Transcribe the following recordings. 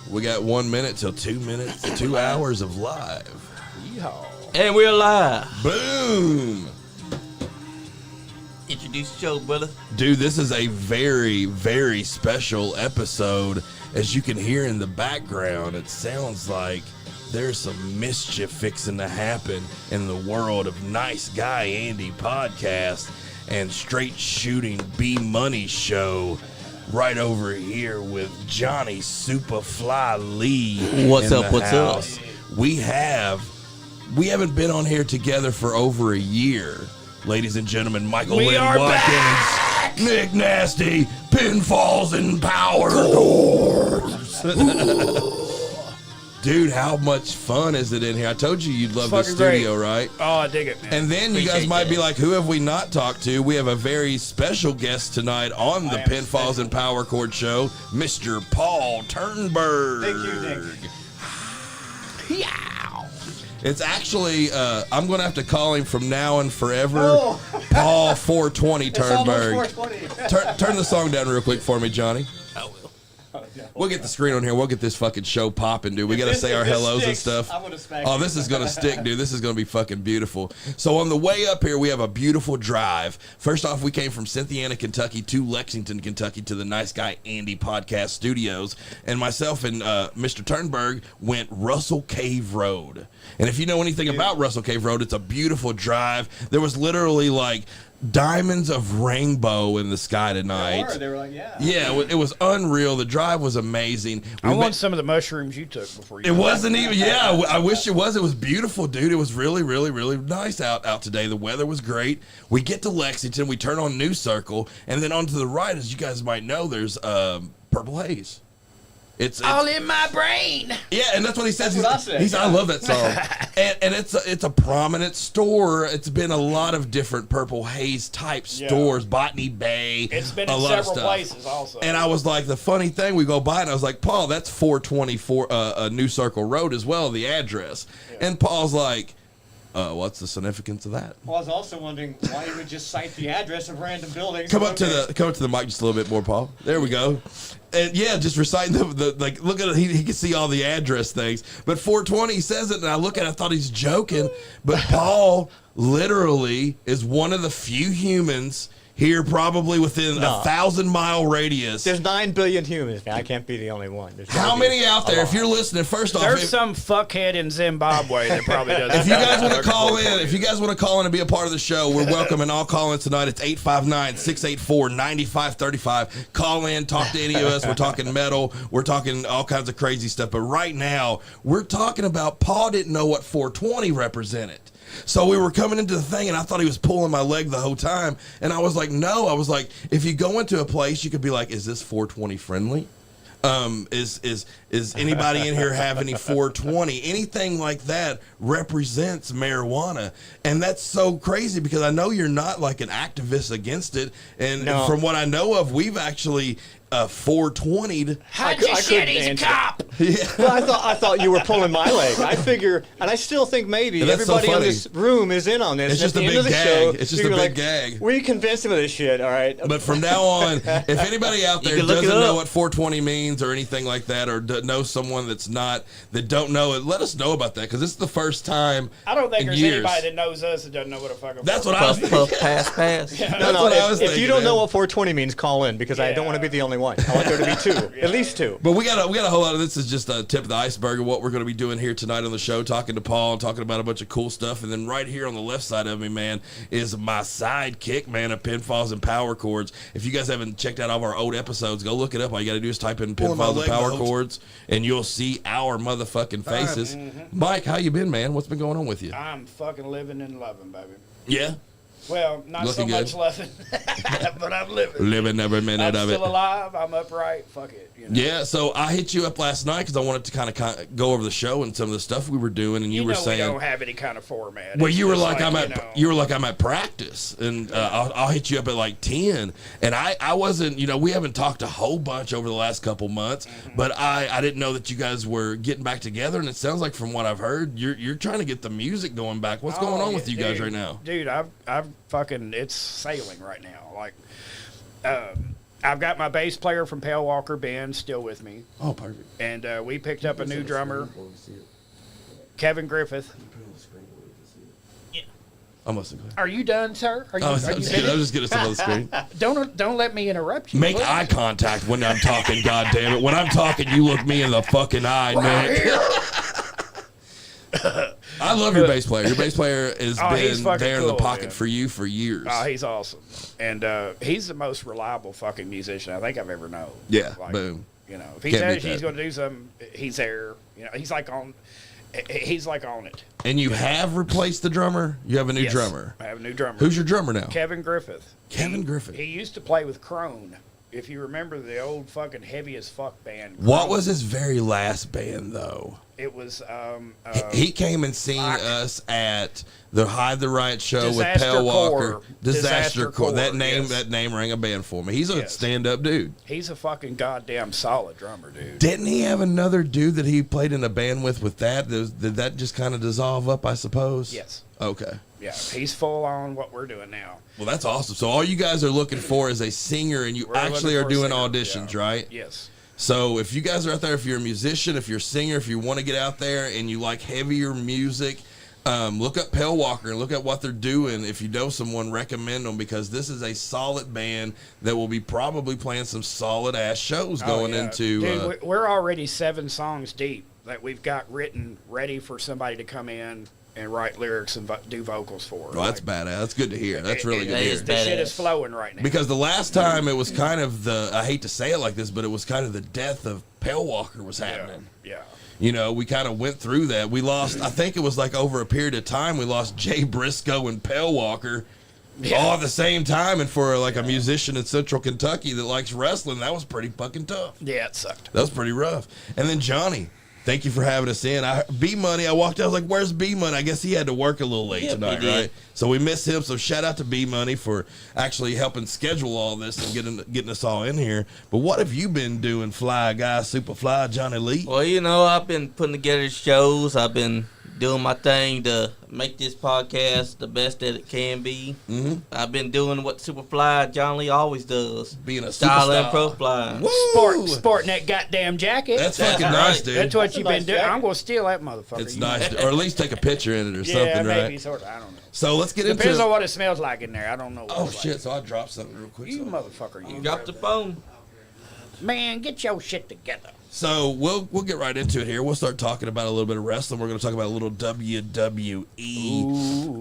We got 1 minute till 2 minutes, 2 hours of live. Yeehaw. And we're live. Boom! Introduce the show, brother. Dude, this is a very, very special episode. As you can hear in the background, it sounds like there's some mischief fixing to happen in the world of Nice Guy Andy podcast and Straight Shooting B Money show right over here with Johnny Superfly Lee. What's in up, the what's house. up? We haven't been on here together for over a year. Ladies and gentlemen, Michael We Lynn are Watkins, back! Nick Nasty, Pinfalls and Powerchords. Dude, how much fun is it in here? I told you you'd love the Fucking studio, great. right? Oh, I dig it, man. And then you guys Appreciate might that. be like, who have we not talked to? We have a very special guest tonight on the I am Pinfalls and Power Chord show, Mr. Paul Turnberg. Thank you, Nick. It's actually, I'm going to have to call him from now and forever, Oh. Paul 420 It's almost Turnberg. 420. Turn the song down real quick for me, Johnny. I will. We'll get the screen on here. We'll get this fucking show popping, dude. We got to say our hellos and stuff. I'm gonna smack Oh, you. this is going to stick, dude. This is going to be fucking beautiful. So on the way up here, we have a beautiful drive. First off, we came from Cynthiana, Kentucky to Lexington, Kentucky to the Nice Guy Andy podcast studios. And myself and Mr. Turnberg went Russell Cave Road. And if you know anything about Russell Cave Road, it's a beautiful drive. There was literally like diamonds of rainbow in the sky tonight. They were like, yeah. Yeah, it was unreal. The drive was amazing. I We want ma- some of the mushrooms you took before you. It wasn't even. Yeah, I wish it was. It was beautiful, dude. It was really, really, really nice out today. The weather was great. We get to Lexington. We turn on New Circle, and then on to the right, as you guys might know, there's Purple Haze. It's all in my brain. yeah, and that's what he says. That's what I said, I yeah. love that song. and it's a prominent store. It's been a lot of different Purple Haze type Yeah. stores, Botany Bay. It's been a in lot of several stuff. places also. And I was like, the funny thing, we go by and I was like, Paul, that's 424 New Circle Road as well, the address. Yeah. And Paul's like, what's the significance of that? Well, I was also wondering why you would just cite the address of random buildings. Come up to the mic just a little bit more, Paul. There we go. And yeah, just reciting the like. Look at it. He can see all the address things. But 420 says it, and I look at it. I thought he's joking, but Paul literally is one of the few humans here, probably within No. 1,000-mile radius. There's 9 billion humans, man. I can't be the only one. There's How gotta be many out there? a If lot. you're listening, first off, There's if, some fuckhead in Zimbabwe that probably does. if you guys want to call in, and be a part of the show, we're welcoming all call-ins tonight. It's 859-684-9535. Call in, talk to any of us. We're talking metal. We're talking all kinds of crazy stuff. But right now, we're talking about Paul didn't know what 420 represented. So we were coming into the thing, and I thought he was pulling my leg the whole time. And I was like, no. I was like, if you go into a place, you could be like, is this 420 friendly? Is anybody in here have any 420? Anything like that represents marijuana. And that's so crazy because I know you're not like an activist against it. And No. from what I know of, we've actually 420'd. How'd I you couldn't shit? He's a answer. cop. Well, I thought you were pulling my leg. I figure, and I still think maybe And that's so everybody in funny. this room is in on this. It's And just at a the big end of the gag. show, It's just you're a big like, gag. We convinced him of this shit. All right. But from now on, if anybody out there can look doesn't it know up. what 420 means or anything like that, or knows someone that don't know it, let us know about that because this is the first time. I don't think in there's years. anybody that knows us that doesn't know what a fucking. That's what I was Puff, thinking. puff, pass, pass. No, That's no. what I was If you thinking, don't know man. what 420 means, call in because I don't want to be the only one. I want there to be two, at least two. But we got a whole lot of this is just a tip of the iceberg of what we're going to be doing here tonight on the show, talking to Paul and talking about a bunch of cool stuff. And then right here on the left side of me, man, is my sidekick, man, of Pinfalls and Power Chords. If you guys haven't checked out all of our old episodes, go look it up. All you got to do is type in Pinfalls and Power Chords, and you'll see our motherfucking faces. Mike, how you been, man? What's been going on with you? I'm fucking living and loving, baby. Yeah? Well, not Looking so much good. loving, but I'm living. Living every I'm minute of it. still alive. I'm upright. Fuck it. You know? Yeah, so I hit you up last night because I wanted to kind of go over the show and some of the stuff we were doing, and you were know saying, we don't have any kind of format. well, It's you were just like, you know, I'm at practice, and I'll hit you up at like 10, and I wasn't, we haven't talked a whole bunch over the last couple months, but I didn't know that you guys were getting back together, and it sounds like from what I've heard, you're trying to get the music going back. What's going on with you guys right now? Dude, I've fucking, it's sailing right now. Like, I've got my bass player from Palewalker, Ben, still with me. Oh, perfect. And we picked up a new drummer, Kevin Griffith. I must have. Are you done, sir? Are you, I was are you just finished? getting stuff on the screen. Don't let me interrupt you. Make please. eye contact when I'm talking. God damn it! When I'm talking, you look me in the fucking eye, Nick. I love your bass player. Your bass player has he's been fucking there in the cool, pocket man. for you for years. Oh, he's awesome, and he's the most reliable fucking musician I think I've ever known. Yeah, Like, boom. You know, if he Can't says beat he's that. going to do something, he's there. You know, he's like on it. And you have replaced the drummer. You have a new Yes, drummer. I have a new drummer. Who's your drummer now? Kevin Griffith? Kevin Griffith. He used to play with Crone. If you remember the old fucking heavy as fuck band. What Crone. was his very last band though? It was He came and seen us at the Hide the Riot show with Disaster Palewalker. Corps. Disaster Corps. That name, yes. that name rang a bell for me. He's a Yes. stand-up dude. He's a fucking goddamn solid drummer, dude. Didn't he have another dude that he played in a band with that? Did that just kind of dissolve up, I suppose? Yes. Okay. Yeah, he's full on what we're doing now. Well, that's awesome. So all you guys are looking for is a singer, and you We're actually looking are for a doing singer, auditions, yeah. right? Yes. So if you guys are out there, if you're a musician, if you're a singer, if you want to get out there and you like heavier music, look up Palewalker and look at what they're doing. If you know someone, recommend them, because this is a solid band that will be probably playing some solid ass shows going Oh, yeah. into. Dude, we're already 7 songs deep that we've got written, ready for somebody to come in and write lyrics and do vocals for. well, that's badass. That's good to hear. That's really good to That hear. is The shit badass. is flowing right now. Because the last time it was kind of I hate to say it like this, but it was kind of the death of Palewalker was happening. Yeah. You know, we kind of went through that. We lost, I think it was like over a period of time, we lost Jay Briscoe and Palewalker all at the same time. And for like a musician in Central Kentucky that likes wrestling, that was pretty fucking tough. Yeah, it sucked. That was pretty rough. And then Johnny, thank you for having us in. B-Money, I walked out, I was like, where's B-Money? I guess he had to work a little late Yep, tonight, he did. right? So we miss him. So shout out to B-Money for actually helping schedule all this and getting us all in here. But what have you been doing, Fly Guy, Superfly, Johnny Lee? Well, you know, I've been putting together shows. I've been doing my thing to make this podcast the best that it can be. Mhm. I've been doing what Superfly John Lee always does. Being a Style and superstar. profile. Woo! Sporting that goddamn jacket. That's That's fucking right. nice, dude. That's what That's a you've nice been doing. jacket. I'm going to steal that motherfucker. It's You nice, know? or at least take a picture in it or Yeah, something, maybe, right? sort of. I don't know. So let's get Depends into on what it smells like in there. I don't know. What Oh it's shit! Like. So I dropped something real quick. You so- motherfucker, you. Drop the phone. Man, get your shit together. So we'll get right into it here. We'll start talking about a little bit of wrestling. We're going to talk about a little WWE.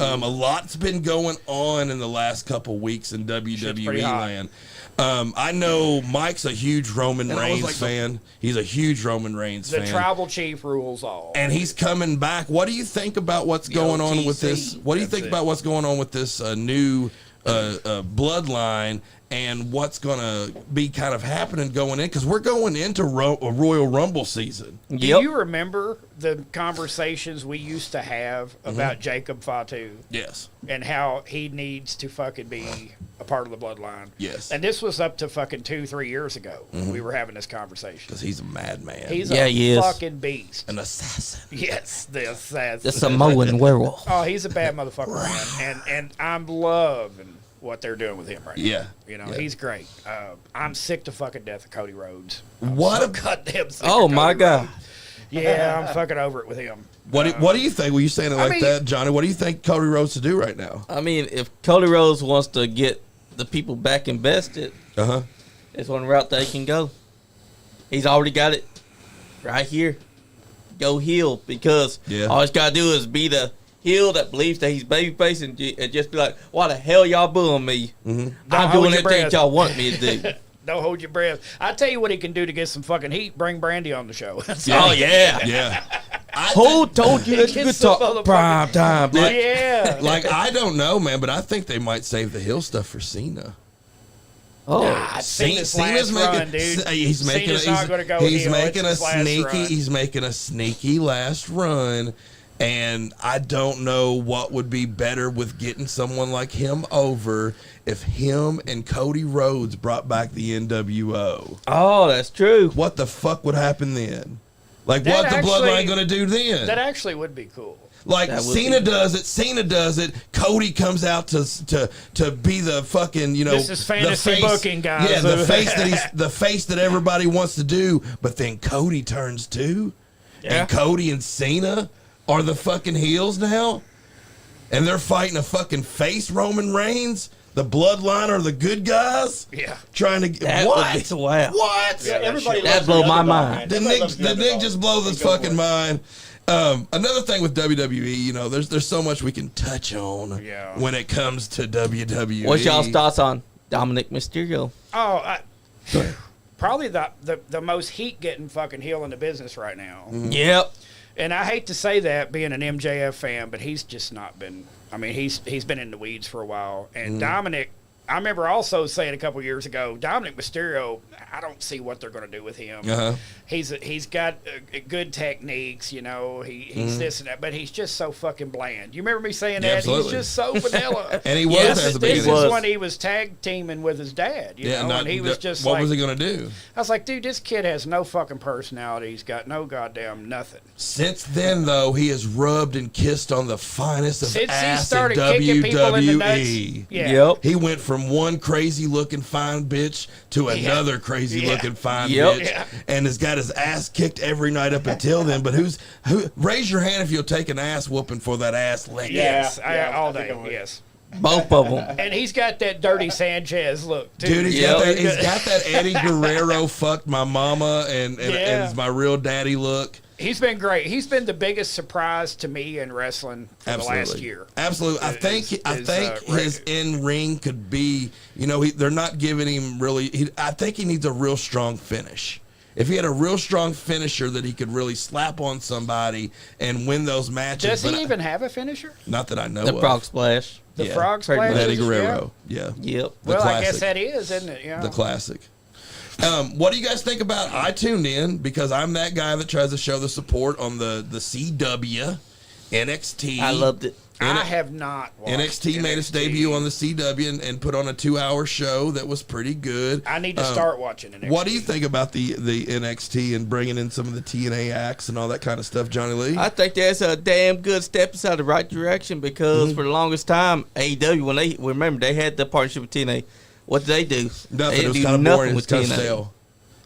A lot's been going on in the last couple weeks in WWE pretty hot. land. I know Mike's a huge Roman And I was Reigns like, fan. He's a huge Roman Reigns The fan. tribal chief rules all. And he's coming back. What do you think about what's going on with this? What do you think about what's going on with this new bloodline and what's going to be kind of happening going in? Because we're going into a Royal Rumble season. Do Yep. you remember the conversations we used to have about Jacob Fatu Yes. and how he needs to fucking be a part of the bloodline? Yes. And this was up to fucking 2-3 years ago when we were having this conversation. Because he's a madman. He's Yeah, a he is. fucking beast. an assassin. Yes, the assassin. The Samoan werewolf. Oh, he's a bad motherfucker, man. And I'm loving what they're doing with him right now. Yeah. You know, Yeah. he's great. I'm sick to fucking death of Cody Rhodes. What So a- goddamn sick Oh of my Cody God. Rhodes. Yeah, I'm fucking over it with him. What do you think? Were you saying it like mean- that, Johnny? What do you think Cody Rhodes to do right now? I mean, if Cody Rhodes wants to get the people back invested, Uh-huh. it's one route they can go. He's already got it right here. Go heel, because Yeah. all he's got to do is be the heel that believes that he's babyface and just be like, why the hell y'all booing me? Mm-hmm. I'm hold doing your everything breath. that y'all want me to do. Don't hold your breath. I tell you what he can do to get some fucking heat. Bring Brandy on the show. Oh, yeah. Yeah. Who told you that you Get could some talk motherfucking- prime time? Like, Yeah. Like, I don't know, man, but I think they might save the heel stuff for Cena. oh, Cena's last run, dude. He's making Cena's not gonna go he's heel. making a It's his last sneaky run. he's making a sneaky last run, and I don't know what would be better with getting someone like him over if him and Cody Rhodes brought back the NWO. oh, that's true. What the fuck would happen then? Like, That what the actually- Bloodline going to do then? That actually would be cool. Like That would Cena be- does it. Cena does it. Cody comes out to be the fucking, you know, This is fantasy the face, booking, guys. Yeah, the face the face that everybody wants to do. But then Cody turns too, and Cody and Cena are the fucking heels now, and they're fighting a fucking face Roman Reigns. The Bloodline are the good guys. Yeah. Trying to get That what? would be, wow. What? Yeah, everybody That loves blow the my underdog, mind. man. Did Everybody Nick, loves the did Nick underdog. just blow this Go for fucking it. mind? Another thing with WWE, you know, there's so much we can touch on Yeah. when it comes to WWE. What's y'all's thoughts on Dominic Mysterio? Oh, probably the most heat getting fucking heel in the business right now. Yep. And I hate to say that being an MJF fan, but he's just not been. I mean, he's been in the weeds for a while. And Dominic, I remember also saying a couple years ago, Dominic Mysterio, I don't see what they're going to do with him. Uh-huh. He's got good techniques, you know. He's this and that, but he's just so fucking bland. You remember me saying that? Absolutely. He's just so vanilla. And he was Yes, as a This beginning. is was. when he was tag teaming with his dad, you know, and he was just what like, was he gonna do? I was like, dude, this kid has no fucking personality. He's got no goddamn nothing. Since then, though, he has rubbed and kissed on the finest of Since he ass started in kicking people in the nuts, WWE. yeah. Yep. He went from one crazy looking fine bitch to another crazy looking fine Yep. bitch, Yeah. and has got his ass kicked every night up until then. But who? Raise your hand if you'll take an ass whooping for that ass licking. Yes, Yeah, all I think day. I would. Yes, Both of them. and he's got that dirty Sanchez look too. Dude, he's Yep. got that Eddie Guerrero fucked my mama and Yeah. is my real daddy look. He's been great. He's been the biggest surprise to me in wrestling for the last year. Absolutely. I think his in ring could be, you know, they're not giving him really. I think he needs a real strong finish. If he had a real strong finisher that he could really slap on somebody and win those matches. Does but he even have a finisher? Not that I know The of. frog splash. The Yeah. frog Pretty much. splash? Eddie Guerrero. Yeah. Yep. The Well, I classic. guess that is, isn't it? Yeah. The classic. What do you guys think about? I tuned in because I'm that guy that tries to show the support on the CW, NXT. I loved it. I have not watched NXT made its debut on the CW and put on a 2-hour show that was pretty good. I need to start watching NXT. What do you think about the NXT and bringing in some of the TNA acts and all that kind of stuff, Johnny Lee? I think that's a damn good step inside the right direction because for the longest time, AEW, when they had the partnership with TNA, what did they do? Nothing. They It was didn't kind do of boring. nothing It was with kind of TNA. stale.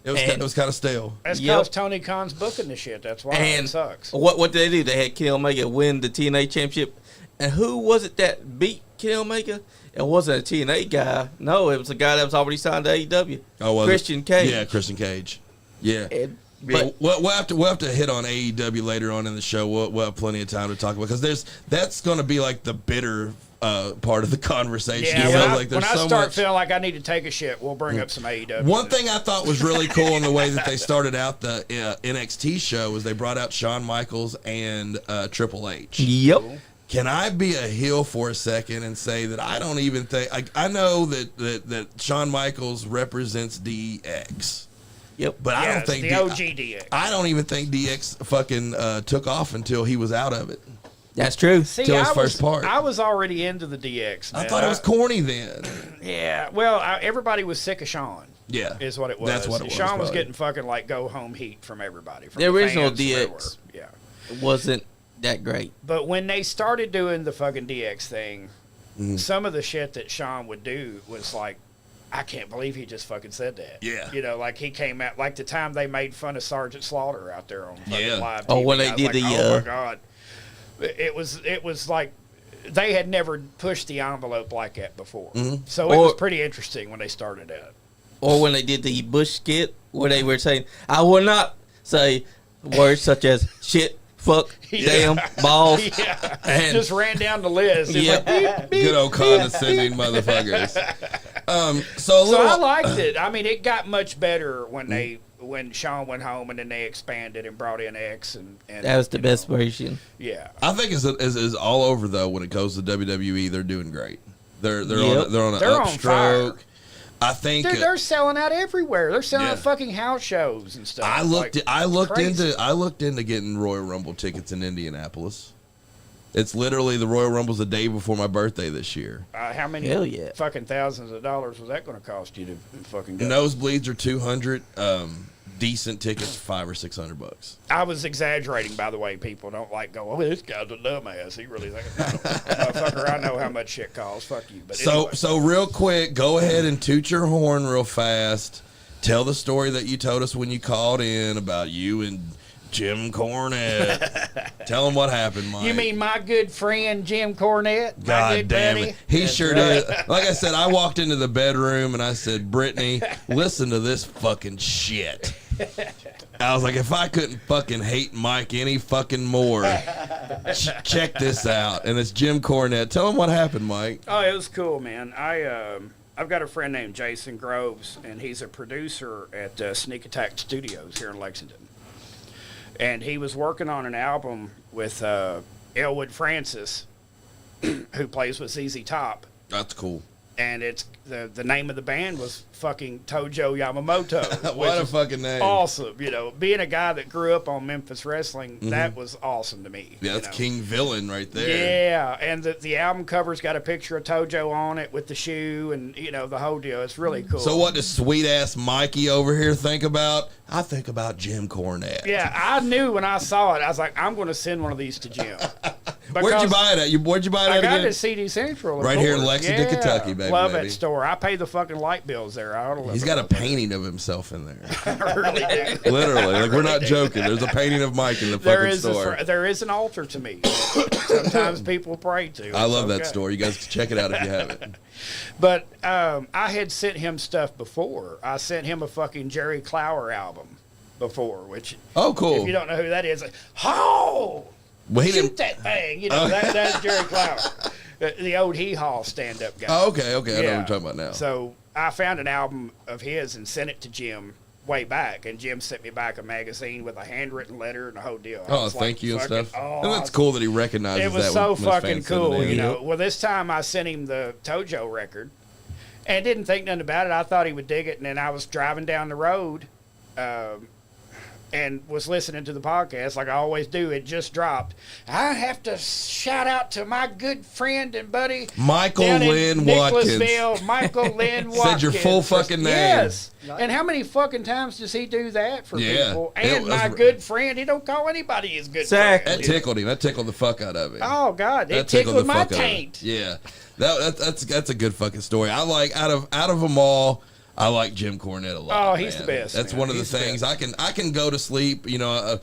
It was kind of stale. That's Yep. because Tony Khan's booking the shit. That's why And it sucks. what did they do? They had Kenny Omega win the TNA championship. And who was it that beat Kenny Omega? It wasn't a TNA guy. No, it was a guy that was already signed to AEW. Oh, was Christian it? Cage. Yeah, Christian Cage. Yeah. But We'll have to hit on AEW later on in the show. We'll have plenty of time to talk about because that's going to be like the bitter part of the conversation. Yeah, It when, feels I, like there's when I so start much. feeling like I need to take a shit, we'll bring up some AEW. One thing I thought was really cool in the way that they started out the NXT show was they brought out Shawn Michaels and Triple H. Yep. Can I be a heel for a second and say that I don't even think I know that Shawn Michaels represents DX, Yep. but I Yeah, don't it's think the OG DX. I don't even think DX fucking took off until he was out of it. That's true. See, till his I first part. I was already into the DX. I man. thought it was corny then. Yeah, well, everybody was sick of Sean. Yeah, Is what it was. That's what it was. Sean was probably. getting fucking like go home heat from everybody. From The original fans, from DX. everywhere. Yeah. It wasn't that great. But when they started doing the fucking DX thing, Mm-hmm. some of the shit that Sean would do was like, I can't believe he just fucking said that. Yeah. You know, like he came out, like the time they made fun of Sergeant Slaughter out there on fucking Yeah. live TV. Oh, when they I was did like, the, oh my God. It was like, they had never pushed the envelope like that before. Mm-hmm. So it Or- was pretty interesting when they started out. Or when they did the Bush skit where they were saying, I will not say words such as shit, fuck, damn, balls. Yeah. And- Just ran down the list. It's Yeah. like, beep, beep. Good old condescending motherfuckers. So a So little. I liked it. I mean, it got much better when Sean went home and then they expanded and brought in X and That was the you best know, version. Yeah. I think is all over though. When it goes to WWE, they're doing great. They're Yep. on an They're on fire. upstroke. I think Dude, they're selling out everywhere. They're selling Yeah. out fucking house shows and stuff. I looked Like, crazy. into getting Royal Rumble tickets in Indianapolis. It's literally the Royal Rumble's the day before my birthday this year. How many Hell yeah. fucking thousands of dollars was that going to cost you to fucking go? Nosebleeds are $200. decent tickets for $500 or $600. I was exaggerating, by the way. People don't like go, oh, this guy's a dumbass. He really thinks, no, motherfucker, I know how much shit costs. Fuck you. But anyway. So real quick, go ahead and toot your horn real fast. Tell the story that you told us when you called in about you and Jim Cornette. Tell them what happened, Mike. You mean my good friend Jim Cornette? My God good damn buddy? it. He sure did. Like I said, I walked into the bedroom and I said, Brittany, listen to this fucking shit. I was like, if I couldn't fucking hate Mike any fucking more, check this out. And it's Jim Cornette. Tell him what happened, Mike. Oh, it was cool, man. I've got a friend named Jason Groves, and he's a producer at Sneak Attack Studios here in Lexington. And he was working on an album with Elwood Francis, who plays with ZZ Top. That's cool. And it's the name of the band was fucking Tojo Yamamoto. What a fucking name. Awesome. You know, being a guy that grew up on Memphis wrestling, that was awesome to me. Yeah, that's you know? King Villain right there. Yeah, and the album cover's got a picture of Tojo on it with the shoe and, you know, the whole deal. It's really cool. So what does sweet-ass Mikey over here think about? I think about Jim Cornette. Yeah, I knew when I saw it, I was like, I'm going to send one of these to Jim. Where'd you buy it at? Where'd you buy it I at got again? it at CD Central. Right here in Lexington, Kentucky, baby. Love that store. I pay the fucking light bills there. I ought to love He's it. got a painting of himself in there. I really do. Literally. Like, we're not joking. There's a painting of Mike in the fucking store. There is an altar to me. Sometimes people pray to. I love It's that okay. store. You guys can check it out if you haven't. But I had sent him stuff before. I sent him a fucking Jerry Clower album before, which, Oh, cool. if you don't know who that is, oh, Well, he shoot didn't. that thing. You know, that's Jerry Clower, the old hee-haw stand-up guy. Oh, okay. I know what you're talking about now. So I found an album of his and sent it to Jim way back, and Jim sent me back a magazine with a handwritten letter and the whole deal. I Oh, was thank like, you and fucking- stuff. Oh, And that's cool that he recognizes it was that. so when his fucking fans send it cool, in. you know. Well, this time I sent him the Tojo record, and didn't think nothing about it. I thought he would dig it, and then I was driving down the road, and was listening to the podcast like I always do. It just dropped. I have to shout out to my good friend and buddy Michael down in Lynn Watkins. Nicholasville, Michael Lynn Watkins. Said your full fucking name. Yes. And how many fucking times does he do that for Yeah. people? It And was- my good friend, he don't call anybody his good Exactly. friend. That tickled him. That tickled the fuck out of him. Oh God, That it tickled my fuck out of him. taint. Yeah, that's a good fucking story. I like out of them all, I like Jim Cornette a lot. Oh, he's man. the best, That's man. one of the He's the things best. I can go to sleep. You know,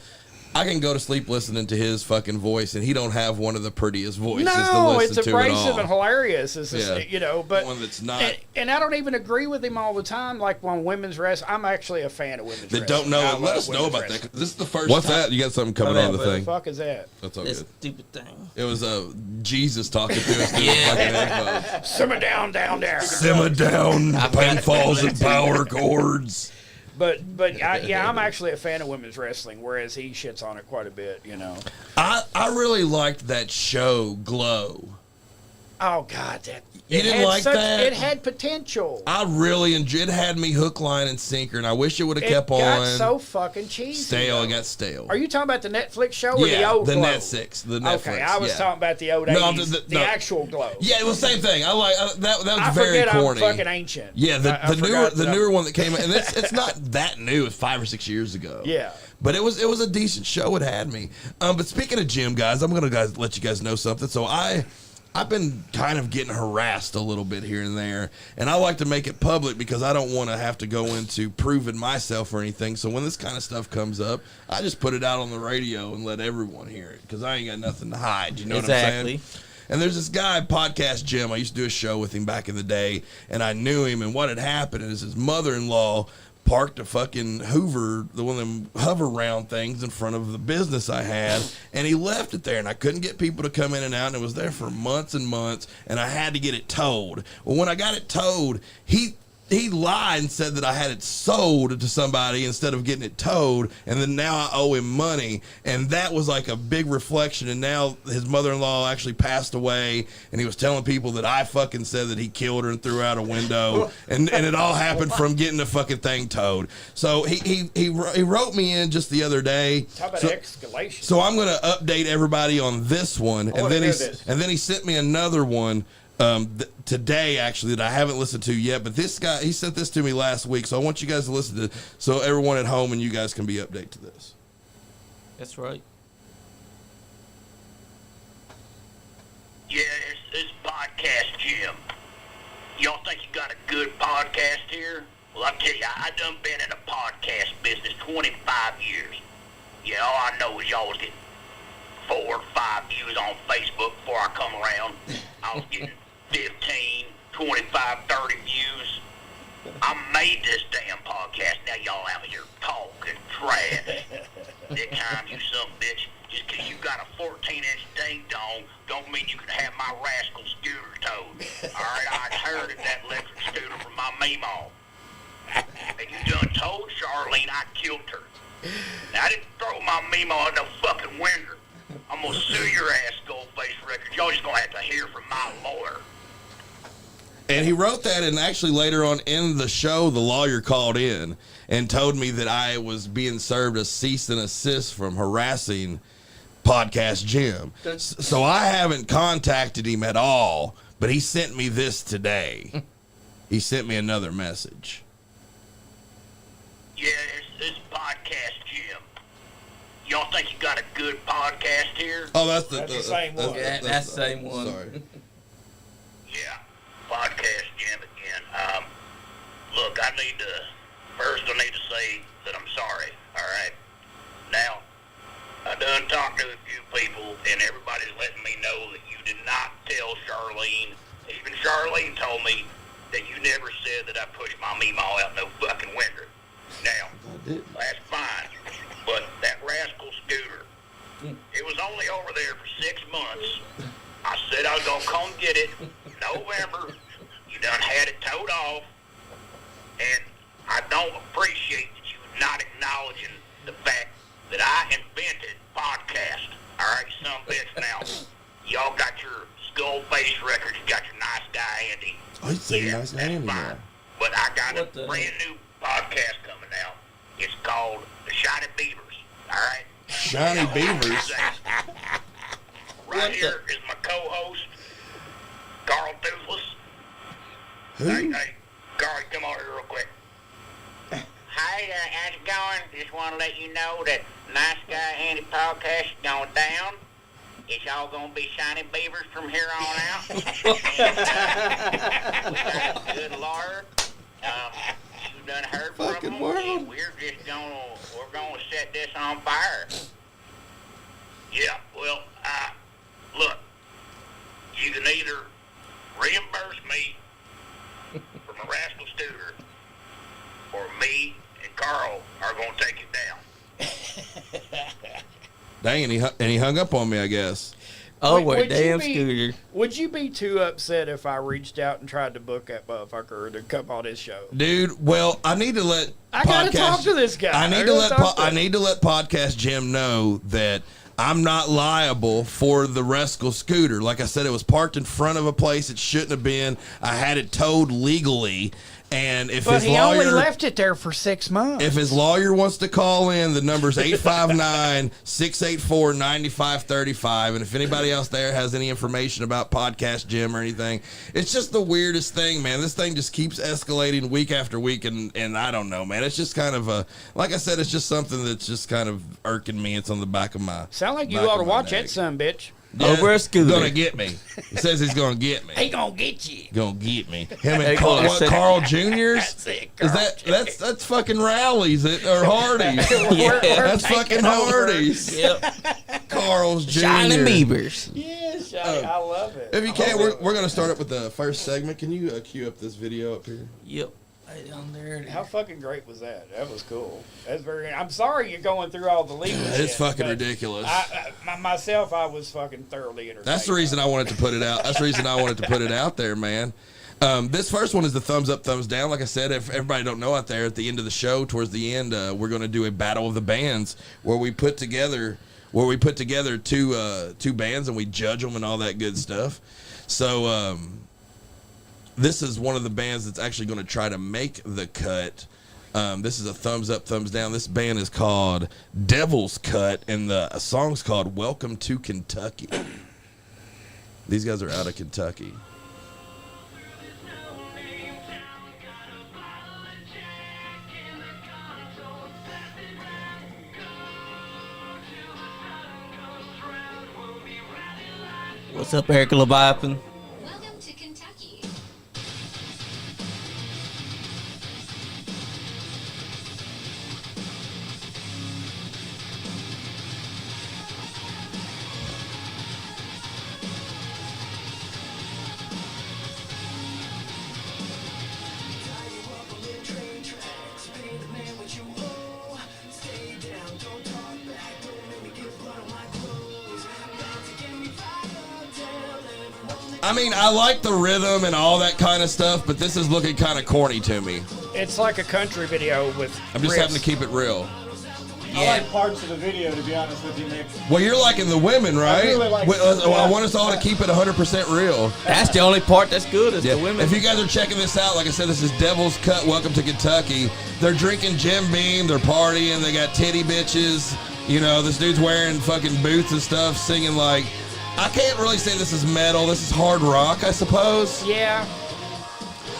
I can go to sleep listening to his fucking voice, and he don't have one of the prettiest voices to No, listen it's to at abrasive all. and hilarious. It's just, Yeah. you know, but One that's not- And I don't even agree with him all the time. Like on women's wrestling, I'm actually a fan of women's That wrestling. don't know, I let love us know women's about wrestling. that. 'Cause this is the first. What's that? You got something coming on the What the thing? fuck is that? That's all This good. stupid thing. It was Jesus talking to us through the fucking headphones. Simmer down there. Simmer down, Pinfalls and Powerchords. But I'm actually a fan of women's wrestling, whereas he shits on it quite a bit, you know. I really liked that show, Glow. Oh God, that You it didn't had like that? It had potential. I really enjoyed it. Had me hook, line, and sinker, and I wish it would have It kept got on. so fucking cheesy. Stale. though. It got stale. Are you talking about the Netflix show or yeah, the old the Glow? Netflix, the Netflix. Okay, I was yeah. talking about the old No, 80s, the- no. actual Glow. Yeah, it was the same thing. I like that. That was I very forget corny. I'm fucking ancient. Yeah, I the forgot that newer one that came out, and it's not that new. It's 5 or 6 years ago. Yeah. But it was a decent show. It had me. But speaking of Jim, guys, I'm gonna let you guys know something. So I've been kind of getting harassed a little bit here and there, and I like to make it public because I don't want to have to go into proving myself or anything. So when this kind of stuff comes up, I just put it out on the radio and let everyone hear it because I ain't got nothing to hide. You know what I'm Exactly. saying? And there's this guy, Podcast Jim. I used to do a show with him back in the day, and I knew him. And what had happened is his mother-in-law parked a fucking Hoover, the one of them hover round things in front of the business I had, and he left it there, and I couldn't get people to come in and out, and it was there for months and months, and I had to get it towed. Well, when I got it towed, he lied and said that I had it sold to somebody instead of getting it towed, and then now I owe him money, and that was like a big reflection. And now his mother-in-law actually passed away, and he was telling people that I fucking said that he killed her and threw her out a window, and it all happened from getting the fucking thing towed. So he wrote me in just the other day. How about So- escalation? so I'm going to update everybody on this one, and wanna then hear this. he sent me another one today actually that I haven't listened to yet. But this guy, he sent this to me last week, so I want you guys to listen to, so everyone at home and you guys can be updated to this. That's right. Yeah, it's podcast Jim. Y'all think you got a good podcast here? Well, I tell you, I done been in the podcast business 25 years. Yeah, all I know is y'all was getting 4 or 5 views on Facebook before I come around. I was getting 15, 25, 30 views. I made this damn podcast. Now y'all out here talking trash. Next time, you some bitch, just 'cause you got a 14-inch ding-dong don't mean you can have my rascal scooter towed. All right, I inherited that electric scooter from my meemaw. And you done told Charlene I killed her. Now, I didn't throw my meemaw in the fucking window. I'm gonna sue your ass, SkullFace Records. Y'all just gonna have to hear from my lawyer. And he wrote that, and actually later on in the show, the lawyer called in and told me that I was being served a cease and assist from harassing Podcast Jim. So I haven't contacted him at all, but he sent me this today. He sent me another message. Yeah, it's podcast Jim. Y'all think you got a good podcast here? Oh, that's the same one. Yeah, that's the same one. Sorry. Yeah, podcast Jim again. Look, I need to say that I'm sorry, all right? Now, I done talked to a few people, and everybody's letting me know that you did not tell Charlene. Even Charlene told me that you never said that I pushed my meemaw out no fucking window. Now, that's fine, but that rascal scooter, it was only over there for 6 months. I said I was going to come get it November. You done had it towed off, and I don't appreciate that you not acknowledging the fact that I invented podcast. All right, some bitch now. Y'all got your SkullFace Records, you got your nice guy Andy. Oh, he's saying nice guy Andy fine. now. But I got What the a brand new podcast coming out. It's called The Shiny Beavers. All right? Shiny Now, Beavers? Right here is my co-host, Carl Toothless. Who? Hey, Carl, come over here real quick. Hey, how's it going? Just want to let you know that Nice Guy Andy podcast is going down. It's all going to be Shiny Beavers from here on out. We got a good lawyer. You done heard from Fucking him. world. We're going to set this on fire. Yeah, well, look, you can either reimburse me for my rascal scooter, or me and Carl are going to take it down. Dang, and he hung up on me, I guess. Oh, Would what you damn be- scooter. Would you be too upset if I reached out and tried to book that motherfucker to come on this show? Dude, well, I need to let I gotta talk to this guy. I need to let Podcast Jim know that I'm not liable for the rascal scooter. Like I said, it was parked in front of a place it shouldn't have been. I had it towed legally, and if But his he lawyer only left it there for 6 months. if his lawyer wants to call in, the number's 859-684-9535. And if anybody else there has any information about Podcast Jim or anything, it's just the weirdest thing, man. This thing just keeps escalating week after week, and I don't know, man. It's just kind of like I said, it's just something that's just kind of irking me. It's on the back of my Sound like you back ought to of my watch neck. that son bitch. Over a scooter. Gonna get me. He says he's gonna get me. He gonna get you. Gonna get me. Him Hey, and Carl, gonna what, set- Carl Jr.'s? That's it, Is Carl. that's fucking Rallies or Hardee's? We're That's taking fucking over. Hardee's. Yep. Carl's Jr. Shining Beavers. Yes, I love it. If you can, we're going to start up with the first segment. Can you cue up this video up here? Yep. Right down there. How fucking great was that? That was cool. That's very. I'm sorry you're going through all the legal shit. It's fucking but ridiculous. Myself, I was fucking thoroughly entertained. That's the reason I wanted to put it out. That's the reason I wanted to put it out there, man. This first one is the thumbs up, thumbs down. Like I said, if everybody don't know out there, at the end of the show, towards the end, we're going to do a battle of the bands where we put together two bands and we judge them and all that good stuff. So this is one of the bands that's actually going to try to make the cut. This is a thumbs up, thumbs down. This band is called Devil's Cut, and the song's called Welcome to Kentucky. These guys are out of Kentucky. What's up, Eric Leviathan? Welcome to Kentucky. I mean, I like the rhythm and all that kind of stuff, but this is looking kind of corny to me. It's like a country video with. I'm just having to keep it real. I like parts of the video, to be honest with you, Nick. Well, you're liking the women, right? really like I want us all to keep it 100% real. That's the only part that's good is the women. If you guys are checking this out, like I said, this is Devil's Cut. Welcome to Kentucky. They're drinking Jim Beam. They're partying. They got titty bitches. You know, this dude's wearing fucking boots and stuff, singing like. I can't really say this is metal. This is hard rock, I suppose. Yeah.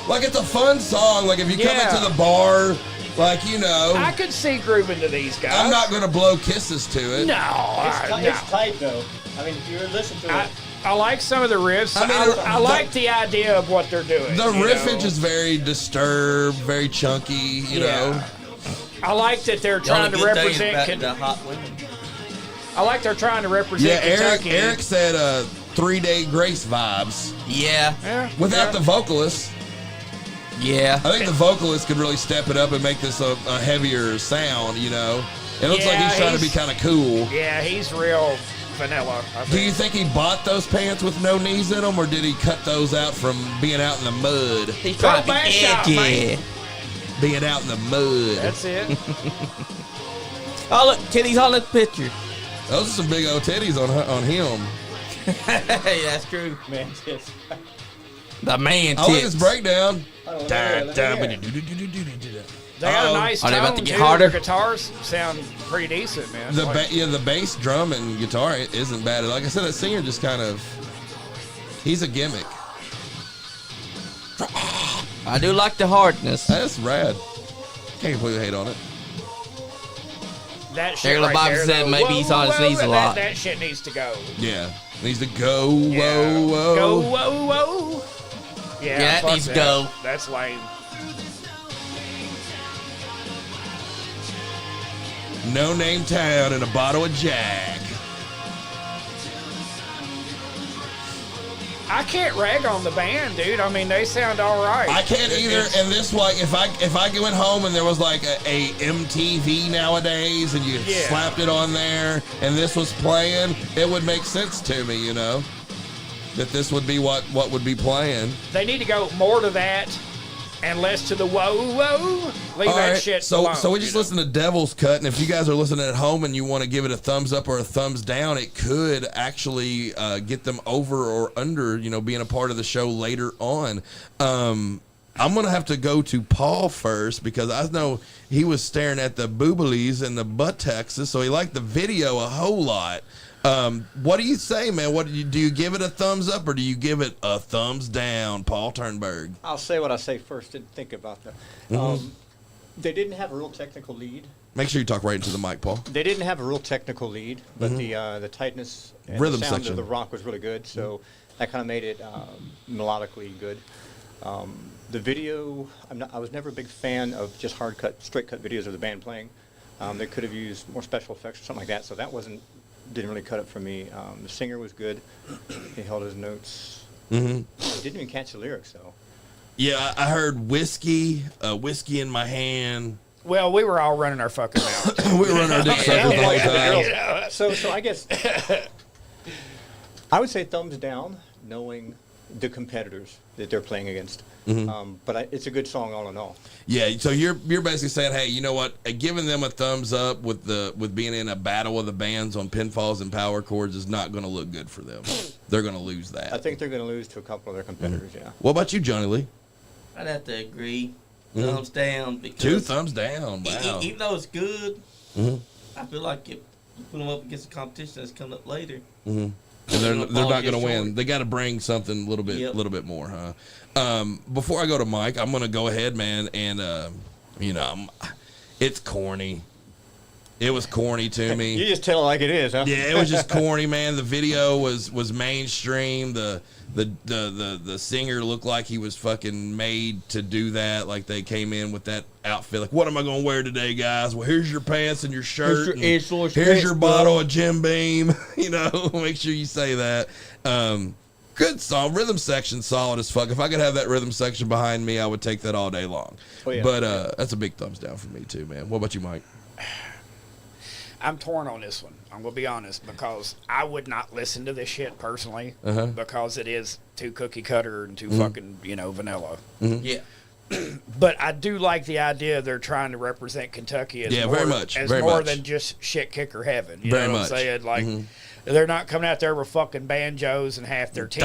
Like, it's a fun song. Like, if you come Yeah. into the bar, like, you know. I could see grooving to these guys. I'm not going to blow kisses to it. No, It's tight, though. I mean, if you listen to it. I like some of the riffs. I mean, I like the idea of what they're doing. The you riffage know? is very disturbed, very chunky, you know. I like that they're The trying only to good thing represent. about the hot women. I like they're trying to Yeah, represent Kentucky. Eric said 3-Day Grace vibes. Yeah. Yeah, Without yeah. the vocalist. Yeah. I think the vocalist could really step it up and make this a heavier sound, you know. It looks like Yeah, he's trying to be kind of cool. Yeah, he's real vanilla. I Do you think. think he bought those pants with no knees in them, or did he cut those out from being out in the mud? He's trying to be back shot, edgy. man. Being out in the mud. That's it. Oh, look, titties on this picture. Those are some big old titties on him. Hey, that's true. Man, tits. The man I like tits. this breakdown. I don't know. They got a nice Are they tone about to get too. harder? Their guitars sound pretty decent, man. The Like- the bass drum and guitar isn't bad. Like I said, that singer just kind of, he's a gimmick. I do like the hardness. That's rad. Can't completely hate on it. that shit Eric right Bob there, said though. maybe he's on his knees a lot. That shit needs to go. Yeah, needs to go. Yeah. Whoa, whoa. Go, whoa, whoa. Yeah, that fuck needs to that. go. That's lame. No Name Town and a bottle of Jack. I can't rag on the band, dude. I mean, they sound all right. I can't either. And this, like, if I went home and there was like a MTV nowadays, and you Yeah. slapped it on there, and this was playing, it would make sense to me, you know, that this would be what would be playing. They need to go more to that and less to the whoa, whoa. Leave All that right, shit so alone. so we just you know? listened to Devil's Cut, and if you guys are listening at home and you want to give it a thumbs up or a thumbs down, it could actually get them over or under, you know, being a part of the show later on. I'm gonna have to go to Paul first because I know he was staring at the booblies and the buttocks, so he liked the video a whole lot. What do you say, man? Do you give it a thumbs up or do you give it a thumbs down, Paul Turnberg? I'll say what I say first. Didn't think about that. They didn't have a real technical lead. Make sure you talk right into the mic, Paul. They didn't have a real technical lead, but the tightness and Rhythm the sound section. of the rock was really good. So that kind of made it melodically good. The video, I was never a big fan of just straight cut videos of the band playing. They could have used more special effects or something like that. So that didn't really cut it for me. The singer was good. He held his notes. Mm-hmm. I didn't even catch the lyrics though. Yeah, I heard whiskey in my hand. Well, we were all running our fucking mouths. We were running our dick suckers the whole time. So I guess I would say thumbs down, knowing the competitors that they're playing against. But it's a good song all in all. Yeah, so you're basically saying, hey, you know what? Giving them a thumbs up with being in a battle of the bands on Pinfalls and Powerchords is not going to look good for them. They're going to lose that. I think they're going to lose to a couple of their competitors. Yeah. What about you, Johnny Lee? I'd have to agree. Thumbs down. Because 2 thumbs down. Wow. Even though it's good, Mhm. I feel like if you put them up against the competition that's coming up later. And they're not going to Just win. short. They got to bring something a little bit more, huh? Before I go to Mike, I'm going to go ahead, man, and you know, it's corny. It was corny to me. You just tell it like it is, huh? Yeah, it was just corny, man. The video was mainstream. The singer looked like he was fucking made to do that. Like they came in with that outfit. Like, what am I gonna wear today, guys? Well, here's your pants and your shirt. Here's your Here's your bottle of Jim Beam. You know, make sure you say that. Good song. Rhythm section solid as fuck. If I could have that rhythm section behind me, I would take that all day long. Oh, yeah. But that's a big thumbs down for me too, man. What about you, Mike? I'm torn on this one. I'm gonna be honest because I would not listen to this shit personally because it is too cookie cutter and too fucking vanilla. Yeah. But I do like the idea they're trying to represent Kentucky as Yeah, more, very much, as very more much. than just shit kicker heaven. You Very know what much. I'm saying? Like they're not coming out there with fucking banjos and half their teeth.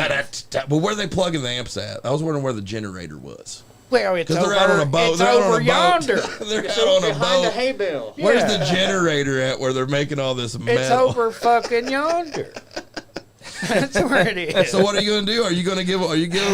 Well, where are they plugging the amps at? I was wondering where the generator was. Well, it's Because over, they're out on a boat. it's They're out over on a yonder. boat. They're out on a Behind the boat. hay bale. Where's Yeah. the generator at where they're making all this metal? It's over fucking yonder. That's where it is. So what are you going to do? Are you going to give? Are you giving?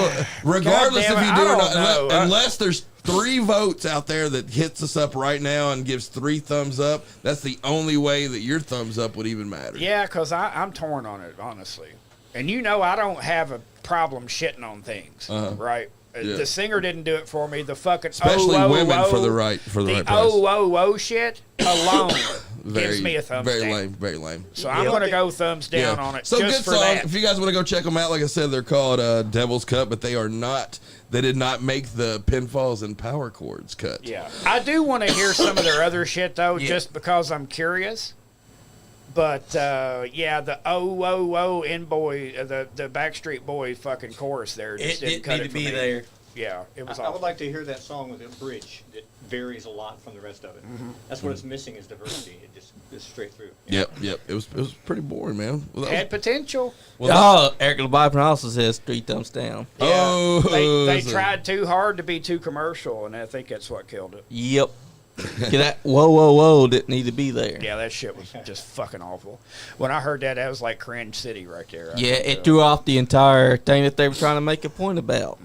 Regardless if damn it, you do I or don't not, know. unless there's 3 votes out there that hits us up right now and gives 3 thumbs up, that's the only way that your thumbs up would even matter. Yeah, because I'm torn on it, honestly. And I don't have a problem shitting on things, right? Yeah. The singer didn't do it for me. The fucking Especially women for the right the price. shit alone Very, gives me a thumbs very down. lame, very lame. So I'm going to go thumbs down on it So just good for song. that. If you guys want to go check them out, like I said, they're called Devil's Cut, but they are not. They did not make the Pinfalls and Powerchords cut. Yeah. I do want to hear some of their other shit, though, just because I'm curious. But, the boy, the Backstreet Boy fucking chorus there just It didn't didn't cut need it to for be me. there. Yeah, it was I would awful. like to hear that song with a bridge that varies a lot from the rest of it. That's what it's missing is diversity. It just is straight through. Yep. It was pretty boring, man. Well, that was- Had potential. Eric LeBipin also says 3 thumbs down. Oh, They so- tried too hard to be too commercial, and I think that's what killed it. Yep. That whoa didn't need to be there. Yeah, that shit was just fucking awful. When I heard that was like Cringe City right there. Yeah, it threw off the entire thing that they were trying to make a point about.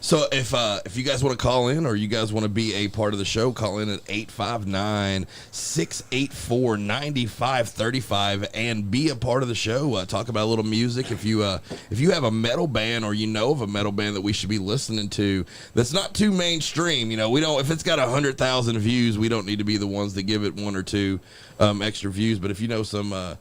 So if you guys want to call in or you guys want to be a part of the show, call in at 859-684-9535 and be a part of the show. Talk about a little music. If you have a metal band or you know of a metal band that we should be listening to that's not too mainstream, we don't. If it's got 100,000 views, we don't need to be the ones that give it 1 or 2 extra views. But if you know some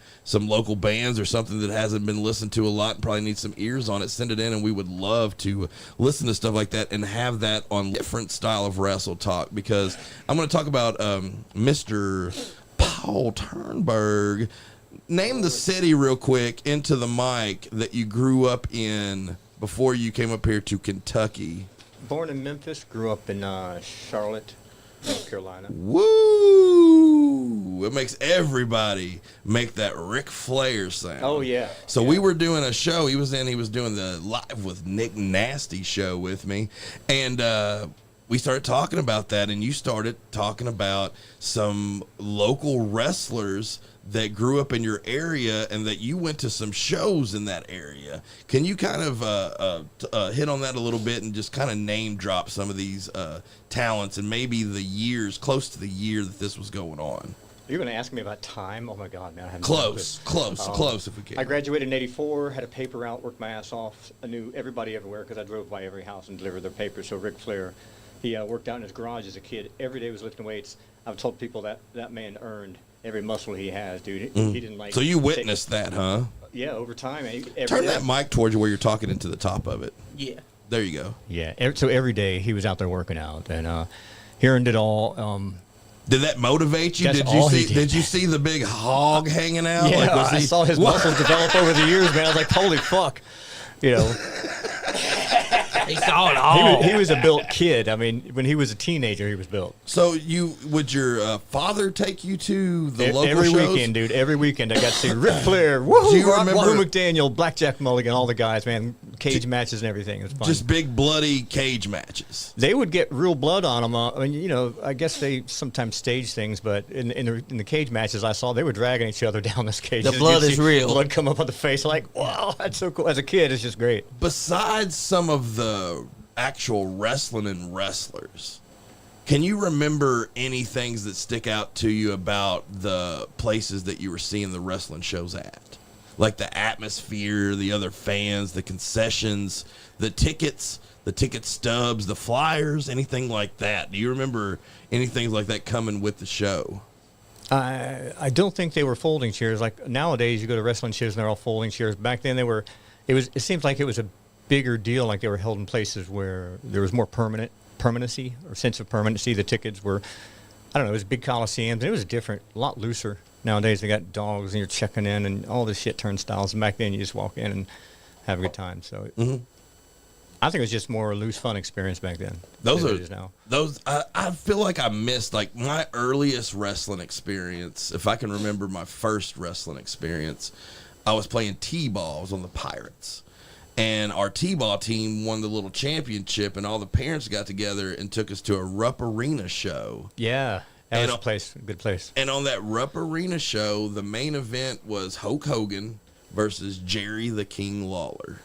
local bands or something that hasn't been listened to a lot and probably needs some ears on it, send it in, and we would love to listen to stuff like that and have that on different style of wrestle talk, because I'm going to talk about Mr. Paul Turnberg. Name the city real quick into the mic that you grew up in before you came up here to Kentucky. Born in Memphis, grew up in Charlotte, North Carolina. Woo! It makes everybody make that Ric Flair sound. Oh, yeah. So Yeah. we were doing a show. He was doing the Live with Nick Nasty show with me. And we started talking about that. And you started talking about some local wrestlers that grew up in your area and that you went to some shows in that area. Can you kind of hit on that a little bit and just kind of name drop some of these talents and maybe the years, close to the year that this was going on? You're going to ask me about time? Oh, my God, man. I have no Close clue. if we can. I graduated in 84, had a paper route, worked my ass off. I knew everybody everywhere because I drove by every house and delivered their papers. So Ric Flair, he worked out in his garage as a kid. Every day was lifting weights. I've told people that man earned every muscle he has, dude. He didn't like. So you witnessed that, huh? Yeah, over time. Turn that mic towards you where you're talking into the top of it. Yeah. There you go. Yeah, so every day he was out there working out and hearing it all. Did that motivate you? That's Did all you he see? did. Did you see the big hog hanging out? Yeah, Like, was I he- saw his muscles develop over the years, man. I was like, holy fuck. He saw it all. He was a built kid. I mean, when he was a teenager, he was built. So would your father take you to the local Every shows? weekend, dude. Every weekend, I got to see Ric Flair, woohoo, Do you Wahoo remember- McDaniel, Blackjack Mulligan, all the guys, man. Cage matches and everything. It was fun. Just big bloody cage matches. They would get real blood on them. I mean, I guess they sometimes stage things, but in the cage matches I saw, they were dragging each other down this cage. The You'd blood is see real. Blood come up on the face. Like, wow, that's so cool. As a kid, it's just great. Besides some of the actual wrestling and wrestlers, Can you remember any things that stick out to you about the places that you were seeing the wrestling shows at? Like the atmosphere, the other fans, the concessions, the ticket stubs, the flyers, anything like that? Do you remember anything like that coming with the show? I don't think they were folding chairs. Like nowadays, you go to wrestling shows and they're all folding chairs. Back then, they were. It seems like it was a bigger deal. Like they were held in places where there was more permanency or sense of permanency. The tickets were, I don't know, it was big coliseums. And it was different, a lot looser. Nowadays, they got dogs and you're checking in and all this shit turnstiles. And back then, you just walk in and have a good time. So. I think it was just more a loose, fun experience back then. I feel like I missed like my earliest wrestling experience. If I can remember my first wrestling experience, I was playing T-ball. I was on the Pirates, and our T-ball team won the little championship, and all the parents got together and took us to a Rupp Arena show. Yeah, that was a good place. And on that Rupp Arena show, the main event was Hulk Hogan versus Jerry the King Lawler.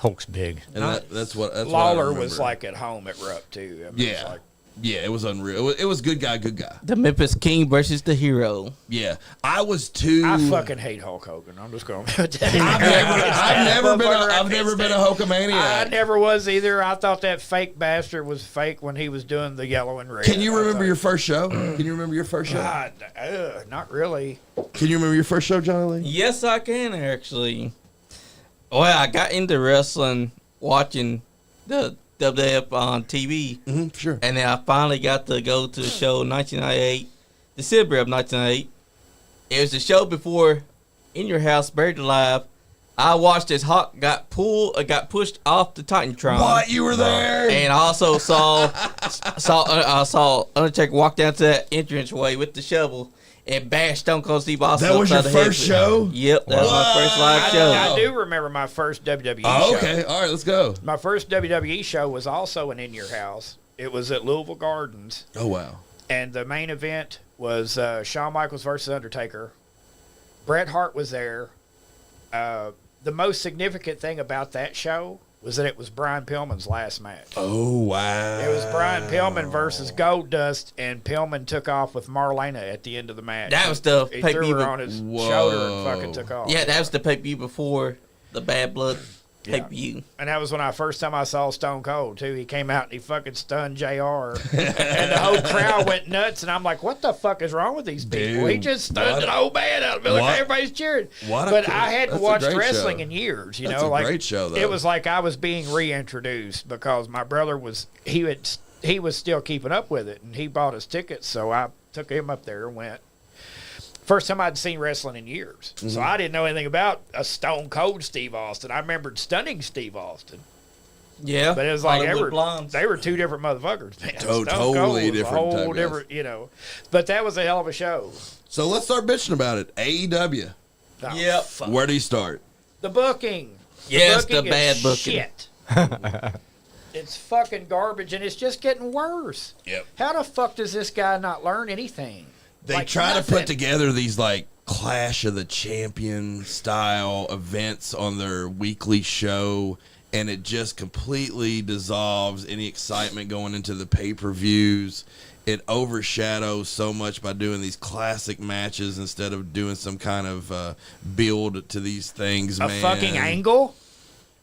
Hulk's big. And that's what Lawler what was like at home at Rupp too. I mean, it was unreal. It was good guy. The Memphis King versus the Hero. Yeah, I fucking hate Hulk Hogan. I'm just going. I've never been a Hulkamaniac. I never was either. I thought that fake bastard was fake when he was doing the yellow and red. Can you remember your first show? Can you remember your first show? God, not really. Can you remember your first show, Johnny Lee? Yes, I can actually. Well, I got into wrestling watching the WWF on TV. Sure. And then I finally got to go to the show in 1998, December of 1998. It was the show before In Your House, Buried Alive. I watched as Hawk got pushed off the Titantron. What? You were there? And I also saw Undertaker walk down to that entranceway with the shovel and bash Stone Cold Steve Austin. That was your first show? Yep, that was my first live show. I do remember my first WWE show. Okay, all right, let's go. My first WWE show was also an In Your House. It was at Louisville Gardens. Oh, wow. And the main event was Shawn Michaels versus Undertaker. Bret Hart was there. The most significant thing about that show was that it was Brian Pillman's last match. Oh, wow. It was Brian Pillman versus Goldust, and Pillman took off with Marlena at the end of the match. That was the He threw her on his shoulder and fucking took off. Yeah, that was the pay-per-view before the Bad Blood pay-per-view. And that was when first time I saw Stone Cold, too. He came out and he fucking stunned JR. And the whole crowd went nuts, and I'm like, what the fuck is wrong with these people? Dude, He just stunned an old man out of it. Like, everybody's cheering. But I hadn't watched wrestling in years, you that's know. A great show, though. It was like I was being reintroduced because my brother was still keeping up with it, and he bought his tickets, so I took him up there and went. First time I'd seen wrestling in years. So I didn't know anything about a Stone Cold Steve Austin. I remembered stunning Steve Austin. Yeah. But it was like Blondes. they were two different motherfuckers, man. Totally different. A whole different, you know. But that was a hell of a show. So let's start bitching about it. AEW. Oh, yep. fuck. Where do you start? The booking. Yes, the bad booking. Shit. It's fucking garbage, and it's just getting worse. Yep. How the fuck does this guy not learn anything? They try to put together these like Clash of the Champion style events on their weekly show, and it just completely dissolves any excitement going into the pay-per-views. It overshadows so much by doing these classic matches instead of doing some kind of build to these things, A fucking angle?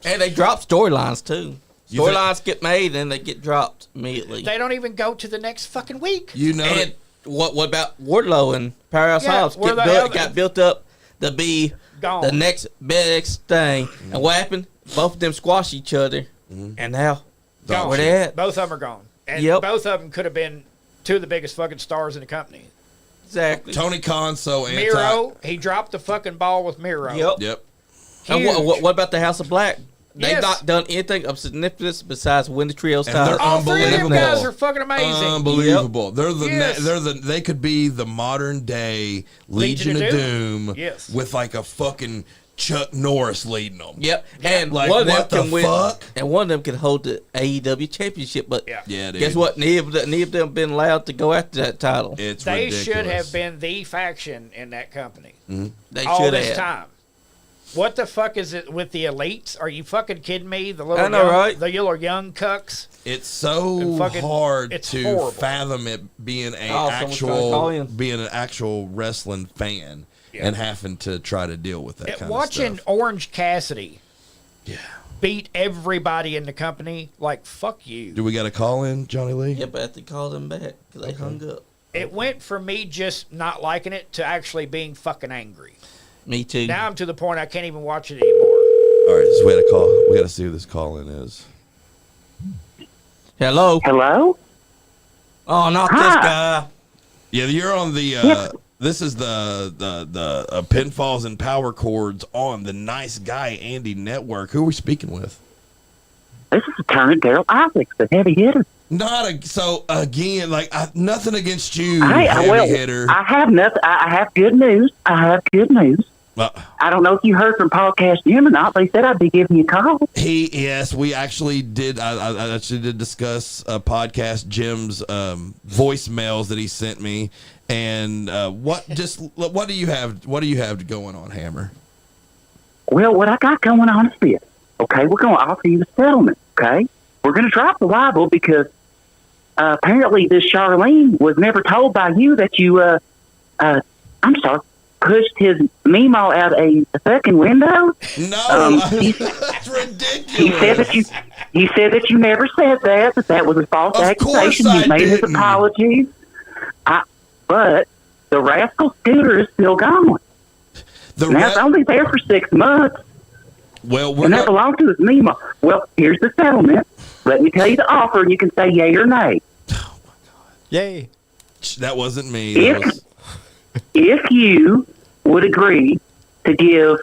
And they drop storylines, too. Storylines get made, and they get dropped immediately. They don't even go to the next fucking week. You know. And what about Wardlow and Powerhouse Hobbs got built up to be the next best thing? And what happened? Both of them squash each other, and now where they at? Both of them are gone. And both of them could have been two of the biggest fucking stars in the company. Exactly. Tony Khan Miro, he dropped the fucking ball with Miro. Yep. And what about the House of Black? They've not done anything of significance besides win the trios title. All three of them guys are fucking amazing. Unbelievable. Yep. They could be the modern day Legion of Doom with like a fucking Chuck Norris leading them. Yep. And like, one of them what can the win, fuck? and one of them can hold the AEW championship. But yeah, dude. Guess what? Neither of them been allowed to go after that title. It's they ridiculous. should have been the faction in that company. They all should this have. time. What the fuck is it with the elites? Are you fucking kidding me? The little I know, young, right? The little young cucks. It's so And fucking- hard it's to horrible. fathom it being someone's trying to call in. being an actual wrestling fan and having to try to deal with that kind of Watching stuff. Orange Cassidy Yeah. beat everybody in the company, like, fuck you. Do we got a call in, Johnny Lee? Yeah, but I have to call them back because they hung up. It went from me just not liking it to actually being fucking angry. Me too. Now I'm to the point I can't even watch it anymore. All right, so we had a call. We got to see who this call in is. Hello. Hello? Oh, not this guy. Yeah, you're on the. This is the Pinfalls and Powerchords on the Nice Guy Andy Network. Who are we speaking with? This is Lieutenant Daryl Isaacs, the heavy hitter. So again, like nothing against you, Hey, heavy well, hitter. I have nothing. I have good news. I don't know if you heard from Podcast Jim or not, but he said I'd be giving you a call. Yes, we actually did. I actually did discuss Podcast Jim's voicemails that he sent me, and what do you have? What do you have going on, Hammer? Well, what I got going on is this. Okay, we're going to offer you a settlement. Okay, we're going to drop the libel because apparently this Charlene was never told by you that you pushed his Mimo out a second window. No, that's ridiculous. He said that you never said that was a false accusation. He made his apologies. But the rascal scooter is still going. Now it's only there for 6 months. Well, and that belongs to his Mimo. Well, here's the settlement. Let me tell you the offer, and you can say yay or nay. Oh my God! Yay! That wasn't me. If you would agree to give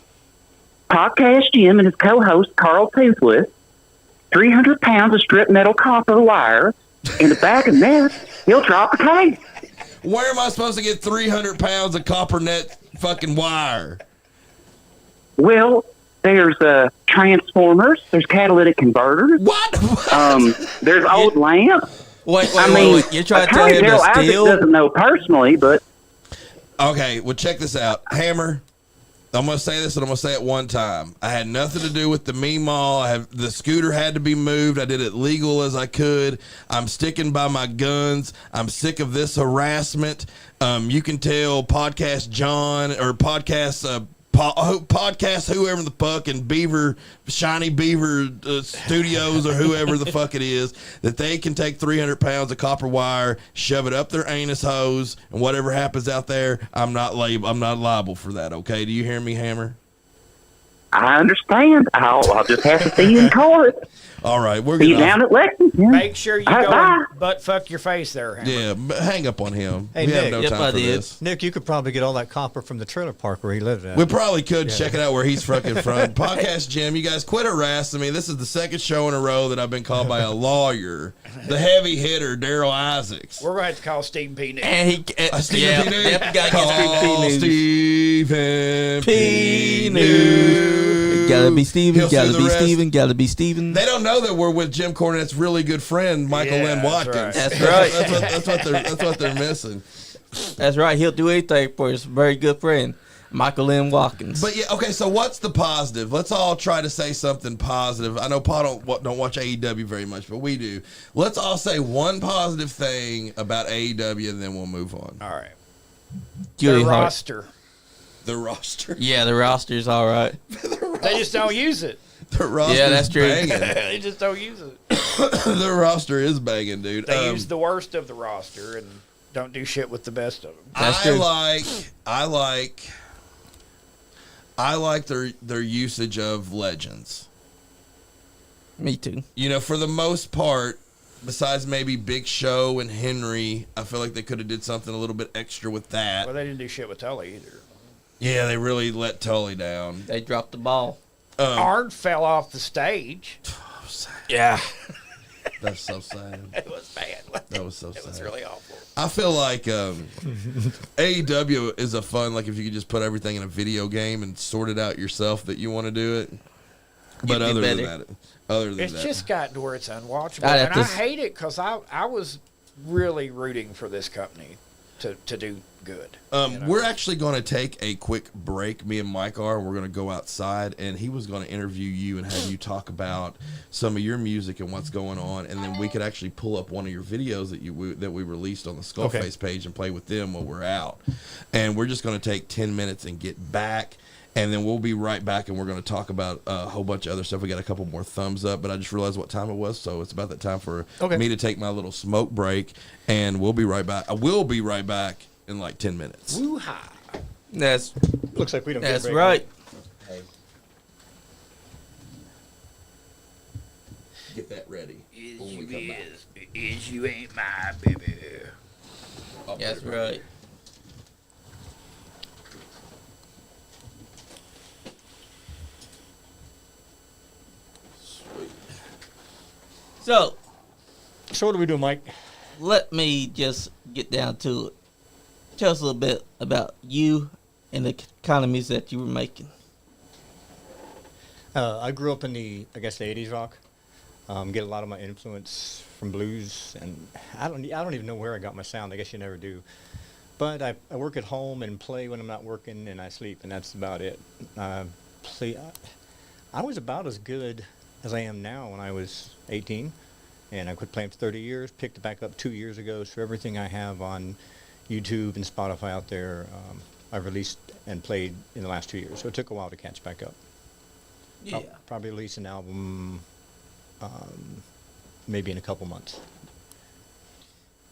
Podcast Jim and his co-host Carl Toothless 300 pounds of strip metal copper wire in the back of net, he'll drop the case. Where am I supposed to get 300 pounds of copper net fucking wire? Well, there's transformers, there's catalytic converters. What? There's old lamps. Wait. You're trying to tell him Daryl to Isaac steal? doesn't know personally, but Okay, well, check this out. Hammer, I'm going to say this and I'm going to say it one time. I had nothing to do with the Meemaw. The scooter had to be moved. I did it legal as I could. I'm sticking by my guns. I'm sick of this harassment. You can tell Podcast John or Podcast whoever the fuck in Beaver, Shiny Beaver Studios or whoever the fuck it is, that they can take 300 pounds of copper wire, shove it up their anus hose, and whatever happens out there, I'm not liable for that. Okay, do you hear me, Hammer? I understand. I'll just have to see you in court. All right, we're See you gonna down at Lexington. Make sure you Bye. go and butt fuck your face there, Hammer. yeah, but hang up on him. Hey, we have Nick. no Yep, time I for did. this. Nick, you could probably get all that copper from the trailer park where he lived at. We probably could check it out where he's fucking from. Podcast Jim, you guys quit harassing me. This is the second show in a row that I've been called by a lawyer, the heavy hitter, Daryl Isaacs. We're going to have to call Stephen P. News. And he, Stephen P. News? Definitely got to Call get Stephen Stephen P. News. Gotta be Stephen. He'll Gotta see the be rest. Stephen. Gotta be Stephen. They don't know that we're with Jim Cornette's really good friend, Michael Yeah, Lynn that's Watkins. right. That's right. That's what they're missing. That's right. He'll do anything for his very good friend, Michael Lynn Watkins. But yeah, okay. So what's the positive? Let's all try to say something positive. I know Paul don't watch AEW very much, but we do. Let's all say one positive thing about AEW, and then we'll move on. All right. Julie The Hart. roster. The roster. Yeah, the roster's all right. They just don't use it. The roster. Yeah, that's true. Banging. They just don't use it. The roster is banging, dude. They use the worst of the roster and don't do shit with the best of them. That's true. I like their usage of legends. Me too. You know, for the most part, besides maybe Big Show and Henry, I feel like they could have did something a little bit extra with that. Well, they didn't do shit with Tully either. Yeah, they really let Tully down. They dropped the ball. Arn fell off the stage. Yeah. That's so sad. It was bad. That was so It sad. was really awful. I feel like AEW is a fun, like if you could just put everything in a video game and sort it out yourself that you want to do it. But You'd be other than It's that, just gotten to where it's unwatchable. I'd have And I to hate it because I was really rooting for this company to do good. We're actually going to take a quick break. Me and Mike are. We're going to go outside, and he was going to interview you and have you talk about some of your music and what's going on, and then we could actually pull up one of your videos that we released on the SkullFace page and play with them while we're out. And we're just going to take 10 minutes and get back. And then we'll be right back, and we're going to talk about a whole bunch of other stuff. We got a couple more thumbs up, but I just realized what time it was, so it's about that time for me to take my little smoke break, and we'll be right back. I will be right back in like 10 minutes. Woo-ha. Looks like we don't get a That's break. right. Hey. Get that ready when we come back. Is you ain't my baby. That's right. So, what do we do, Mike? let me just get down to it. Tell us a little bit about you and the kind of music that you were making. I grew up in the 80s rock. Get a lot of my influence from blues, and I don't even know where I got my sound. I guess you never do. But I work at home and play when I'm not working, and I sleep, and that's about it. I was about as good as I am now when I was 18, and I quit playing for 30 years, picked it back up 2 years ago, so everything I have on YouTube and Spotify out there, I've released and played in the last 2 years, so it took a while to catch back up. Yeah. I'll probably release an album maybe in a couple months.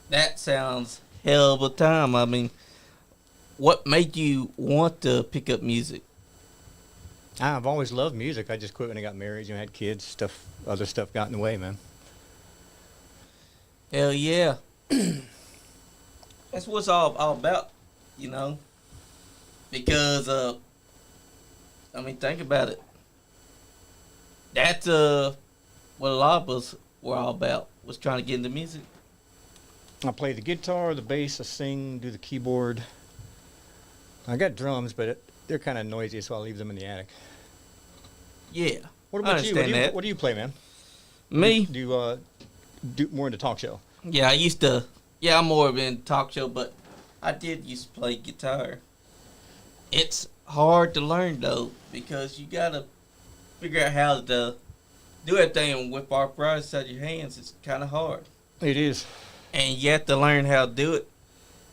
That sounds hell of a time. I mean, what made you want to pick up music? I've always loved music. I just quit when I got married, had kids, other stuff got in the way, man. Hell yeah. That's what it's all about, because, think about it. That's what a lot of us were all about, was trying to get into music. I play the guitar, the bass, I sing, do the keyboard. I got drums, but they're kind of noisy, so I'll leave them in the attic. Yeah. What about you? What do you play, man? Me? Do you do more into talk show? Yeah, I'm more of in talk show, but I did used to play guitar. It's hard to learn, though, because you got to figure out how to do everything with arthritis out of your hands. It's kind of hard. It is. And you have to learn how to do it.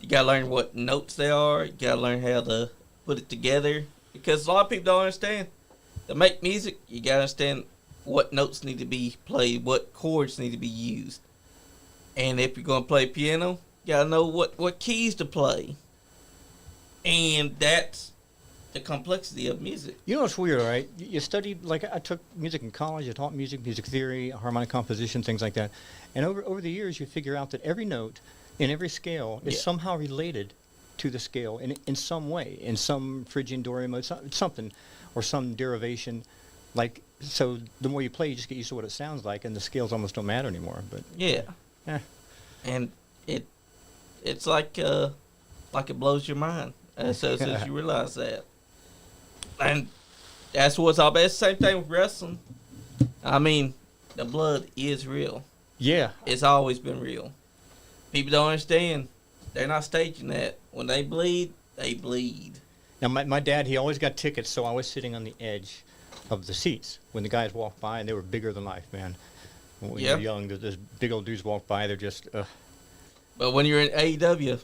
You got to learn what notes they are. You got to learn how to put it together. Because a lot of people don't understand. To make music, you got to understand what notes need to be played, what chords need to be used. And if you're going to play piano, you got to know what keys to play. And that's the complexity of music. You know what's weird, right? You studied, I took music in college. I taught music theory, harmonic composition, things like that. And over the years, you figure out that every note in every scale is somehow related to the scale in some way, in some Phrygian Dorian mode, something, or some derivation. So the more you play, you just get used to what it sounds like, and the scales almost don't matter anymore. But yeah. And it's like it blows your mind as you realize that. And that's what's all about. It's the same thing with wrestling. I mean, the blood is real. Yeah. It's always been real. People don't understand. They're not staging that. When they bleed, they bleed. Now, my dad, he always got tickets, so I was sitting on the edge of the seats when the guys walked by, and they were bigger than life, man. When you're young, those big old dudes walk by, they're just... But when you're in AEW,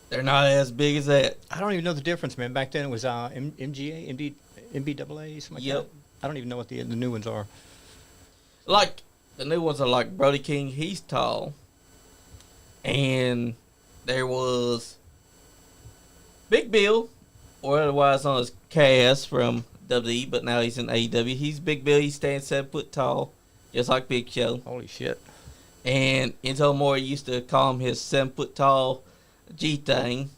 they're not as big as that. I don't even know the difference, man. Back then it was MGA, MBAA, something like that. I don't even know what the new ones are. The new ones are like Brody King. He's tall. And there was Big Bill, or otherwise known as Cass from WWE, but now he's in AEW. He's Big Bill. He stands 7 foot tall, just like Big Show. Holy shit. And Enzo Amore used to call him his 7 foot tall G thing,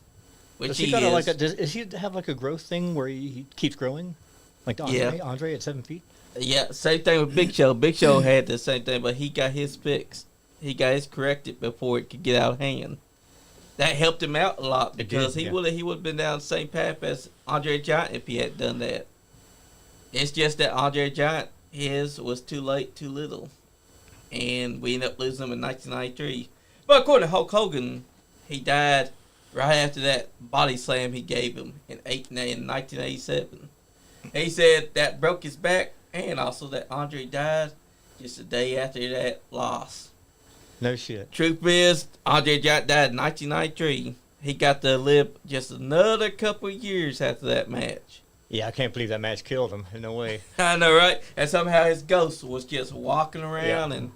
which does he is. Does he have a growth thing where he keeps growing? Like Andre at 7 feet? Yeah, same thing with Big Show. Big Show had the same thing, but he got his fixed. He got his corrected before it could get out of hand. That helped him out a lot because he would have been down the same path as Andre Giant if he had done that. It's just that Andre Giant, his was too late, too little. And we ended up losing him in 1993. But according to Hulk Hogan, he died right after that body slam he gave him in 1987. He said that broke his back, and also that Andre died just a day after that loss. No shit. Truth is, Andre died in 1993. He got to live just another couple of years after that match. Yeah, I can't believe that match killed him. No way. I know, right? And somehow his ghost was just walking around and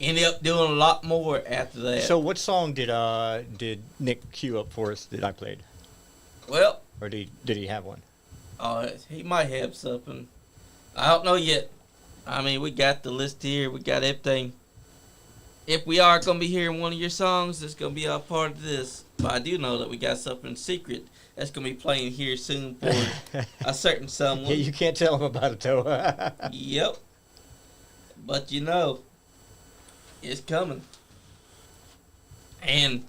ended up doing a lot more after that. So what song did Nick cue up for us that I played? Well, Or did he have one? he might have something. I don't know yet. I mean, we got the list here. We got everything. If we are going to be hearing one of your songs, it's going to be a part of this. But I do know that we got something secret that's going to be playing here soon for a certain someone. Yeah, you can't tell him about it, though. Yep. But you know, it's coming. And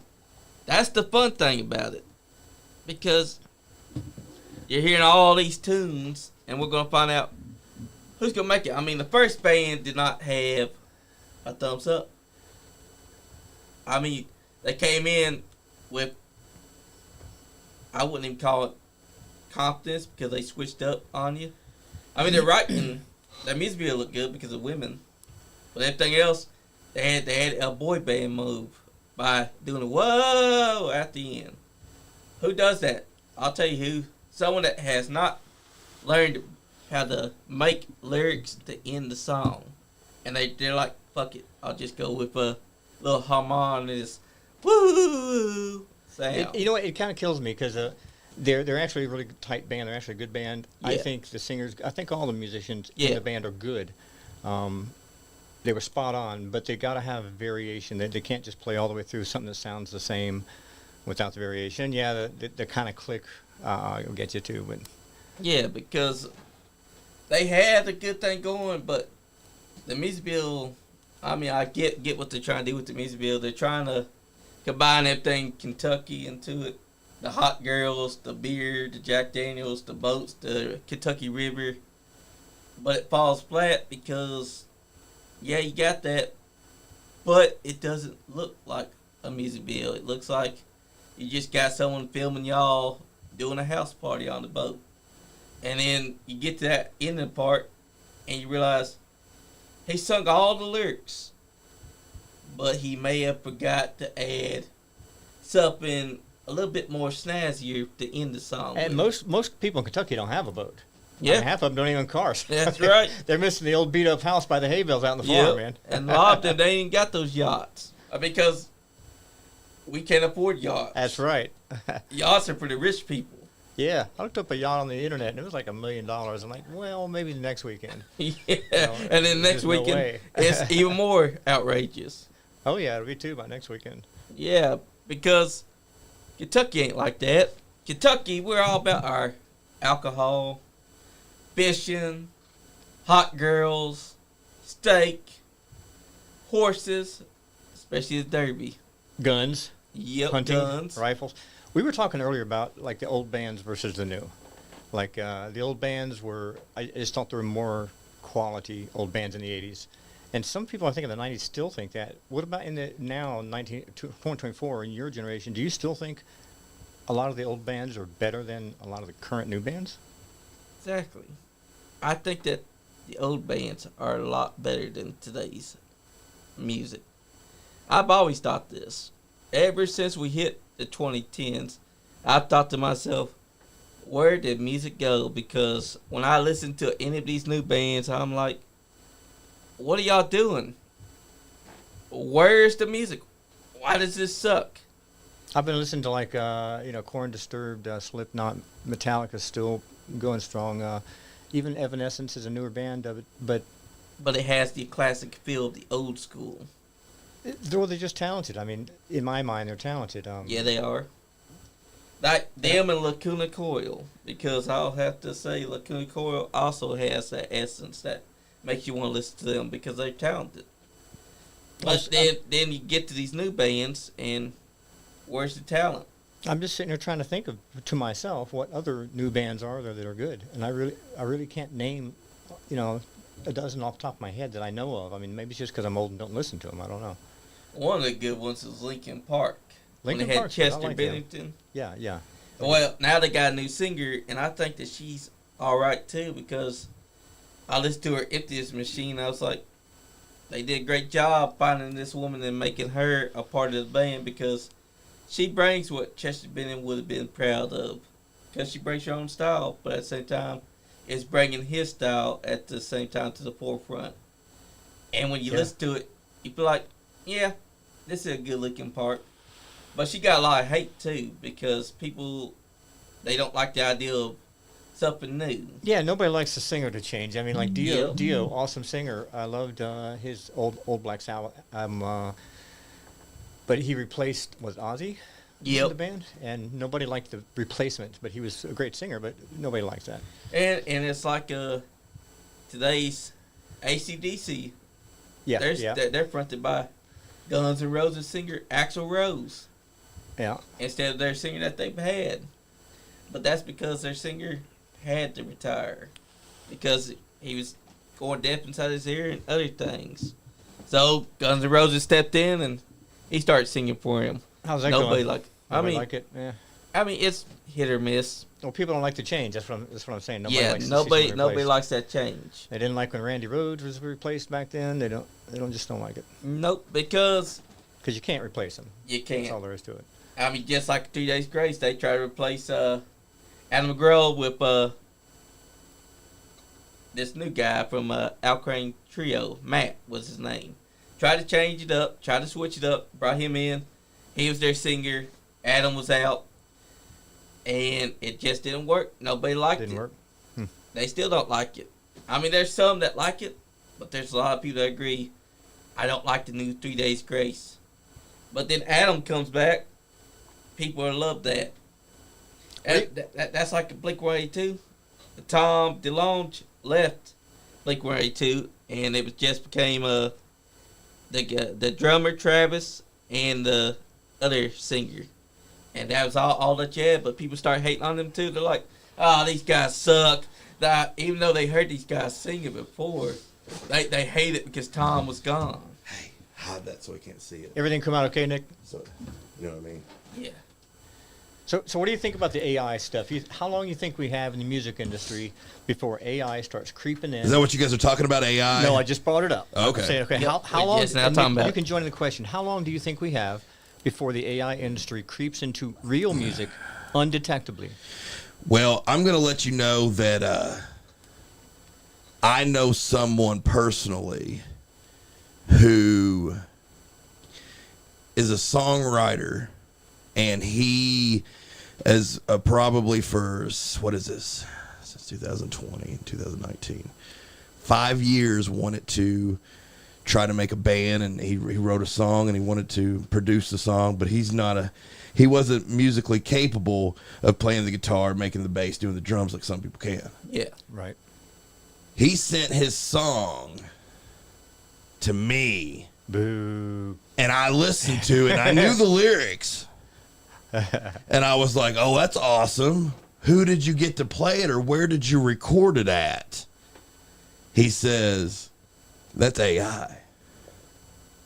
that's the fun thing about it. Because you're hearing all these tunes, and we're going to find out who's going to make it. I mean, the first band did not have a thumbs up. I mean, they came in with, I wouldn't even call it confidence because they switched up on you. I mean, they're writing, their music video looked good because of women. But everything else, they had a boy band move by doing a whoa at the end. Who does that? I'll tell you who. Someone that has not learned how to make lyrics to end the song. And they're like, fuck it, I'll just go with a little harmonious woo sound. You know what? It kind of kills me because they're actually a really tight band. They're actually a good band. I Yeah. think the singers, I think all the musicians Yeah. in the band are good. They were spot on, but they got to have variation. They can't just play all the way through something that sounds the same without the variation. Yeah, the kind of click will get you too. But Yeah, because they had a good thing going, but the music video, I mean, I get what they're trying to do with the music video. They're trying to combine everything Kentucky into it. The hot girls, the beer, the Jack Daniels, the boats, the Kentucky River. But it falls flat because, yeah, you got that, but it doesn't look like a music video. It looks like you just got someone filming y'all doing a house party on the boat. And then you get to that ending part and you realize he sung all the lyrics, but he may have forgot to add something a little bit more snazzier to end the song. and with. most people in Kentucky don't have a boat. Yeah. I mean, half of them don't even own cars. That's right. They're missing the old beat up house by the hay bales out in the Yep. farm, man. And a lot of them, they ain't got those yachts. Because we can't afford yachts. That's right. Yachts are for the rich people. Yeah, I looked up a yacht on the internet and it was like $1 million. I'm like, well, maybe the next weekend. Yeah. know, And then next there's no weekend, way. it's even more outrageous. Oh yeah, it'll be two by next weekend. Yeah, because Kentucky ain't like that. Kentucky, we're all about our alcohol, fishing, hot girls, steak, horses, especially the derby. Guns, Yep, hunting, guns. rifles. We were talking earlier about like the old bands versus the new. Like the old bands were, I just thought there were more quality old bands in the 80s. And some people, I think, in the 90s still think that. What about in the now, 2024, in your generation, do you still think a lot of the old bands are better than a lot of the current new bands? Exactly. I think that the old bands are a lot better than today's music. I've always thought this. Ever since we hit the 2010s, I've thought to myself, where did music go? Because when I listen to any of these new bands, I'm like, what are y'all doing? Where's the music? Why does this suck? I've been listening to like, Korn, Disturbed, Slipknot, Metallica still going strong. Even Evanescence is a newer band of it, but But it has the classic feel of the old school. they're just talented. I mean, in my mind, they're talented. Yeah, they are. Like them and Lacuna Coil, because I'll have to say Lacuna Coil also has that essence that makes you want to listen to them because they're talented. But then you get to these new bands, and where's the talent? I'm just sitting here trying to think of to myself what other new bands are there that are good, and I really can't name, a dozen off the top of my head that I know of. I mean, maybe it's just because I'm old and don't listen to them. I don't know. One of the good ones is Linkin Park. when Linkin they had Park's good. I Chester like them. Bennington. Yeah, yeah. Well, now they got a new singer, and I think that she's all right too because I listened to her Emptiest Machine. I was like, they did a great job finding this woman and making her a part of the band because she brings what Chester Bennington would have been proud of because she brings her own style, but at the same time, it's bringing his style at the same time to the forefront. And when you listen to it, you feel like, yeah, this is a good looking part. But she got a lot of hate too because people, they don't like the idea of something new. Yeah, nobody likes the singer to change. I mean, like Dio, Yep. Dio, awesome singer. I loved his old Black Sabbath. But he replaced Ozzy in the band, and nobody liked the replacement. But he was a great singer, but nobody likes that. And it's like today's AC/DC. Yeah, They're fronted by Guns N' Roses singer Axl Rose yeah. instead of their singer that they've had. But that's because their singer had to retire because he was going deaf inside his ear and other things. So Guns N' Roses stepped in and he started singing for him. How's that Nobody going? like. Nobody like it. Yeah. I mean, it's hit or miss. Well, people don't like to change. That's what I'm saying. Nobody Yeah, likes nobody to see someone replaced. likes that change. They didn't like when Randy Rhoads was replaced back then. They don't like it Nope, because because you can't replace him. you That's all can't. there is to it. I mean, just like 3 Days Grace, they try to replace Adam McGraw with this new guy from Alcrane Trio. Matt was his name. Tried to change it up, tried to switch it up, brought him in. He was their singer. Adam was out. And it just didn't work. Nobody liked it. Didn't work. They still don't like it. I mean, there's some that like it, but there's a lot of people that agree, I don't like the new 3 Days Grace. But then Adam comes back. People will love that. That's like Blink-182. Tom DeLonge left Blink-182, and it was just became the drummer Travis and the other singer, and that was all that you had. But people start hating on them too. They're like, "Oh, these guys suck." Even though they heard these guys singing before, they hate it because Tom was gone. Hey, hide that so we can't see it. Everything come out okay, Nick? So, you know what I mean? Yeah. So what do you think about the AI stuff? How long do you think we have in the music industry before AI starts creeping in? Is that what you guys are talking about, AI? No, I just brought it up. Okay. I'm saying, okay, Yep. how long? Yes, now and talking you about- can join in the question. How long do you think we have before the AI industry creeps into real music undetectably? Well, I'm going to let you know that I know someone personally who is a songwriter, and he is probably for, what is this, since 2020, 2019, 5 years wanted to try to make a band, and he wrote a song and he wanted to produce the song, but he wasn't musically capable of playing the guitar, making the bass, doing the drums like some people can. Yeah. Right. He sent his song to me, Boo. and I listened to it. I knew the lyrics, and I was like, "Oh, that's awesome! Who did you get to play it, or where did you record it at?" He says, "That's AI.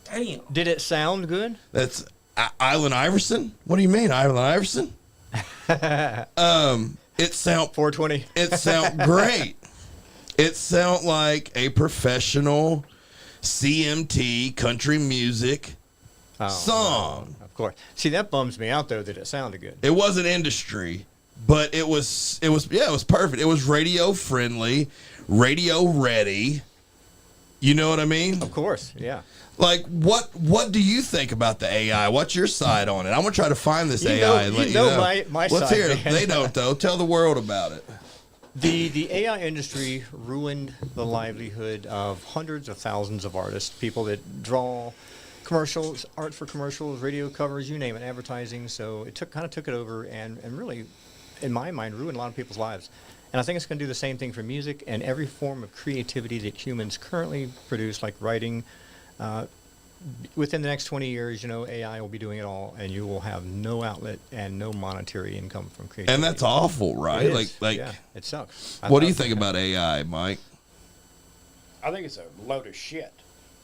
Damn. Did it sound good? That's Island Iverson. What do you mean, Island Iverson? It sound 420. It sound great. It sound like a professional CMT country music song. Of course. See, that bums me out though that it sounded good. It wasn't industry, but it was perfect. It was radio friendly, radio ready. You know what I mean? Of course. Yeah. Like, what do you think about the AI? What's your side on it? I'm gonna try to find this You AI know- and you let you know know. my Let's side, hear it. man. They don't though. Tell the world about it. The AI industry ruined the livelihood of hundreds of thousands of artists, people that draw commercials, art for commercials, radio covers, you name it, advertising. So it kind of took it over and really, in my mind, ruined a lot of people's lives. And I think it's going to do the same thing for music and every form of creativity that humans currently produce, like writing. Within the next 20 years, AI will be doing it all, and you will have no outlet and no monetary income from creativity. And that's awful, right? It is. Like, Yeah, it sucks. what do you think about AI, Mike? I think it's a load of shit.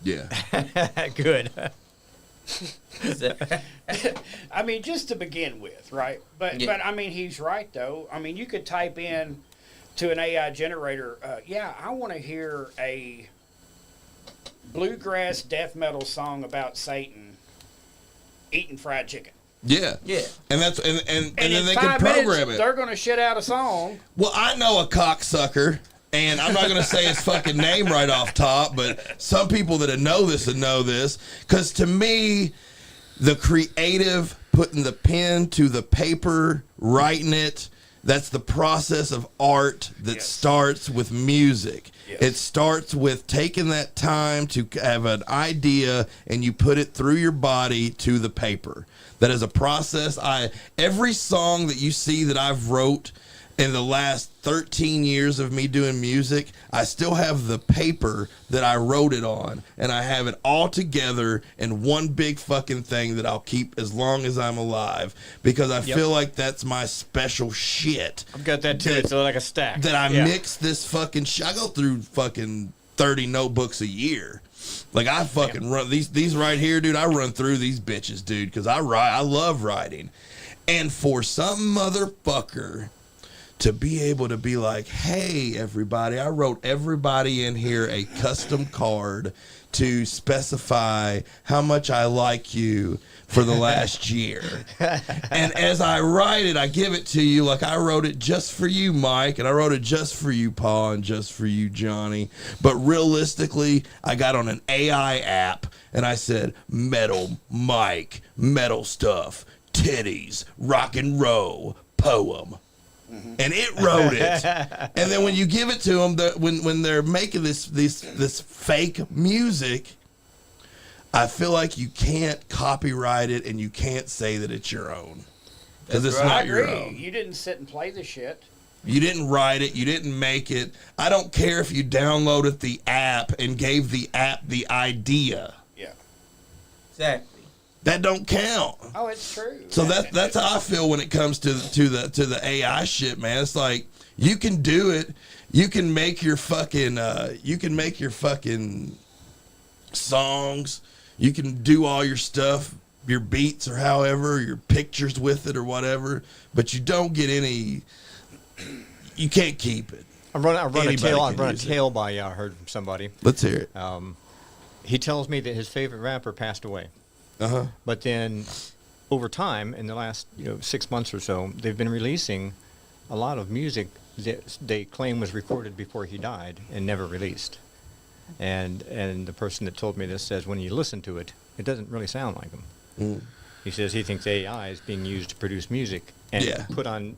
Yeah. Good. I mean, just to begin with, right? But Yeah. but I mean, he's right though. I mean, you could type in to an AI generator, I want to hear a bluegrass death metal song about Satan eating fried chicken. Yeah. Yeah. And that's and then in they can 5 minutes, program it. They're going to shit out a song. Well, I know a cocksucker, and I'm not going to say his fucking name right off top, but some people that know this would know this. Because to me, the creative, putting the pen to the paper, writing it, that's the process of art that starts with music. Yes. It starts with taking that time to have an idea, and you put it through your body to the paper. That is a process. Every song that you see that I've wrote in the last 13 years of me doing music, I still have the paper that I wrote it on, and I have it all together in one big fucking thing that I'll keep as long as I'm alive, because I feel like that's my special shit. I've got that too. It's like a stack. That I mix this fucking shit. I go through fucking 30 notebooks a year. Like, I fucking run these right here, dude. I run through these bitches, dude, because I love writing. And for some motherfucker to be able to be like, hey, everybody, I wrote everybody in here a custom card to specify how much I like you for the last year. And as I write it, I give it to you like I wrote it just for you, Mike, and I wrote it just for you, Paul, and just for you, Johnny. But realistically, I got on an AI app and I said, metal, Mike, metal stuff, titties, rock and roll, poem. And it wrote it. And then when you give it to them, when they're making this fake music, I feel like you can't copyright it and you can't say that it's your own. Because it's I not agree. your own. You didn't sit and play the shit. You didn't write it. You didn't make it. I don't care if you downloaded the app and gave the app the idea. Yeah. Exactly. That don't count. Oh, it's true. So that's how I feel when it comes to the AI shit, man. It's like you can do it. You can make your fucking songs. You can do all your stuff, your beats or however, your pictures with it or whatever, but you don't get any. You can't keep it. I run a Anybody tale. I can run a use it. tale by I heard from somebody. Let's hear it. He tells me that his favorite rapper passed away. But then, over time, in the last 6 months or so, they've been releasing a lot of music that they claim was recorded before he died and never released. And the person that told me this says when you listen to it, it doesn't really sound like him. He says he thinks AI is being used to produce music and put on,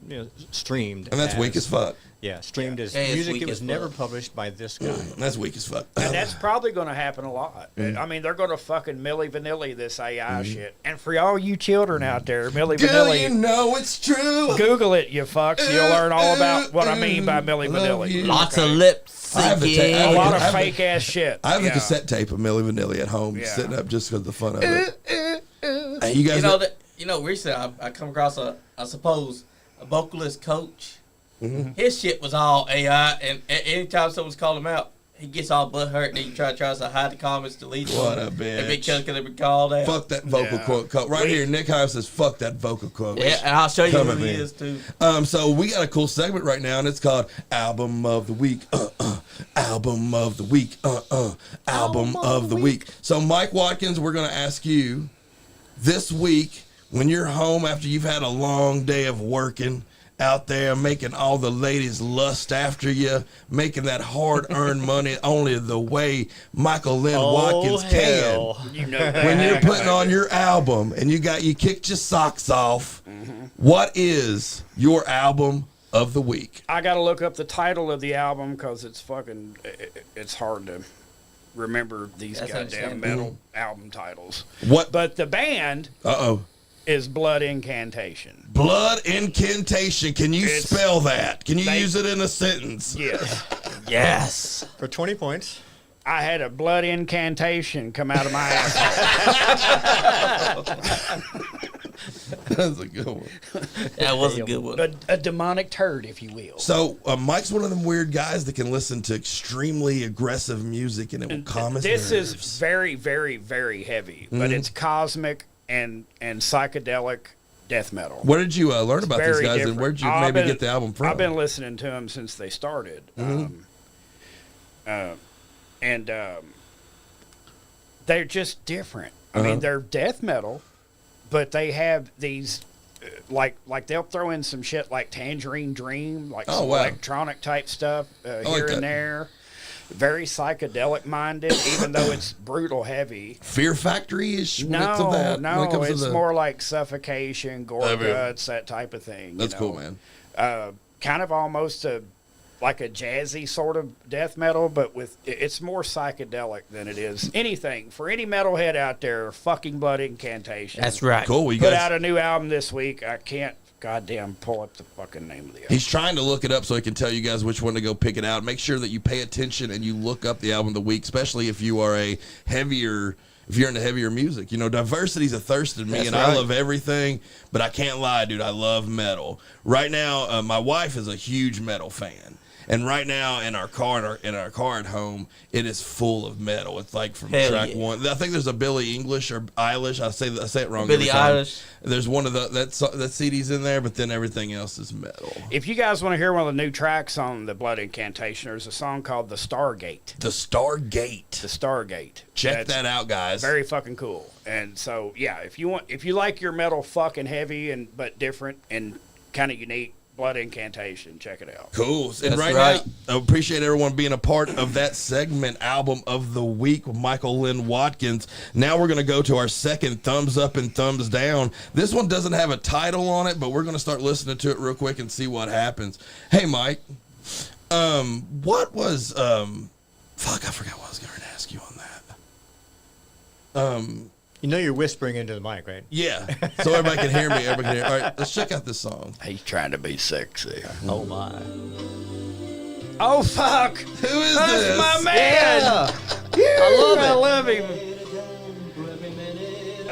streamed. And that's weak as fuck. Yeah, streamed as it's music weak that as was never fuck. published by this guy. That's weak as fuck. And that's probably going to happen a lot. I mean, they're going to fucking Milli Vanilli this AI shit. And for all you children out there, Milli Do Vanilli, you know it's true? Google it, you fucks. You'll learn all about what I mean by Milli Love you. Vanilli. Lots of lip I have the syncing. A lot of I have fake ass shit. I have a Yeah. cassette tape of Milli Vanilli at home, Yeah. sitting up just because of the fun of it. Hey, you guys, Recently I come across I suppose a vocalist coach. His shit was all AI, and anytime someone's called him out, he gets all butthurt and he tries to hide the comments, delete them. What a bitch. Because they been called out. fuck that vocal quote. Right here, Nick Himes says, "Fuck that vocal quote." Yeah, and I'll show you Come who at he me. is too. So we got a cool segment right now, and it's called Album of the Week. Album of the Week. Album of the Week. So Mike Watkins, we're gonna ask you this week when you're home after you've had a long day of working out there, making all the ladies lust after you, making that hard-earned money only the way Michael Lynn Watkins can. You know that. When you're putting on your album and you kicked your socks off, what is your album of the week? I got to look up the title of the album because it's hard to remember these That's goddamn understandable. metal album titles. What? But the band is Blood Incantation. Blood Incantation. Can you It's- spell that? Can you they- use it in a sentence? Yes. Yes. For 20 points. I had a blood incantation come out of my asshole. That's a good one. That was a good one. A demonic turd, if you will. So Mike's one of them weird guys that can listen to extremely aggressive music and it will calm his This nerves. is very, very, very heavy, but it's cosmic and psychedelic death metal. Where did you learn about these Very guys, different. and where did you I've maybe been- get the album from? I've been listening to them since they started. They're just different. I mean, they're death metal, but they have these, like they'll throw in some shit like Tangerine Dream, like some electronic type stuff here and there. Very psychedelic minded, even though it's brutal heavy. Fear Factory-ish when it's of that? No, when it comes to it's more like Suffocation, Gore Guts, that type of thing. That's cool, man. Kind of almost like a jazzy sort of death metal, but it's more psychedelic than it is anything. For any metalhead out there, fucking Blood Incantation. That's right. Cool. You Put guys, out a new album this week. I can't goddamn pull up the fucking name of the album. he's trying to look it up so he can tell you guys which one to go pick it out. Make sure that you pay attention and you look up the album of the week, especially if you are if you're into heavier music. You know, diversity's a thirst in me, That's and right. I love everything, but I can't lie, dude. I love metal. Right now, my wife is a huge metal fan. And right now in our car at home, it is full of metal. It's like from Hell track yeah. one. I think there's a Billie English or Eilish. I say it wrong. Billie every time. Eilish. There's one of that CD's in there, but then everything else is metal. If you guys want to hear one of the new tracks on the Blood Incantation, there's a song called The Stargate. The Stargate. The Stargate. Check That's that out, guys. very fucking cool. And so, yeah, if you like your metal fucking heavy but different and kind of unique, Blood Incantation, check it out. Cool. And That's right, right. now, I appreciate everyone being a part of that segment, album of the week with Michael Lynn Watkins. Now we're going to go to our second thumbs up and thumbs down. This one doesn't have a title on it, but we're going to start listening to it real quick and see what happens. Hey, Mike, what was, fuck, I forgot what I was going to ask you on that. You know you're whispering into the mic, right? Yeah, so everybody can hear me. Everybody can hear. All right, let's check out this song. He's trying to be sexy. Oh my. Oh, fuck. Who is That's this? my man. I love him.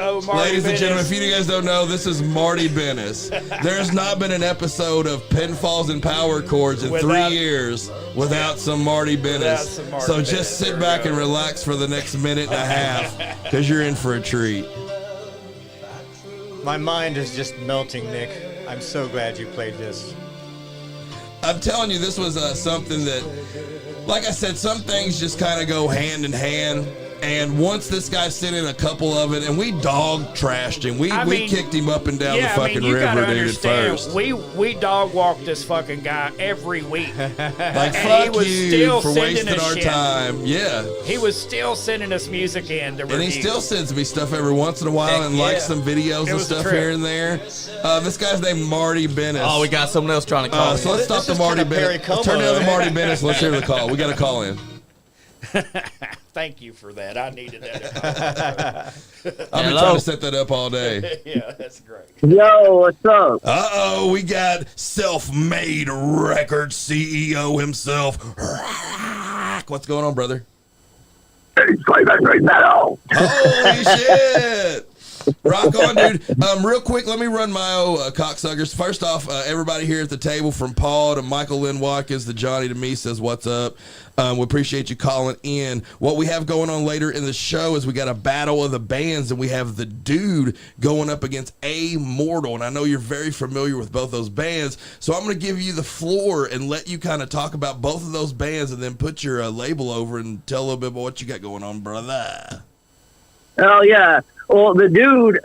Oh, Marty Ladies and Bennett. gentlemen, if you guys don't know, this is Marty Bennis. There has not been an episode of Pinfalls and Powerchords in 3 years without some Marty Bennis. some Marty So Bennis. just sit There we back go. and relax for the next minute and a half because you're in for a treat. My mind is just melting, Nick. I'm so glad you played this. I'm telling you, this was something that, like I said, some things just kind of go hand in hand. And once this guy sent in a couple of it, and we dog trashed him. We kicked him up and down the fucking you gotta river, dude, at understand, first. we dog walk this fucking guy every week. Like, and he fuck was you still for sending wasting us our shit. time. Yeah. He was still sending us music in to review. And he still sends me stuff every once in a while Heck and yeah. likes some videos and was a stuff trip. here and there. This guy's named Marty Bennis. Oh, we got someone else trying to call. So let's stop This the is Marty kinda Perry Bennis. Let's turn Como, down the right? Marty Bennis. Let's hear the call. We got a call in. Thank you for that. I needed that. I've been Hello? trying to set that up all day. Yeah, that's great. Yo, what's up? Uh-oh, we got self-made record CEO himself. What's going on, brother? It's like that great metal. Holy shit! Rock on, dude. Real quick, let me run my cocksuckers. First off, everybody here at the table, from Paul to Michael Lynn Watkins to Johnny to me, says what's up. We appreciate you calling in. What we have going on later in the show is we got a battle of the bands, and we have the Dude going up against Mortal. And I know you're very familiar with both those bands, so I'm going to give you the floor and let you kind of talk about both of those bands, and then put your label over and tell a little bit about what you got going on, brother. Oh, yeah. Well, the Dude,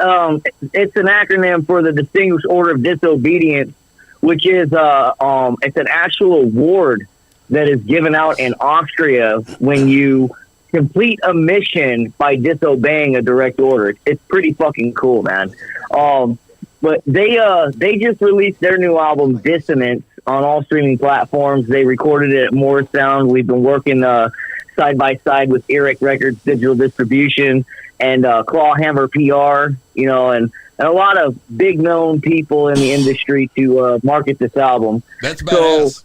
it's an acronym for the Distinguished Order of Disobedience, which is it's an actual award that is given out in Austria when you complete a mission by disobeying a direct order. It's pretty fucking cool, man. But they just released their new album, Dissonance, on all streaming platforms. They recorded it at Morris Sound. We've been working side by side with Eric Records Digital Distribution and Clawhammer PR, you know, and a lot of big known people in the industry to market this album. That's badass.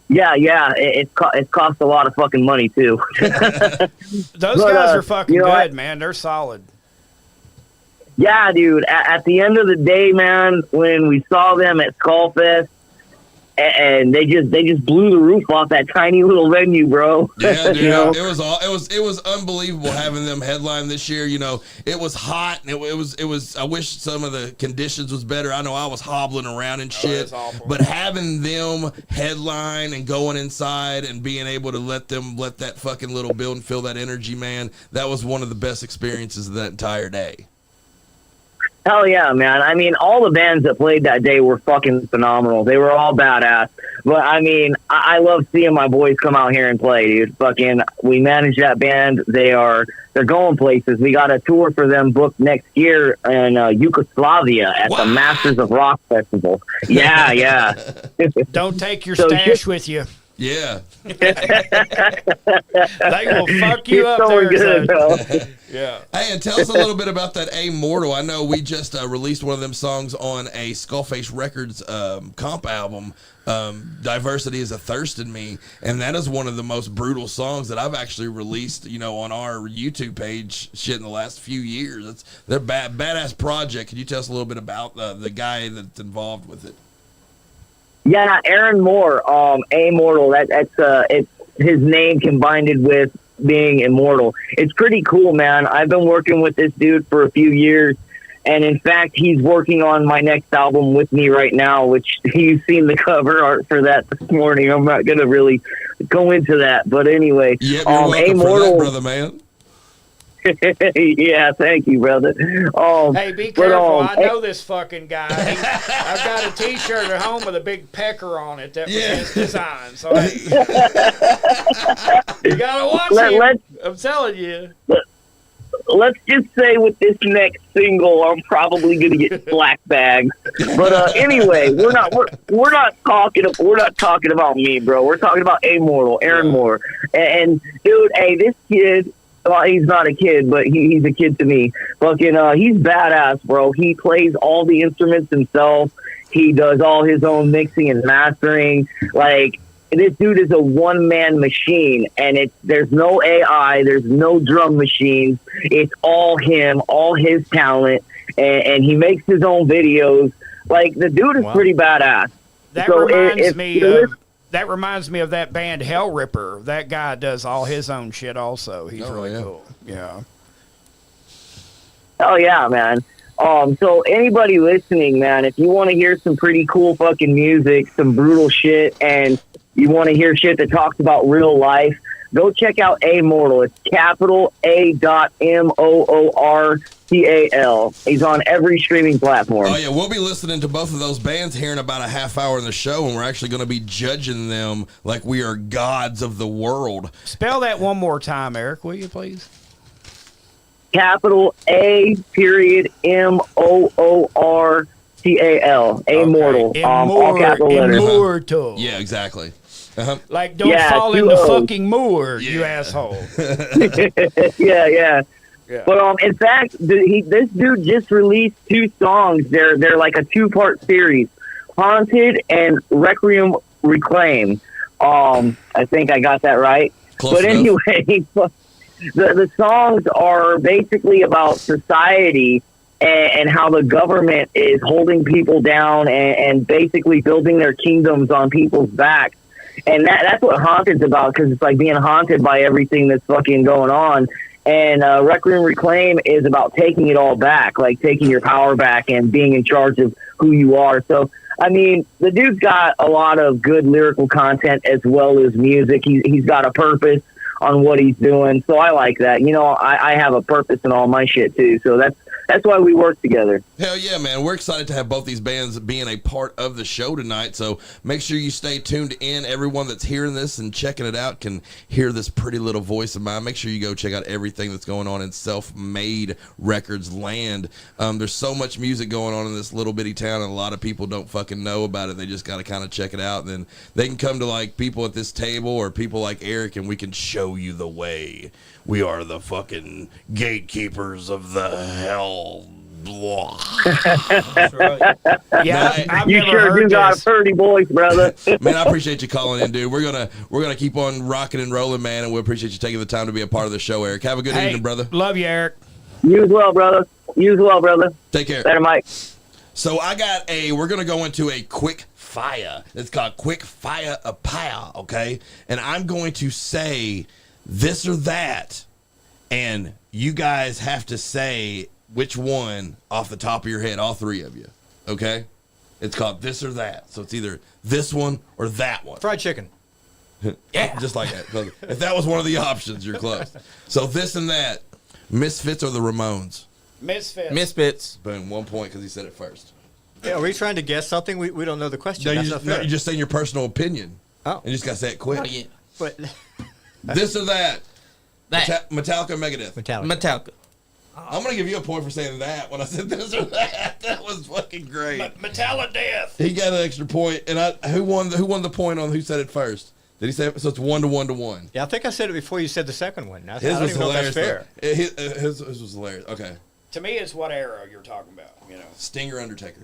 Yeah, it cost a lot of fucking money too. Those guys are fucking you know, good, man. They're solid. Yeah, dude. At the end of the day, man, when we saw them at SkullFest, and they just blew the roof off that tiny little venue, bro. Yeah, dude, You know? it was unbelievable having them headline this year. You know, it was hot and it was. I wish some of the conditions was better. I know I was hobbling around and shit, but having them headline and going inside and being able to let that fucking little building feel that energy, man, that was one of the best experiences of that entire day. Hell yeah, man. I mean, all the bands that played that day were fucking phenomenal. They were all badass. But, I mean, I love seeing my boys come out here and play, dude. Fucking, we manage that band. They're going places. We got a tour for them booked next year in Yugoslavia at the Masters of Rock Festival. Yeah, yeah. Don't take your stash with you. Yeah. They will fuck you up so there. good, bro. Yeah. Hey, and tell us a little bit about that Immortal. I know we just released one of them songs on a SkullFace Records comp album, Diversity is a Thirst in Me, and that is one of the most brutal songs that I've actually released, you know, on our YouTube page shit in the last few years. They're badass project. Can you tell us a little bit about the guy that's involved with it? Yeah, Aaron Moore, Immortal. It's his name combined with being immortal. It's pretty cool, man. I've been working with this dude for a few years, and in fact, he's working on my next album with me right now, which you've seen the cover art for that this morning. I'm not gonna really go into that, but anyway, yeah, you're welcome Immortal, for that, brother, man. Yeah, thank you, brother. Hey, be careful. I know this fucking guy. I've got a T-shirt at home with a big pecker on it that was his design. So you gotta watch him. I'm telling you. Let's just say with this next single, I'm probably gonna get black bags. But anyway, we're not talking about me, bro. We're talking about Immortal, Aaron Moore, and dude, hey, this kid. Well, he's not a kid, but he's a kid to me. Fucking, he's badass, bro. He plays all the instruments himself. He does all his own mixing and mastering. Like, this dude is a one-man machine, and there's no AI, there's no drum machines. It's all him, all his talent, and he makes his own videos. Like, the dude is pretty badass. That reminds me of that band Hell Ripper. That guy does all his own shit also. He's really cool. Yeah. Oh yeah, man. So anybody listening, man, if you want to hear some pretty cool fucking music, some brutal shit, and you want to hear shit that talks about real life, go check out Immortal. It's capital A.MOORTAL. He's on every streaming platform. Oh yeah, we'll be listening to both of those bands here in about a half hour in the show, and we're actually going to be judging them like we are gods of the world. Spell that one more time, Eric, will you please? Capital A.MOORTAL. Immortal. All capital letters. Immortal. Yeah, exactly. Like, don't fall in the fucking moor, you asshole. Yeah. But in fact, this dude just released 2 songs. They're like a 2-part series, Haunted and Requiem Reclaim. I think I got that right. Close enough. Anyway, the songs are basically about society and how the government is holding people down and basically building their kingdoms on people's backs. And that's what Haunted's about, because it's like being haunted by everything that's fucking going on. And Requiem Reclaim is about taking it all back, like taking your power back and being in charge of who you are. So, I mean, the dude's got a lot of good lyrical content as well as music. He's got a purpose on what he's doing. So I like that. You know, I have a purpose in all my shit too. So that's why we work together. Hell yeah, man. We're excited to have both these bands being a part of the show tonight. So make sure you stay tuned in. Everyone that's hearing this and checking it out can hear this pretty little voice of mine. Make sure you go check out everything that's going on in Self-Made Records land. There's so much music going on in this little bitty town, and a lot of people don't fucking know about it. They just got to kind of check it out. And then they can come to like people at this table or people like Eric, and we can show you the way. We are the fucking gatekeepers of the hell. That's right. Yeah, I've You never sure heard do got a this. pretty voice, brother. Man, I appreciate you calling in, dude. We're gonna keep on rocking and rolling, man, and we appreciate you taking the time to be a part of the show, Eric. Have a good Hey, evening, brother. love you, Eric. You as well, brother. You as well, brother. Take care. Later, Mike. So we're going to go into a quick fire. It's called quick fire a pie, okay? And I'm going to say this or that, and you guys have to say which one off the top of your head, all three of you, okay? It's called this or that. So it's either this one or that one. Fried chicken. Yeah. Just like that. If that was one of the options, you're close. So this and that, Misfits or the Ramones? Misfits. Boom, 1 point because he said it first. Yeah, are we trying to guess something? We don't know the question. No, That's you not just, fair. you're just saying your personal opinion. Oh. And you just got to say it quick. Oh, yeah. But This or that? That. Metallica or Megadeth? Metallica. I'm going to give you a point for saying that when I said this or that. That was fucking great. Metallica Death. He got an extra point. And who won the point on who said it first? Did he say it? So it's 1 to 1 to 1. yeah, I think I said it before you said the second one. I His don't was even know if hilarious. that's fair. His was hilarious. Okay. To me, it's what era you're talking about. You know, Stinger, Undertaker.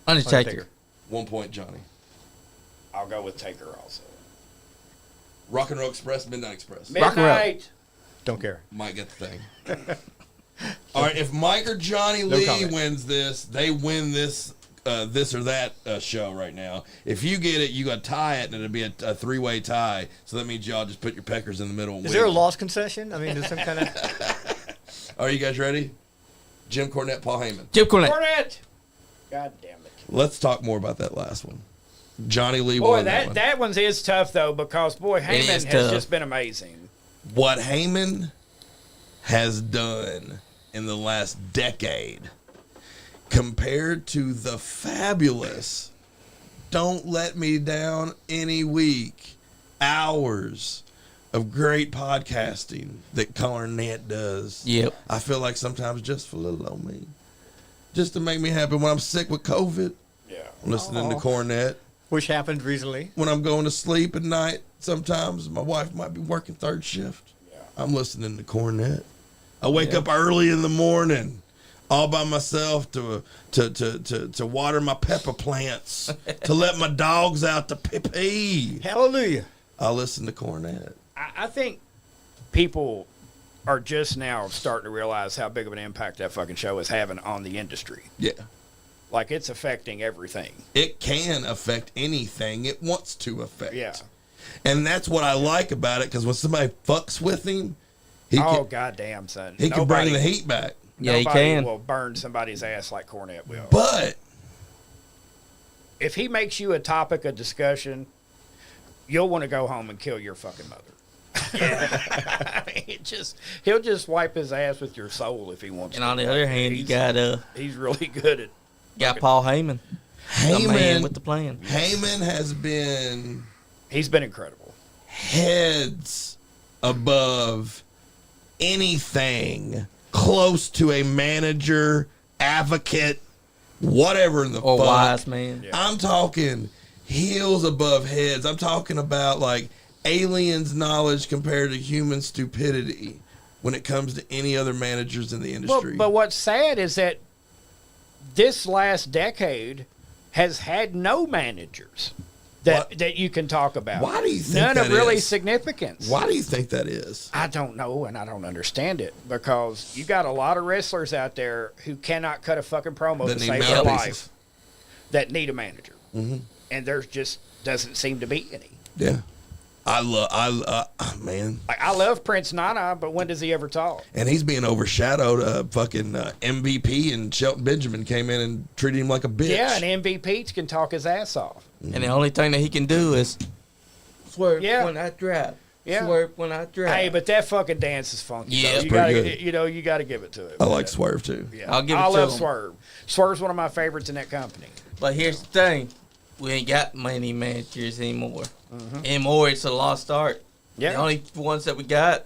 Undertaker. 1 point, Johnny. I'll go with Taker also. Rock and Roll Express, Midnight Express. Rock and roll. Midnight. Don't care. Mike get the thing. All right, if Mike or Johnny No Lee comment. wins this, they win this this or that show right now. If you get it, you got to tie it, and it'll be a three-way tie. So that means y'all just put your peckers in the middle. And Is there a win. loss concession? I mean, there's some kind of. Are you guys ready? Jim Cornette, Paul Heyman. Jim Cornette. Cornette. God damn it. Let's talk more about that last one. Johnny Lee Boy, won that one. that one's is tough though because boy, Heyman is has tough. just been amazing. What Heyman has done in the last decade compared to the fabulous Don't Let Me Down Any Week hours of great podcasting that Cornette does. Yep. I feel like sometimes just for a little on me. Just to make me happy when I'm sick with COVID. Yeah. I'm listening to Cornette. Which happened recently. When I'm going to sleep at night, sometimes my wife might be working third shift. Yeah. I'm listening to Cornette. I wake up early in the morning, all by myself to water my pepper plants, to let my dogs out to pee. Hallelujah. I listen to Cornette. I think people are just now starting to realize how big of an impact that fucking show is having on the industry. Yeah. Like it's affecting everything. It can affect anything it wants to affect. Yeah. And that's what I like about it, because when somebody fucks with him, he goddamn, son. can bring the heat back. Yeah, he Nobody can. will burn somebody's ass like Cornette will. But if he makes you a topic of discussion, you'll want to go home and kill your fucking mother. Yeah. I mean, he'll just wipe his ass with your soul if he wants And to. on the other hand, you got he's really good at Paul Heyman. The man with the plan. Heyman has been he's been incredible. heads above anything close to a manager, advocate, whatever in the Or fuck. wise man. Yeah. I'm talking heels above heads. I'm talking about like aliens' knowledge compared to human stupidity when it comes to any other managers in the industry. But what's sad is that this last decade has had no managers that you can talk about. Why do you think none that of really is? significance? Why do you think that is? I don't know, and I don't understand it because you got a lot of wrestlers out there who cannot cut a fucking promo That to need save their mouthpieces. life that need a manager, and there's just doesn't seem to be any. Yeah. Man. Like, I love Prince Nana, but when does he ever talk? And he's being overshadowed. Fucking MVP and Shelton Benjamin came in and treated him like a bitch. Yeah, and MVP can talk his ass off. And the only thing that he can do is swerve Yeah. when I drive. Yeah. Swerve when I drive. Hey, but that fucking dance is funky. Yeah, though. it's you pretty gotta, good. you got to give it to him. I like Swerve too. Yeah, I'll give it I to love him. Swerve. Swerve's one of my favorites in that company. But here's the thing. We ain't got many managers anymore. Anymore, it's a lost art. Yeah. The only ones that we got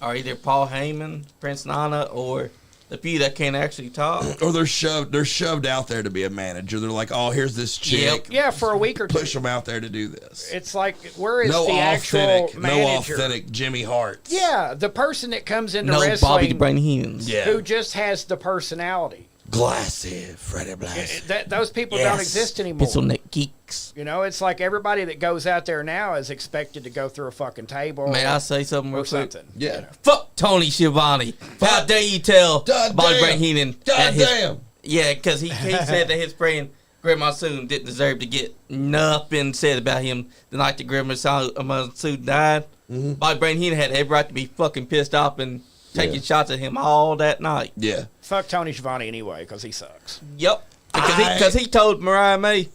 are either Paul Heyman, Prince Nana, or the few that can't actually talk. Or they're shoved out there to be a manager. They're like, oh, here's this chick. Yeah, for a week or two. Push them out there to do this. It's like, where is No the actual manager? authentic Jimmy Hart. Yeah, the person that comes into No the Bobby the wrestling Brain Heenans. Yeah. who just has the personality. Glassy Freddie Blassie. Those people don't exist anymore. Pistol neck geeks. You know, it's like everybody that goes out there now is expected to go through a fucking table. May I say something real or quick? something. Yeah. Fuck Tony Schiavone. How dare you tell God Bobby damn. Brain Heenan God that his, damn. Yeah, because he said that his friend Greg Monsoon didn't deserve to get nothing said about him the night that Greg Monsoon died. Mm-hmm. Bobby Brain Heenan had every right to be fucking pissed off and taking shots at him all that night. Yeah. Fuck Tony Schiavone anyway, because he sucks. Yep. Because he told Mariah May,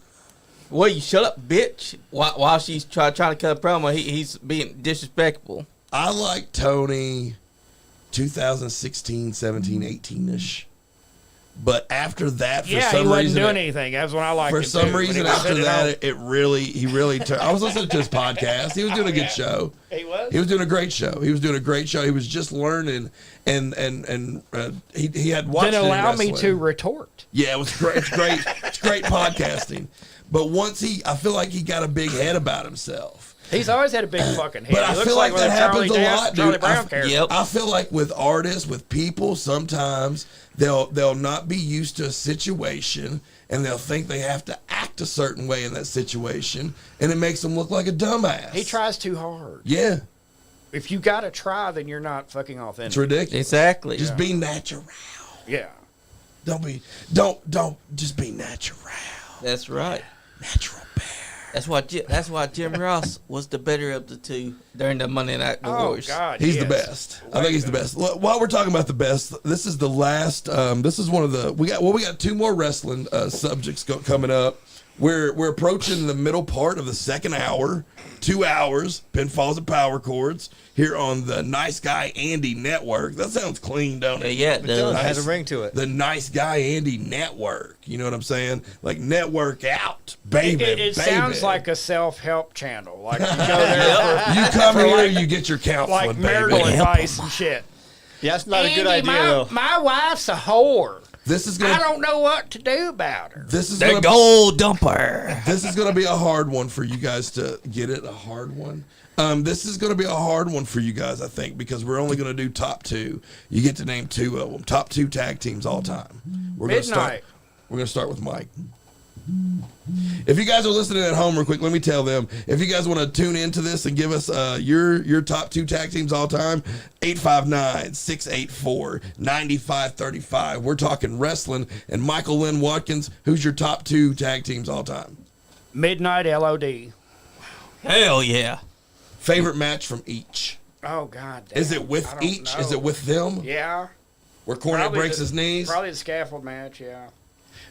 well, you shut up, bitch, while she's trying to cut a promo. He's being disrespectful. I like Tony 2016, 17, 18-ish. But after that, for Yeah, some he wasn't reason, doing anything. That's when I liked for him, some too, when reason he was after sitting at that, home. he really turned. I was listening to his podcast. He was doing a good show. He was? He was doing a great show. He was doing a great show. He was just learning, and he had watched. Then allow me wrestling. to retort. Yeah, it was great. It's great. It's great podcasting. But once I feel like he got a big head about himself. He's always had a big fucking head. But he I looks feel like one of that the Charlie happens a Brown- lot, Charlie dude. Brown characters. Yep. I feel like with artists, with people, sometimes they'll not be used to a situation, and they'll think they have to act a certain way in that situation, and it makes them look like a dumbass. He tries too hard. Yeah, If you got to try, then you're not fucking it's authentic. ridiculous. Exactly. Just be natural. Yeah. Don't just be natural. That's right. Natural bear. That's why Jim Ross was the better of the two during the Monday Night Oh, Wars. God. He's the yes. best. I think he's the best. Look, while we're talking about the best, this is the last. This is one of the we got two more wrestling subjects coming up. We're approaching the middle part of the second hour. 2 hours, Pinfalls and Powerchords here on the Nice Guy Andy Network. That sounds clean, don't it? Yeah, it does. It has a ring to it. The Nice Guy Andy Network. You know what I'm saying? Like network out, baby. It baby. sounds like a self-help channel. Like you go there You come here, you get your counseling, like marital baby. advice and shit. Yeah, that's not a good Andy, idea, though. my wife's a whore. This is I gonna. don't know what to do about her. This is The gonna. gold dumper. This is going to be a hard one for you guys to get it. A hard one. This is going to be a hard one for you guys, I think, because we're only going to do top two. You get to name two of them. Top two tag teams all time. We're going to start. Midnight. We're going to start with Mike. If you guys are listening at home real quick, let me tell them. If you guys want to tune into this and give us your top two tag teams all time, 859-684-9535. We're talking wrestling. And Michael Lynn Watkins, who's your top two tag teams all time? Midnight LOD. Hell yeah. Favorite match from each? Oh, God damn. Is it with I don't each? know. Is it with them? Yeah. Where Cornette Probably breaks the- his knees? Probably the scaffold match, yeah.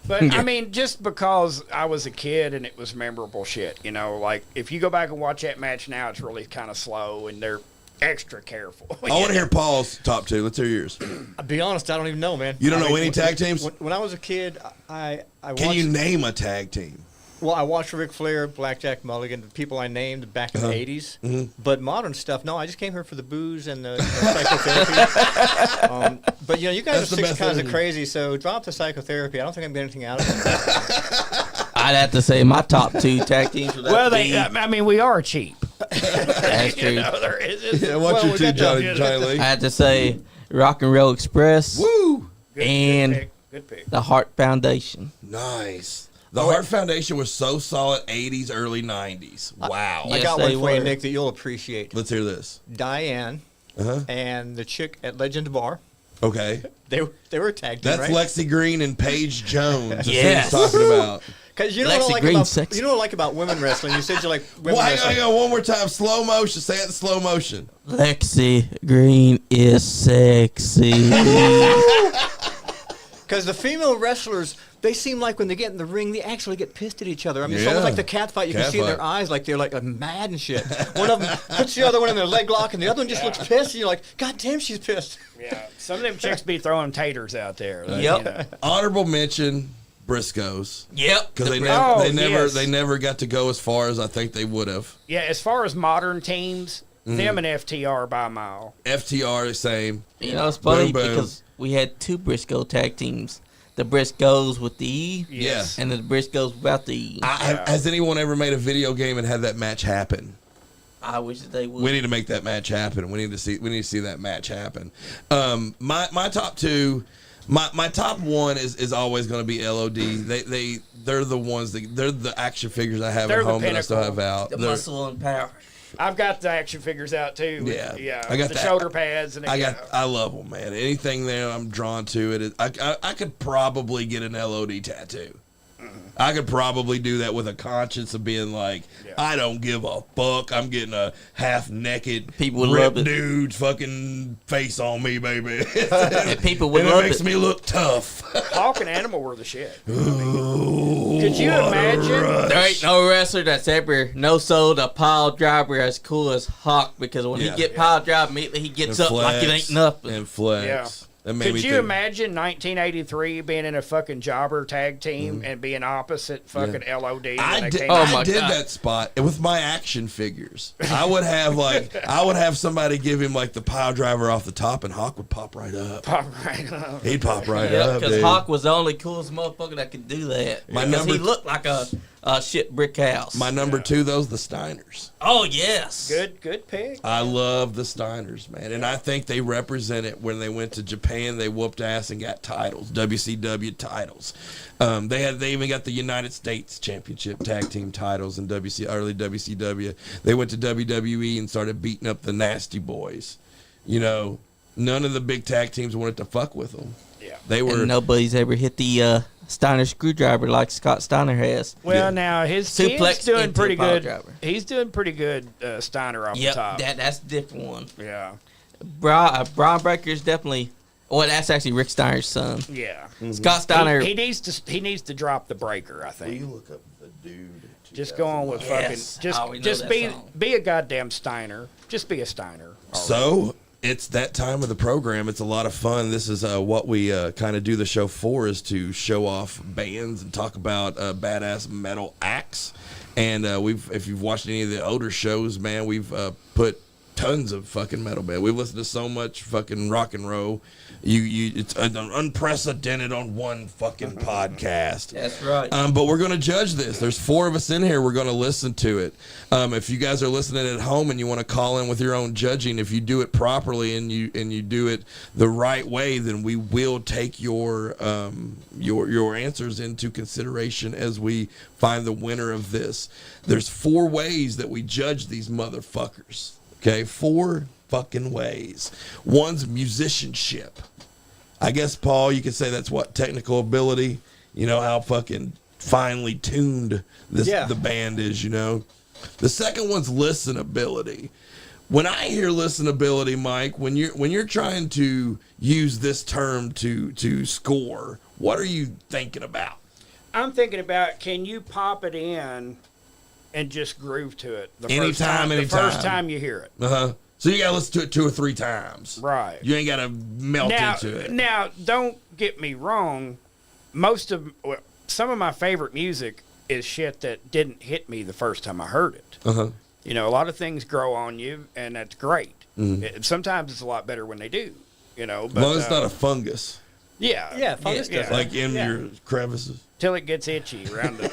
But, I mean, just because I was a kid and it was memorable shit, you know, like, if you go back and watch that match now, it's really kind of slow and they're extra careful. I want to hear Paul's top two. Let's hear yours. I'll be honest, I don't even know, man. You don't I know mean, any tag teams? When I was a kid, I watched. Can you name a tag team? Well, I watched Ric Flair, Blackjack Mulligan, the people I named back in the 80s. Mhm. But modern stuff, no, I just came here for the booze and the psychotherapy. But, you know, you guys That's are the six best kinds thing. of crazy, so drop the psychotherapy. I don't think I'm getting anything out of it. I'd have to say my top two tag teams would Well, have to be. I mean, we are cheap. That's true. You know, there is. Yeah, what's Well, your we two, got Johnny, that. Johnny Lee? I had to say Rock and Roll Express Woo! and Good pick. Good pick. the Hart Foundation. Nice. The Hart Foundation was so solid 80s, early 90s. Wow. I Yes, got one they for you, were. Nick, that you'll appreciate. Let's hear this. Diane Uh-huh. and the chick at Legend Bar. Okay. They were a tag team, That's right? Lexi Green and Paige Jones. Yes. That's what he's talking about. Because you know what I Lexi like Green's about sexy. you know what I like about women wrestling. You said you like women Well, wrestling. hang on, one more time. Slow motion. Say it in slow motion. Lexi Green is sexy. Because the female wrestlers, they seem like when they get in the ring, they actually get pissed at each other. I mean, it's Yeah. almost like the cat fight. You can see in their Catfight. eyes like they're like mad and shit. One of them puts the other one in their leg lock, and the other one just looks pissed. And you're like, God damn, she's pissed. Yeah. Some of them chicks be throwing taters out there. Like, Yep. you know. Honorable mention, Briscoes. Yep. Because Oh, they yes. never got to go as far as I think they would have. Yeah, as far as modern teams, them and FTR by a mile. FTR the same. You know, it's funny Boom, boom. because we had two Briscoe tag teams. The Briscoes with the E Yes. and the Briscoes without the E. Has anyone ever made a video game and had that match happen? I wish that they would. We need to make that match happen. We need to see that match happen. My top two. My top one is always going to be LOD. They're the ones they're the action figures I have They're at the home that I still pinnacle. have out. The They're- muscle and power. I've got the action figures out too. Yeah. I got the shoulder pads and I love them, man. Anything there, I'm drawn to it. I could probably get an LOD tattoo. I could probably do that with a conscience of being like, I don't give a fuck. I'm getting a half-naked, People would ripped love it. dude's fucking face on me, baby. And people would and it love makes it. me look tough. Hawk and Animal were the shit. Ooh, Could you what a imagine? rush. There ain't no wrestler that's ever sold a pile driver as cool as Hawk, because when Yeah. he get pile drive, immediately he gets up like it ain't nothing. And flex. Yeah. That made me Could you think- imagine 1983 being in a fucking jobber tag team and being opposite fucking LOD? when I they did, came Oh out? my I did God. that spot with my action figures. I would have somebody give him like the pile driver off the top, and Hawk would pop right up. Pop right up. He'd pop right Yeah, up. because dude. Hawk was the only coolest motherfucker that could do that. My Because number- he looked like a shit brick house. My number two, those the Steiners. Oh yes. Good pick. I love the Steiners, man, and I think they represent it. When they went to Japan, they whooped ass and got titles, WCW titles. They even got the United States Championship Tag Team titles in early WCW. They went to WWE and started beating up the Nasty Boys. You know, none of the big tag teams wanted to fuck with them. Yeah. They were And nobody's ever hit the Steiner screwdriver like Scott Steiner has. Well, Yeah. now his Suplex kid's doing into pretty a pile good. driver. He's doing pretty good, Steiner off the Yep, top. that's a different one. Yeah. Braun Breaker's definitely. Well, that's actually Rick Steiner's son. Yeah. Scott Steiner. He needs to drop the breaker, I think. look up the dude. Just go on with Yes. fucking Oh, we know just that be song. be a goddamn Steiner. Just be a Steiner. So it's that time of the program. It's a lot of fun. This is what we kind of do the show for, is to show off bands and talk about badass metal acts. And if you've watched any of the older shows, man, we've put tons of fucking metal band. We've listened to so much fucking rock and roll. It's unprecedented on one fucking podcast. That's right. But we're going to judge this. There's 4 of us in here. We're going to listen to it. If you guys are listening at home and you want to call in with your own judging, if you do it properly and you do it the right way, then we will take your answers into consideration as we find the winner of this. There's 4 ways that we judge these motherfuckers. Okay, 4 fucking ways. One's musicianship. I guess, Paul, you could say that's what, technical ability. You know how fucking finely tuned the band is. You know. The second one's listenability. When I hear listenability, Mike, when you're trying to use this term to score, what are you thinking about? I'm thinking about, can you pop it in and just groove to it the Anytime. first time you hear it? So you gotta listen to it 2 or 3 times. Right. You ain't gotta melt into it. Now, don't get me wrong. Some of my favorite music is shit that didn't hit me the first time I heard it. You know, a lot of things grow on you, and that's great. Sometimes it's a lot better when they do. You know, but As long as it's not a fungus, yeah, fungus does that. like in your crevices. till it gets itchy around the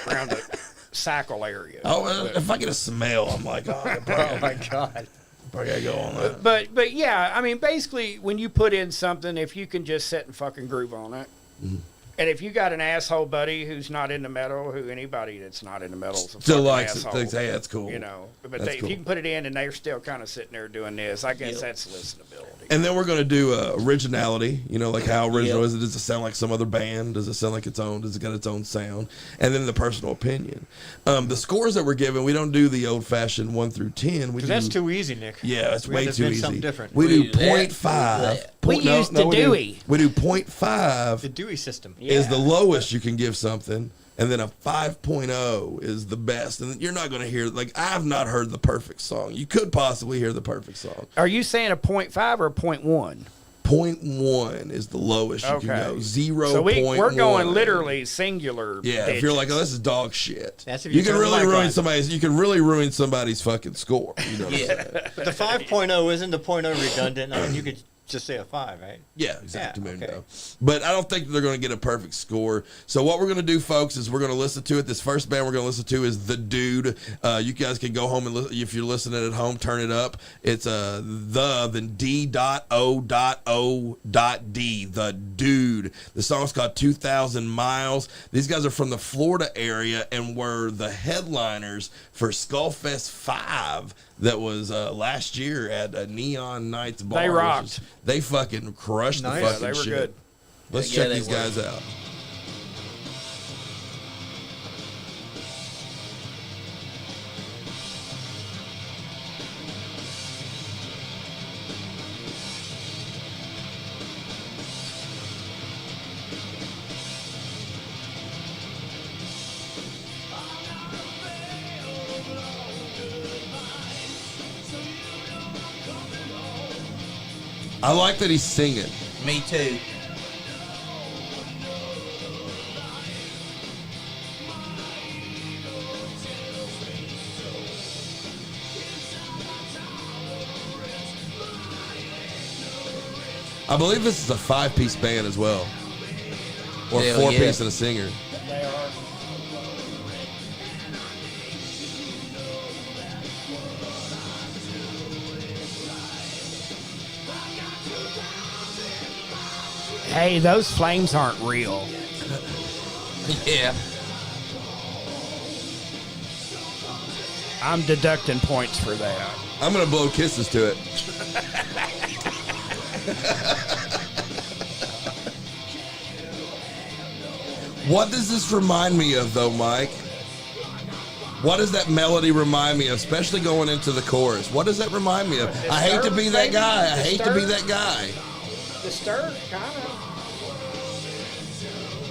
sackle area. Oh, if I get a smell, I'm like, oh, Oh my God. probably gotta go on that. But yeah, I mean, basically, when you put in something, if you can just sit and fucking groove on it, and if you got an asshole buddy who's not into metal, anybody that's not into metal is a Still fucking likes it. asshole, Thinks, hey, that's cool. you know. But That's if cool. you can put it in and they're still kind of sitting there doing this, I guess that's listenability. And then we're going to do originality, you know, like how original Yep. is it? Does it sound like some other band? Does it sound like its own? Does it got its own sound? And then the personal opinion. The scores that we're given, we don't do the old-fashioned 1 through 10. We do, That's too easy, Nick. yeah, it's We way had to too invent easy. something different. We We do do that. 0.5. We used the Dewey. We do 0.5 The Dewey system. is the lowest you can give something, and then a 5.0 is the best. And you're not going to hear, like, I have not heard the perfect song. You could possibly hear the perfect song. Are you saying a 0.5 or a 0.1? 0.1 is the lowest you can go. 0.1. So we're going literally singular. Yeah, if you're like, oh, this is dog shit. That's if you you can turn the really mic ruin on. somebody's. You can really ruin somebody's fucking score. You know what I'm saying? But the 5.0 isn't the .0 redundant. I mean, you could just say a 5, right? Yeah, exactly. Yeah, okay. But I don't think they're going to get a perfect score. So what we're going to do, folks, is we're going to listen to it. This first band we're going to listen to is The Dude. You guys can go home and if you're listening at home, turn it up. It's then D.O.O.D. The Dude. The song's called 2,000 Miles. These guys are from the Florida area and were the headliners for SkullFest 5 that was last year at Neon Nights Bar. They rocked. They fucking crushed Nice. the fucking They were shit. good. Let's Yeah, check they these were. guys out. I like that he's singing. Me too. I believe this is a 5-piece band as well. Or Hell 4-piece yeah. and a singer. They are. Hey, those flames aren't real. Yeah. I'm deducting points for that. I'm going to blow kisses to it. What does this remind me of, though, Mike? What does that melody remind me of, especially going into the chorus? What does that remind me of? I hate to be that guy. I hate to be that guy. Disturbed, kind of.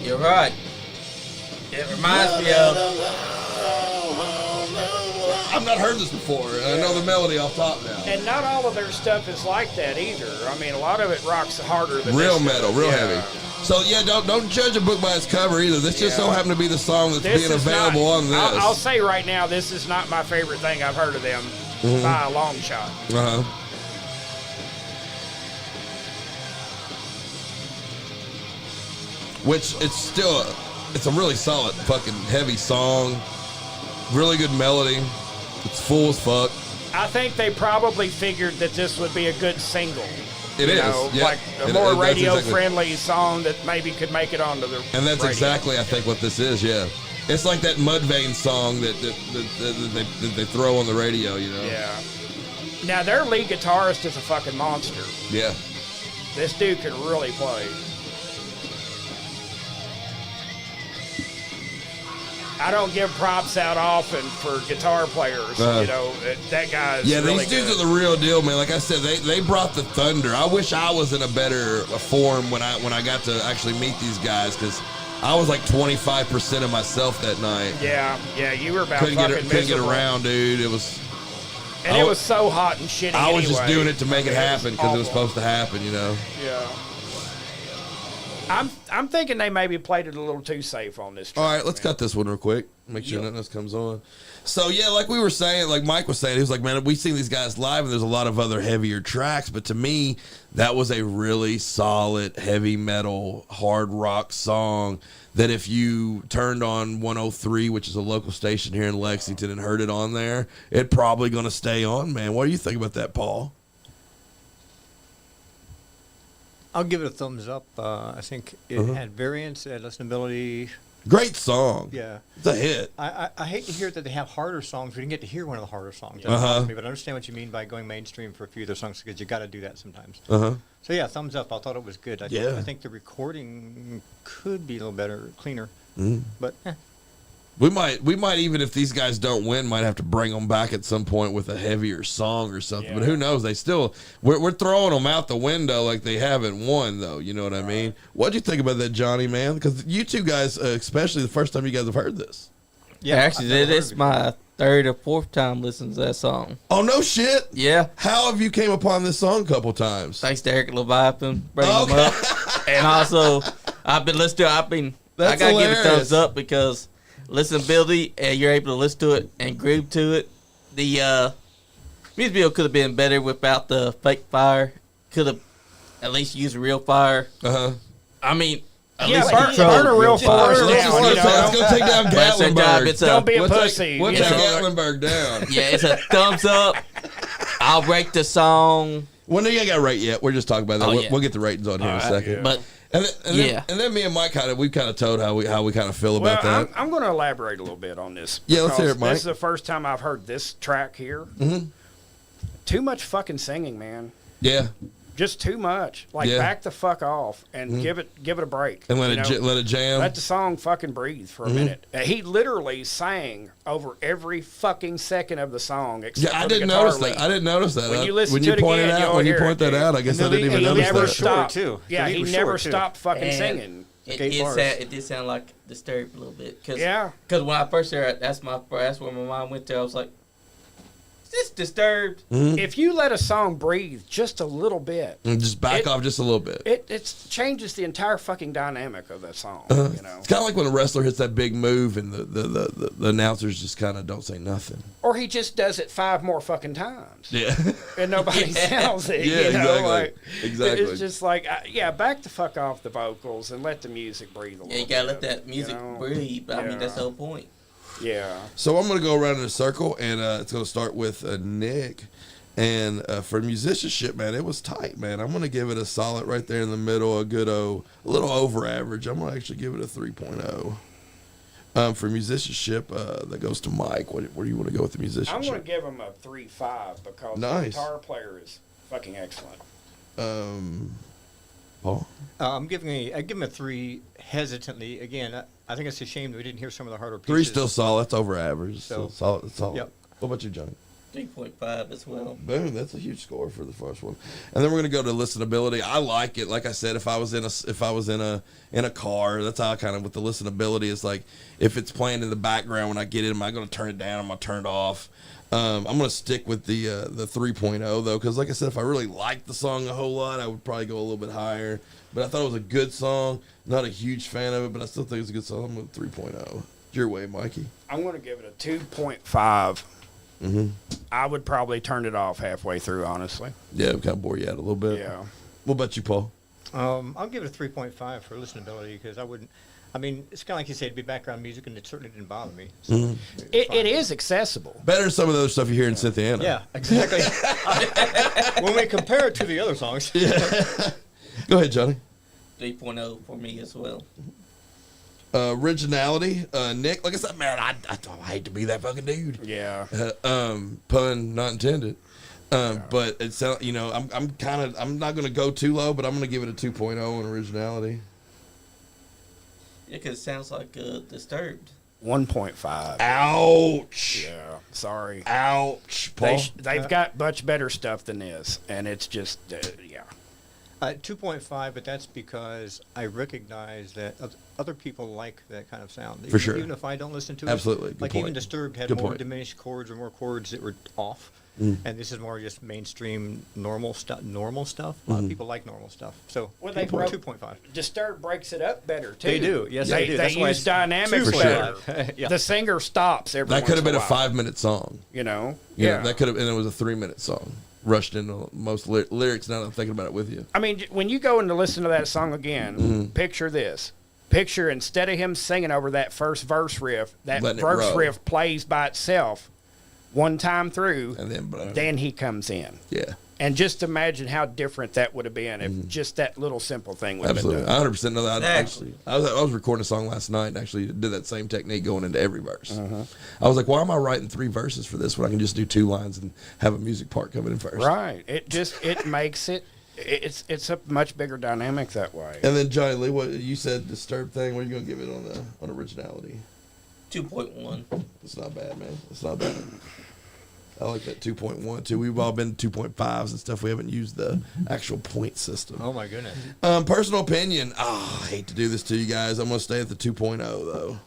You're right. It reminds me of. I've not heard this before. I know the melody off top now. And not all of their stuff is like that either. I mean, a lot of it rocks harder than Real this metal, stuff. real Yeah. heavy. So yeah, don't judge a book by its cover either. This just so happened to be the song that's This being is available not, on this. I'll say right now, this is not my favorite thing I've heard of them by a long shot. Uh-huh. Which it's a really solid fucking heavy song. Really good melody. It's full as fuck. I think they probably figured that this would be a good single. It is, yeah. Like a It- more that's radio-friendly song that maybe could make it onto the And that's radio. exactly, I think, what this is, yeah. It's like that Mudvayne song that they throw on the radio, you know? Yeah. Now, their lead guitarist is a fucking monster. Yeah. This dude can really play. I don't give props out often for guitar players. Uh-huh. You know, that guy's Yeah, really these dudes good. are the real deal, man. Like I said, they brought the thunder. I wish I was in a better form when I got to actually meet these guys, because I was like 25% of myself that night. Yeah, you were about Couldn't fucking get miserable. around, dude. It was. And it was so hot and shitty I was just anyway. doing it to make it happen because it was awful. supposed to happen, you know. Yeah. I'm thinking they maybe played it a little too safe on this track. All right, let's cut this one real quick. Make sure nothing else comes on. So, yeah, like we were saying, like Mike was saying, he was like, man, we've seen these guys live, and there's a lot of other heavier tracks. But to me, that was a really solid, heavy metal, hard rock song that if you turned on 103, which is a local station here in Lexington, and heard it on there, it's probably going to stay on, man. What do you think about that, Paul? I'll give it a thumbs up. I think it had variance, it had listenability. Great song. Yeah. It's a hit. I hate to hear that they have harder songs. We didn't get to hear one of the harder songs. That Uh-huh. bothers me, but I understand what you mean by going mainstream for a few of their songs, because you got to do that sometimes. Uh-huh. So yeah, thumbs up. I thought it was good. Yeah. I think the recording could be a little better, cleaner. Mm. But We might even, if these guys don't win, might have to bring them back at some point with a heavier song or something. But who knows? They still, we're throwing them out the window like they haven't won, though. You know what I mean? What'd you think about that, Johnny, man? Because you two guys, especially the first time you guys have heard this. Yeah, actually, this is my third or fourth time listening to that song. Oh, no shit? Yeah. How have you came upon this song a couple times? Thanks to Eric Leviathan bringing them up. And also, I've been listening to it. I got to give it a thumbs up because listenability, and you're able to listen to it and groove to it. The music video could have been better without the fake fire. Could have At least use real fire. I mean, at Yeah, least burn a real forest Let's down. You know? go take down That's their job. Gatlinburg. It's Don't be a We'll pussy. We'll you take know? Gatlinburg down. yeah, it's a thumbs up. I'll rate the song, Well, no, you ain't got a rate yet. We're just talking about that. Oh, We'll, yeah. we'll get the ratings on here in a second. but And Yeah. then me and Mike we kind of told how we kind of feel Well, about that. I'm going to elaborate a little bit on this. Yeah, let's hear it, because Mike. This is the first time I've heard this track here. Mm-hmm. Too much fucking singing, man. Yeah, Just too much. Like, Yeah. Mm-hmm. back the fuck off and give it a break. and let you it know? let it jam. Let the song fucking breathe for a minute. He literally sang over every fucking second of the song. Except Yeah, I for the didn't guitar notice lead. that. I didn't notice that. When you listen to it pointed again, out, you'll when you hear point it, that out, I dude. guess And I the didn't lead- even and he notice never that. stopped. too. Yeah, The lead he was never short, too. stopped fucking And- singing. it did sound like Disturbed a little bit. Cause, Yeah. Because when I first heard it, that's where my mind went to. I was like, is this Disturbed? If you let a song breathe just a little bit, And just back off just a little bit. it changes the entire fucking dynamic of that song. You know, It's kind of like when a wrestler hits that big move and the announcers just kind of don't say nothing. or he just does it 5 more fucking times, Yeah. and nobody sells it. Yeah, you know? exactly. Like, Exactly. It's just like, back the fuck off the vocals and let the music breathe a little. Yeah, you gotta let bit, that music you know? breathe. But I mean, Yeah. that's the whole point. Yeah. So I'm going to go around in a circle, and it's going to start with Nick. And for musicianship, man, it was tight, man. I'm going to give it a solid right there in the middle, a little over average. I'm going to actually give it a 3.0. For musicianship, that goes to Mike. Where do you want to go with the I'm musicianship? going to give him a 3.5 because Nice. the guitar player is fucking excellent. Paul? I give him a 3 hesitantly. Again, I think it's a shame that we didn't hear some of the harder pieces. 3's still solid. That's over average. So So- solid. It's solid. Yep. What about you, Johnny? 3.5 as well. Boom, that's a huge score for the first one. And then we're gonna go to listenability. I like it. Like I said, if I was in a car, that's how I kind of with the listenability. It's like if it's playing in the background when I get in, am I gonna turn it down? Am I turn it off? I'm gonna stick with the 3.0 though, because like I said, if I really liked the song a whole lot, I would probably go a little bit higher. But I thought it was a good song. Not a huge fan of it, but I still think it's a good song. I'm with 3.0. Your way, Mikey. I'm going to give it a 2.5. I would probably turn it off halfway through, honestly. Yeah, it kind of bore you out a little bit. Yeah. What about you, Paul? I'll give it a 3.5 for listenability because I wouldn't. I mean, it's kind of like you said, it'd be background music, and it certainly didn't bother me. So It fine. is accessible. Better than some of the other stuff you hear in Cynthiana. Yeah, exactly. When we compare it to the other songs. Go ahead, Johnny. 3.0 for me as well. Originality, Nick. Like I said, man, I hate to be that fucking dude. Yeah. Pun not intended. But it sounds, I'm not gonna go too low, but I'm gonna give it a 2.0 in originality. Yeah, because it sounds like Disturbed. 1.5. Ouch. Yeah. Sorry. Ouch, Paul. They've got much better stuff than this, and it's just, yeah. 2.5, but that's because I recognize that other people like that kind of sound. For sure. Even if I don't listen to it. Absolutely. Good Like point. even Disturbed had Good more point. diminished chords or more chords that were off. And this is more just mainstream normal stuff. A lot of people like normal stuff. So Well, they 2.5. Disturbed breaks it up better, too. They do. Yes, they do. They That's why use it's dynamics 2.5. better. Yeah. The singer stops every That could have once been in a while, 5-minute song. You know? Yeah. That could have, and it was a 3-minute song. Rushed into most lyrics. Now that I'm thinking about it with you. I mean, when you go in to listen to that song again, picture this. Picture instead of him singing over that first verse riff, that Letting it verse roll. riff plays by itself one time through, And then he comes in. yeah. And just imagine how different that would have been if just that little simple thing would have been Absolutely, done. 100% know that. Exactly. I was recording a song last night and actually did that same technique going into every verse. I was like, why am I writing 3 verses for this when I can just do 2 lines and have a music part coming in first? Right. It makes it. It's a much bigger dynamic that way. And then Johnny Lee, what you said, Disturbed thing. What are you gonna give it on originality? 2.1. It's not bad, man. It's not bad. I like that 2.1 too. We've all been 2.5s and stuff. We haven't used the actual point system. Oh, my goodness. Personal opinion. I hate to do this to you guys. I'm gonna stay at the 2.0 though.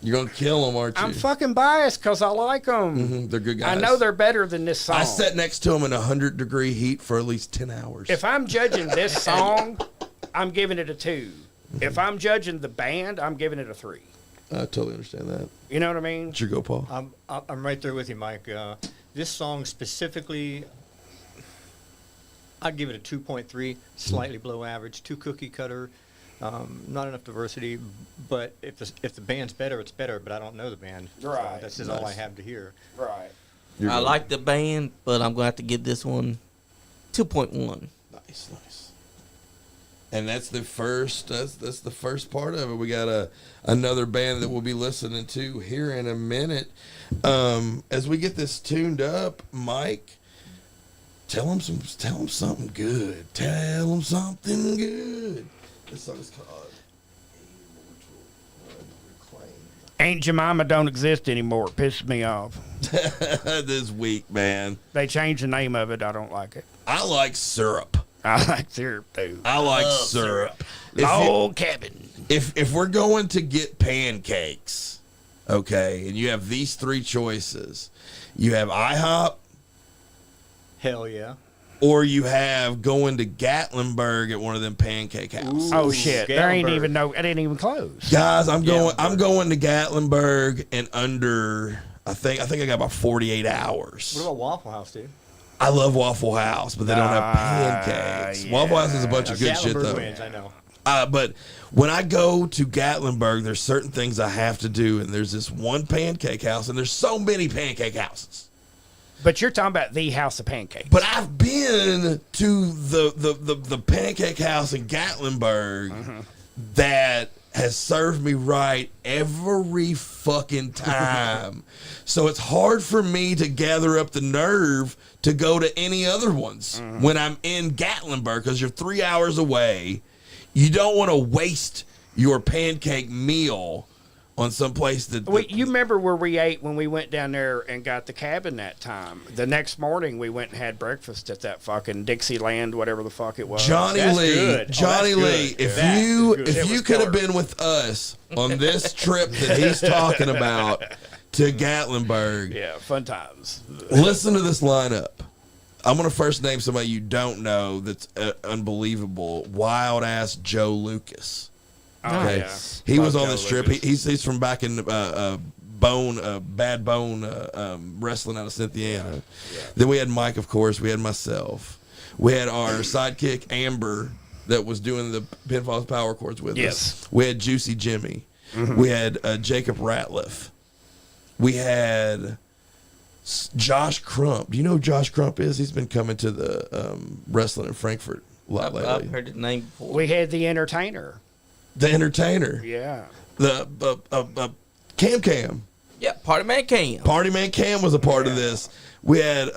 You're gonna kill them, aren't you? I'm fucking biased because I like them. They're good guys. I know they're better than this song. I sat next to them in 100-degree heat for at least 10 hours. If I'm judging this song, I'm giving it a 2. If I'm judging the band, I'm giving it a 3. I totally understand that. You know what I mean? It's your go, Paul. I'm right there with you, Mike. This song specifically, I'd give it a 2.3, slightly below average. Too cookie cutter, not enough diversity. But if the band's better, it's better. But I don't know the band. Right. So that's just all I have to hear. Right. I like the band, but I'm going to have to give this one 2.1. Nice. And that's the first. That's the first part of it. We got another band that we'll be listening to here in a minute. As we get this tuned up, Mike, tell them something good. Tell them something good. This song's called Ain't Jemima don't exist anymore. It pisses me off. this week, man. They changed the name of it. I don't like it. I like syrup. I like syrup too. I like syrup. Log cabin. If we're going to get pancakes, okay, and you have these three choices, you have IHOP, Hell yeah. or you have going to Gatlinburg at one of them pancake houses. Oh shit! There ain't Gatlinburg. even no. It ain't even close. Guys, I'm going to Gatlinburg in under. I think I got about 48 hours. What about Waffle House, dude? I love Waffle House, but they don't have pancakes. yeah. Waffle House is a bunch of good shit Gatlinburg though. wins, I know. But when I go to Gatlinburg, there's certain things I have to do, and there's this one pancake house, and there's so many pancake houses. But you're talking about the House of Pancakes. But I've been to the pancake house in Gatlinburg that has served me right every fucking time. So it's hard for me to gather up the nerve to go to any other ones when I'm in Gatlinburg, because you're 3 hours away. You don't want to waste your pancake meal on some place that... You remember where we ate when we went down there and got the cabin that time? The next morning, we went and had breakfast at that fucking Dixieland, whatever the fuck it was. Johnny That's Lee, good. Johnny Oh, that's Lee, good. if That you is good. It if you was could have killer. been with us on this trip that he's talking about to Gatlinburg, Yeah, fun times. listen to this lineup. I'm gonna first name somebody you don't know that's unbelievable. Wild ass Joe Lucas. Oh, Okay, yeah. he Love was on Joe this trip. Lucas. He's from back in Bad Bone wrestling out of Cynthiana. Then we had Mike, of course. We had myself. We had our sidekick Amber that was doing the Pinfalls Powerchords with Yes. us. We had Juicy Jimmy. We had Jacob Ratliff. We had Josh Crump. Do you know who Josh Crump is? He's been coming to the wrestling in Frankfurt a lot lately. I've heard his name before. We had the entertainer. The Entertainer. Yeah. The Cam. Yeah, Party Man Cam. Party Man Cam was a part of this. We had,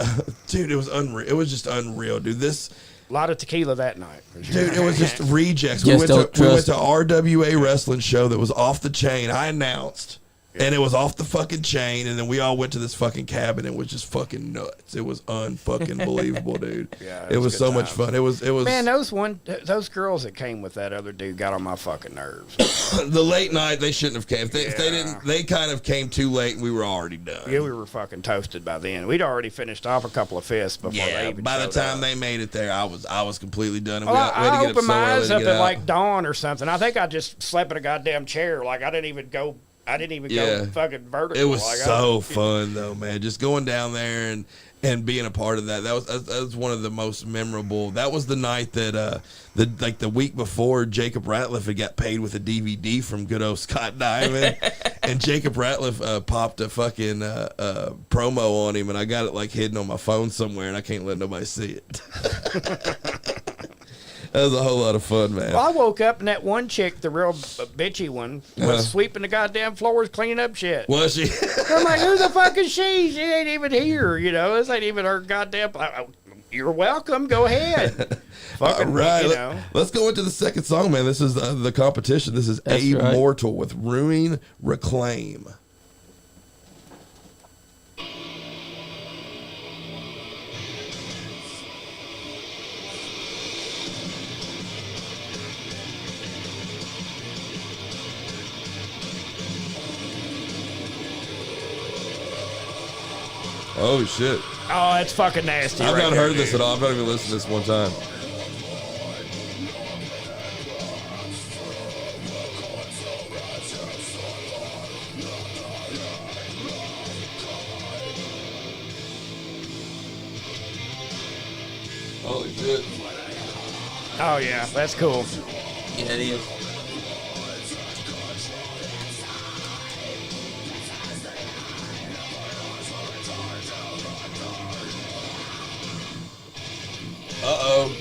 dude, it was unreal. It was just unreal, dude. This, A lot of tequila that night. dude, it was just rejects. We Just went don't to trust RWA wrestling show that was off the chain. I announced, and it was off the fucking chain. And then we all went to this fucking cabin. And it was just fucking nuts. It was unfucking believable, dude. Yeah, it was good so much times. fun. It was. Man, those girls that came with that other dude got on my fucking nerves. The late night. They shouldn't have came. If they Yeah. didn't. They kind of came too late, and we were already done. Yeah, we were fucking toasted by then. We'd already finished off a couple of fists before they Yeah, even by the showed time up. they made it there, I was completely done. And Well, we had I to get opened so my early eyes to up get at out. like dawn or something. I think I just slept in a goddamn chair. Like I didn't even go fucking vertical. It was like, so fun though, man. Just going down there and being a part of that. That was one of the most memorable. That was the night that the week before Jacob Ratliff had got paid with a DVD from good old Scott Diamond, and Jacob Ratliff popped a fucking promo on him, and I got it like hidden on my phone somewhere, and I can't let nobody see it. That was a whole lot of fun, man. Well, I woke up and that one chick, the real bitchy one, was sweeping the goddamn floors, cleaning up shit. Was she? I'm like, who the fuck is she? She ain't even here. You know, this ain't even her goddamn. You're welcome. Go ahead. Fucking All right, you know. let's go into the second song, man. This is the competition. This is That's right. Immortal with Ruin Reclaim. Oh shit! Oh, it's fucking nasty. I've right not there, heard this dude. at all. I've not even listened to this one time. Holy shit. Oh yeah, that's cool. Yeah, it is. Uh-oh.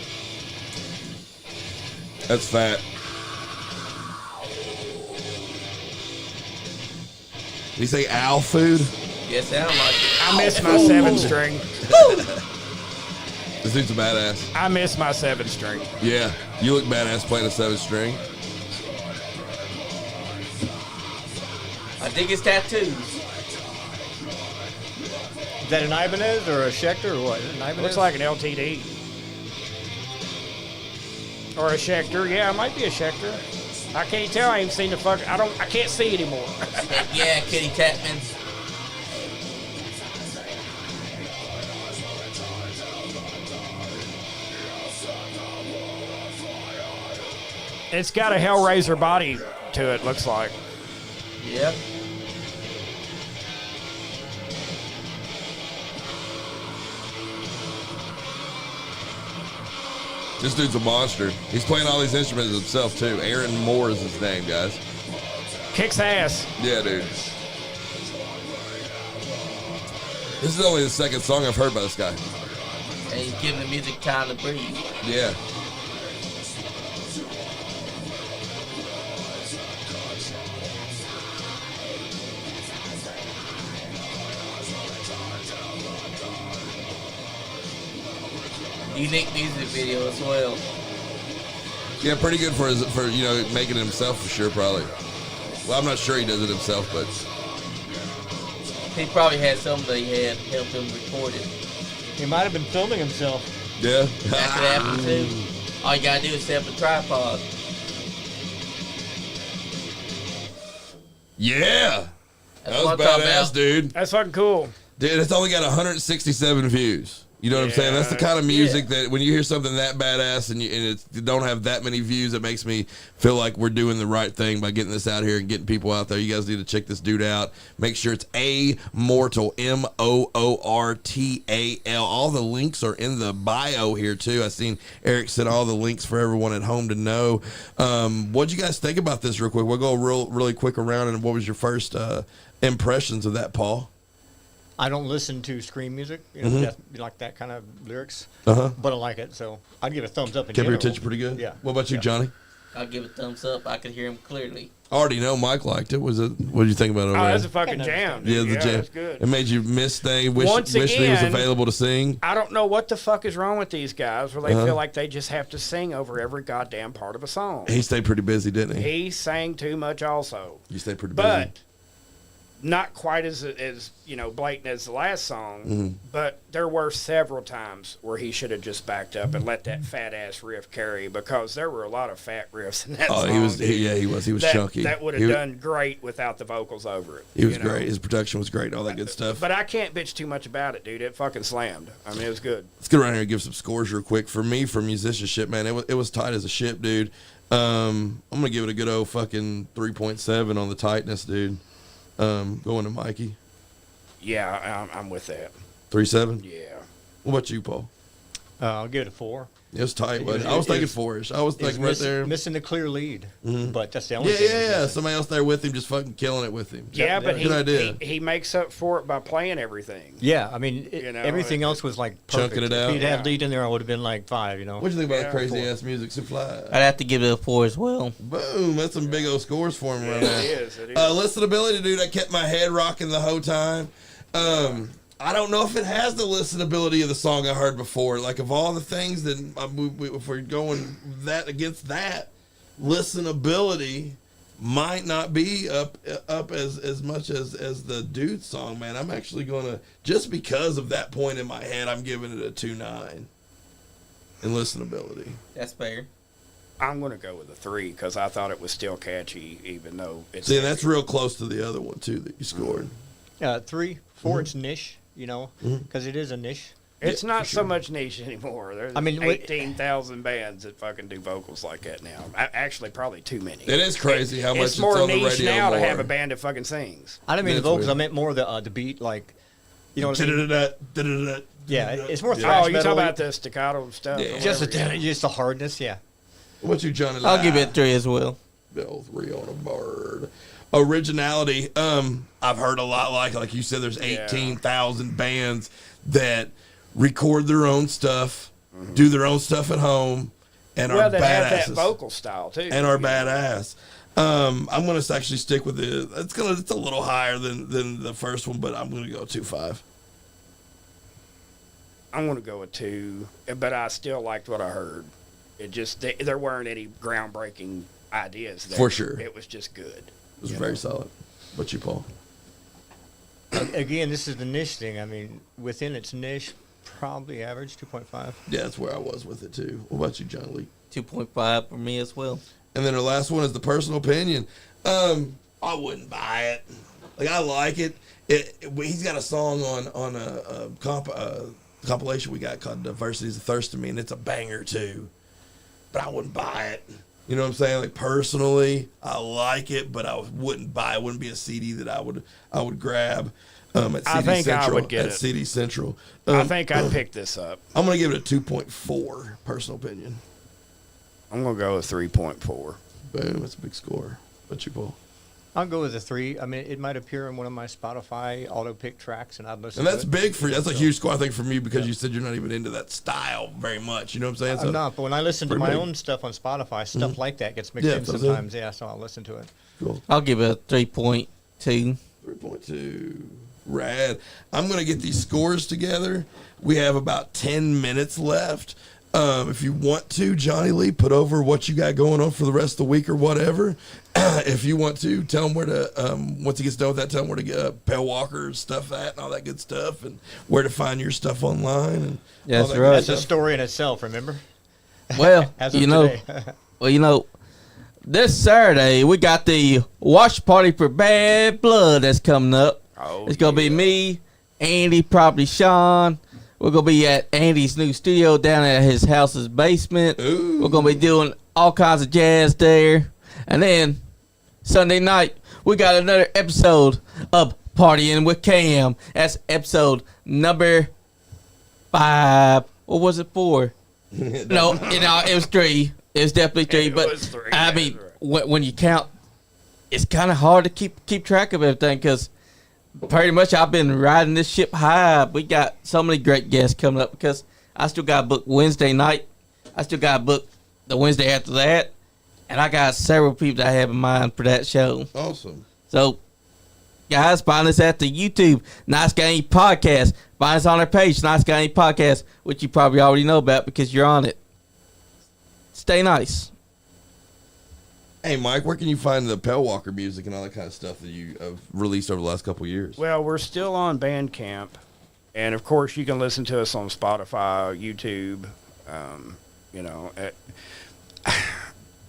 That's fat. Did he say owl food? Yeah, sound like it. I miss my 7-string. This dude's a badass. I miss my 7-string. Yeah, you look badass playing a 7-string. I dig his tattoos. Is that an Ibanez or a Schecter or what? An Ibanez? Looks like an LTD. Or a Schecter. Yeah, it might be a Schecter. I can't tell. I ain't seen the fuck. I can't see anymore. Yeah, Kitty Tapman. It's got a Hellraiser body to it, looks like. Yep. This dude's a monster. He's playing all these instruments himself, too. Aaron Moore is his name, guys. Kicks ass. Yeah, dude. This is only the second song I've heard by this guy. And he's giving the music time to breathe. Yeah. Unique music video as well. Yeah, pretty good for making it himself for sure, probably. Well, I'm not sure he does it himself, but He probably had somebody had helped him record it. He might have been filming himself. yeah. That could happen too. All you gotta do is set up a tripod. Yeah. That's That was what I'm talking badass, about. dude. That's fucking cool. Dude, it's only got 167 views. You know what I'm saying? That's the kind of music that when you hear something that badass and you don't have that many views, it makes me feel like we're doing the right thing by getting this out here and getting people out there. You guys need to check this dude out. Make sure it's Moortal, Moortal. All the links are in the bio here too. I seen Eric sent all the links for everyone at home to know. What'd you guys think about this real quick? We'll go really quick around, and what was your first impressions of that, Paul? I don't listen to scream music, like that kind of lyrics, Uh-huh. but I like it, so I'd give it a thumbs up. Kept your general. attention pretty good? Yeah. What about you, Yeah. Johnny? I'll give it a thumbs up. I could hear him clearly. I already know Mike liked it. What did you think about it over Oh, there? that's a fucking jam. Yeah, Dude. the jam. That's good. It made you miss things. Wish Once that he was again, available to sing. I don't know what the fuck is wrong with these guys where they feel like they just have to sing over every goddamn part of a song. He stayed pretty busy, didn't he? He sang too much also. You stayed pretty busy. But not quite as blatant as the last song, but there were several times where he should have just backed up and let that fat ass riff carry, because there were a lot of fat riffs in that song. He was that, chunky. That would have done great without the vocals over it. He was great. His production was great. All that good stuff. But I can't bitch too much about it, dude. It fucking slammed. I mean, it was good. Let's get around here and give some scores real quick. For me, for musicianship, man, it was tight as a ship, dude. I'm gonna give it a good old fucking 3.7 on the tightness, dude. Going to Mikey. Yeah, I'm with that. 3.7. Yeah. What about you, Paul? I'll give it a 4. It was tight, but I was thinking 4-ish. I was thinking right there. Missing the clear lead, but that's the only Yeah, thing. yeah. Somebody else there with him, just fucking killing it with him. Yeah, but good idea. he makes up for it by playing everything. Yeah, I mean, know, everything else was like perfect. Chunking it out. If he'd had lead in there, I would have been like 5, What'd you think about Yeah. crazy ass music, Superfly? I'd have to give it a 4 as well. Boom, that's some big old scores for him right It now. is. It is. Listenability, dude, I kept my head rocking the whole time. I don't know if it has the listenability of the song I heard before. Like, of all the things that, if we're going that against that, listenability might not be up as much as the dude song, man. I'm actually going to, just because of that point in my head, I'm giving it a 2.9 in listenability. That's fair. I'm going to go with a 3 because I thought it was still catchy, even though it's. See, that's real close to the other one, too, that you scored. 3, 4, it's niche, because it is a niche. It's not so much niche anymore. There's 18,000 bands that fucking do vocals like that now. Actually, probably too many. It is crazy how much it's it's more on the niche radio now more. to have a band that fucking sings. I didn't mean the That's vocals. weird. I meant more the beat, like You know what I mean? Da-da-da-da, Yeah, it's more Oh, thrash you metal. talking about the staccato stuff? Yeah. or Just whatever, just the hardness, yeah. What you, Johnny? I'll give it a 3 as well. Bill 3 on a board. Originality. I've heard a lot like you said. There's 18,000 bands that record their own stuff, do their own stuff at home, and well, are they have badasses. that vocal style too, and are badass. I'm gonna actually stick with it. It's a little higher than the first one, but I'm gonna go 2.5. I'm gonna go with 2, but I still liked what I heard. It just there weren't any groundbreaking ideas there. For sure. It was just good. It was very solid. What you, Paul? Again, this is the niche thing. I mean, within its niche, probably average 2.5. Yeah, that's where I was with it too. What about you, John Lee? 2.5 for me as well. And then the last one is the personal opinion. I wouldn't buy it. Like, I like it. He's got a song on a compilation we got called "Diversity's a Thirst to Me," and it's a banger too. But I wouldn't buy it. You know what I'm saying? Like, personally, I like it, but I wouldn't buy it. It wouldn't be a CD that I would grab at CD I think Central. I would get it. CD Central. I think I'd pick this up. I'm gonna give it a 2.4. Personal opinion. I'm gonna go with 3.4. Boom, that's a big score. What you, Paul? I'll go with a 3. I mean, it might appear in one of my Spotify auto-pick tracks, and I'd listen And to that's it. big for you. That's a huge score, I think, for me, because you said you're not even into that style very much. You know what I'm saying? I'm not, but when I listen to pretty my big. own stuff on Spotify, stuff like that gets mixed Yeah, in so is it. sometimes. Yeah, so I'll listen to it. Cool. I'll give it a 3.2. 3.2. Rad. I'm going to get these scores together. We have about 10 minutes left. If you want to, Johnny Lee, put over what you got going on for the rest of the week or whatever. If you want to, tell him where to, once he gets done with that, tell him where to get Palewalker, stuff that, and all that good stuff, and where to find your stuff online. And Yeah, all that's that right. good That's a stuff. story in itself, remember? Well, As of you know, today. this Saturday we got the watch party for Bad Blood that's coming up. Oh, It's gonna be me, Andy, probably Sean. We're gonna be at Andy's new studio down at his house's basement. Ooh. We're gonna be doing all kinds of jazz there. And then Sunday night we got another episode of Partying with Cam. That's episode number 5. What was it 4? No, it was 3. It was definitely 3. It But was 3, I that's mean, right. when you count, it's kind of hard to keep track of everything because pretty much I've been riding this ship high. We got so many great guests coming up because I still got booked Wednesday night. I still got booked the Wednesday after that. And I got several people that I have in mind for that show. Awesome. So, guys, find us at the YouTube Nice Game Podcast. Find us on our page, Nice Game Podcast, which you probably already know about because you're on it. Stay nice. Hey, Mike, where can you find the Palewalker music and all that kind of stuff that you have released over the last couple of years? Well, we're still on Bandcamp, and of course, you can listen to us on Spotify, YouTube. You know,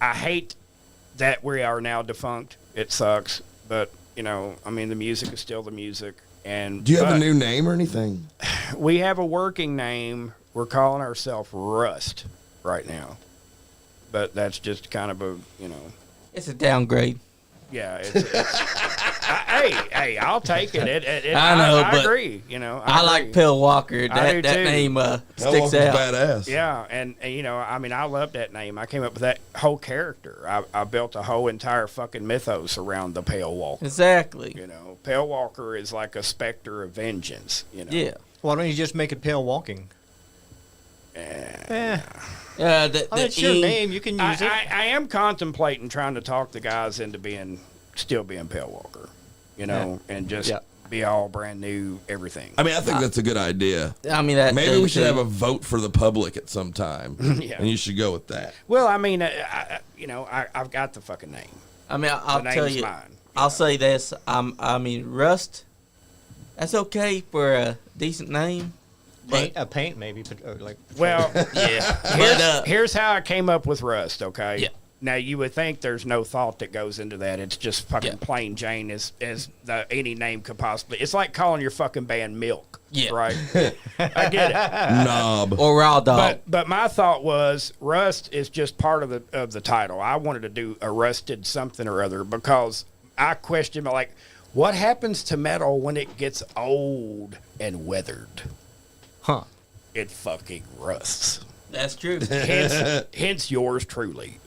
I hate that we are now defunct. It sucks, but you know, I mean, the music is still the music. And Do you have a new name or anything? We have a working name. We're calling ourselves Rust right now, but that's just kind of a, you know. It's a downgrade. Yeah, hey, I'll take it. I know, I but agree. You know, I like Palewalker. I do That too. name sticks Palewalker's out. badass. Yeah, and you know, I mean, I love that name. I came up with that whole character. I built a whole entire fucking mythos around the Palewalker. Exactly. You know, Palewalker is like a specter of vengeance. You know. Yeah. Why don't you just make it Pale Walking? That's your name. You can use it. I am contemplating trying to talk the guys into still being Palewalker, you know, and just be all brand new everything. I mean, I think that's a good idea. I mean, that Maybe we should too. have a vote for the public at some time, Yeah. and you should go with that. Well, I mean, I've got the fucking name. I mean, I'll The tell name's you. mine, I'll say this. I mean, Rust. That's okay for a decent name. Paint maybe, like. Well, Yeah. here's how I came up with Rust. Okay. Yeah. Now you would think there's no thought that goes into that. It's just fucking Yeah. plain Jane as any name could possibly. It's like calling your fucking band Milk. Yeah. Right. I get it. Knob. Or Raw Dog. But my thought was Rust is just part of the title. I wanted to do a rusted something or other because I questioned like What happens to metal when it gets old and weathered? Huh. It fucking rusts. That's true. Hence yours truly.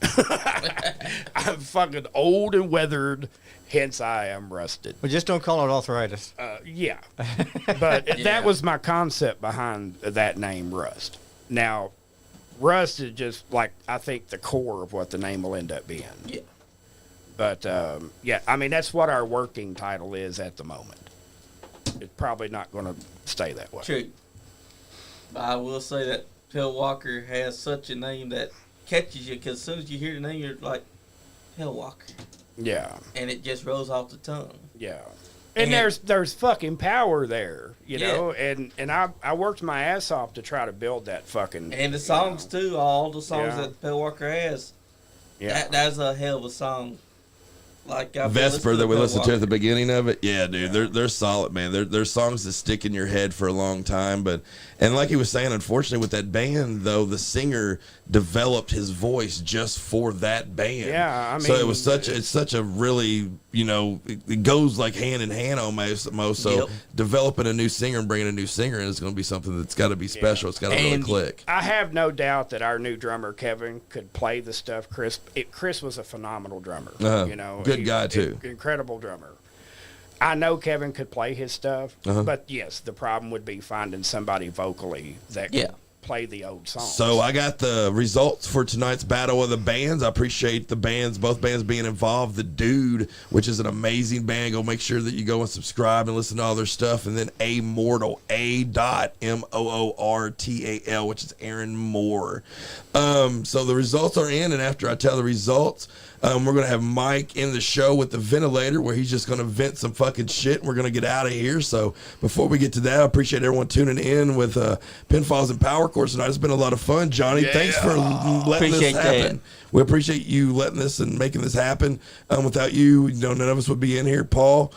I'm fucking old and weathered. Hence I am rusted. Well, just don't call it arthritis. Yeah. But that was my concept behind that name, Rust. Now, Rust is just like, I think, the core of what the name will end up being. Yeah. But, yeah, I mean, that's what our working title is at the moment. It's probably not going to stay that way. True. But I will say that Palewalker has such a name that catches you, because as soon as you hear the name, you're like, Palewalker. Yeah. And it just rolls off the tongue. Yeah. And there's fucking power there, you know? And I worked my ass off to try to build that fucking... And the songs, too, all the songs that Palewalker has. Yeah. That's a hell of a song. Like Vesper that we listened to at the beginning of it, yeah, dude, they're solid, man. They're songs that stick in your head for a long time. And like he was saying, unfortunately, with that band, though, the singer developed his voice just for that band. Yeah, I mean, so it was such a really, you know, it goes like hand in hand almost. So developing a new singer and bringing a new singer in is going to be something that's got to be special. It's got to really click. I have no doubt that our new drummer Kevin could play the stuff. Chris was a phenomenal drummer. You know, good guy too. Incredible drummer. I know Kevin could play his stuff, but yes, the problem would be finding somebody vocally that could play the old songs. So I got the results for tonight's Battle of the Bands. I appreciate the bands, both bands being involved. The Dude, which is an amazing band. Go make sure that you go and subscribe and listen to all their stuff. And then Amortal, A.MOORTAL, which is Aaron Moore. So the results are in, and after I tell the results, we're going to have Mike in the show with the ventilator where he's just going to vent some fucking shit, and we're going to get out of here. So before we get to that, I appreciate everyone tuning in with Pinfalls and Powerchords tonight. It's been a lot of fun. Johnny, thanks for letting this happen. We appreciate you letting this and making this happen. Without you, none of us would be in here. Paul,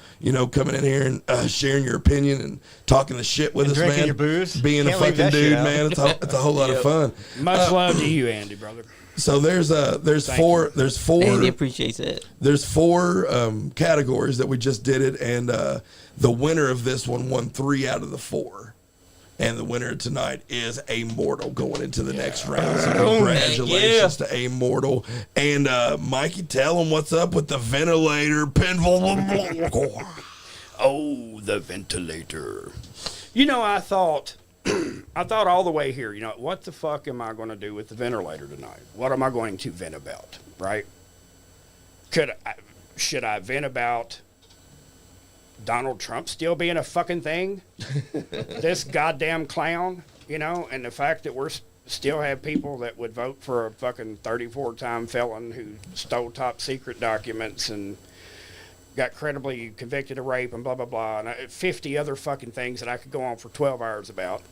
coming in here and sharing your opinion and talking the shit with us, man. Your booze. Being a fucking dude, man. It's a whole lot of fun. Much love to you, Andy, brother. So there's four. Andy appreciates it. There's four categories that we just did it, and the winner of this one won 3 out of the 4. And the winner tonight is Amortal going into the next round. So congratulations to Amortal. And Mikey, tell them what's up with the ventilator. Oh, the ventilator. I thought all the way here, what the fuck am I going to do with the ventilator tonight? What am I going to vent about, right? Should I vent about Donald Trump still being a fucking thing? This goddamn clown, and the fact that we're still have people that would vote for a fucking 34-time felon who stole top secret documents and got credibly convicted of rape and blah, blah, blah, and 50 other fucking things that I could go on for 12 hours about.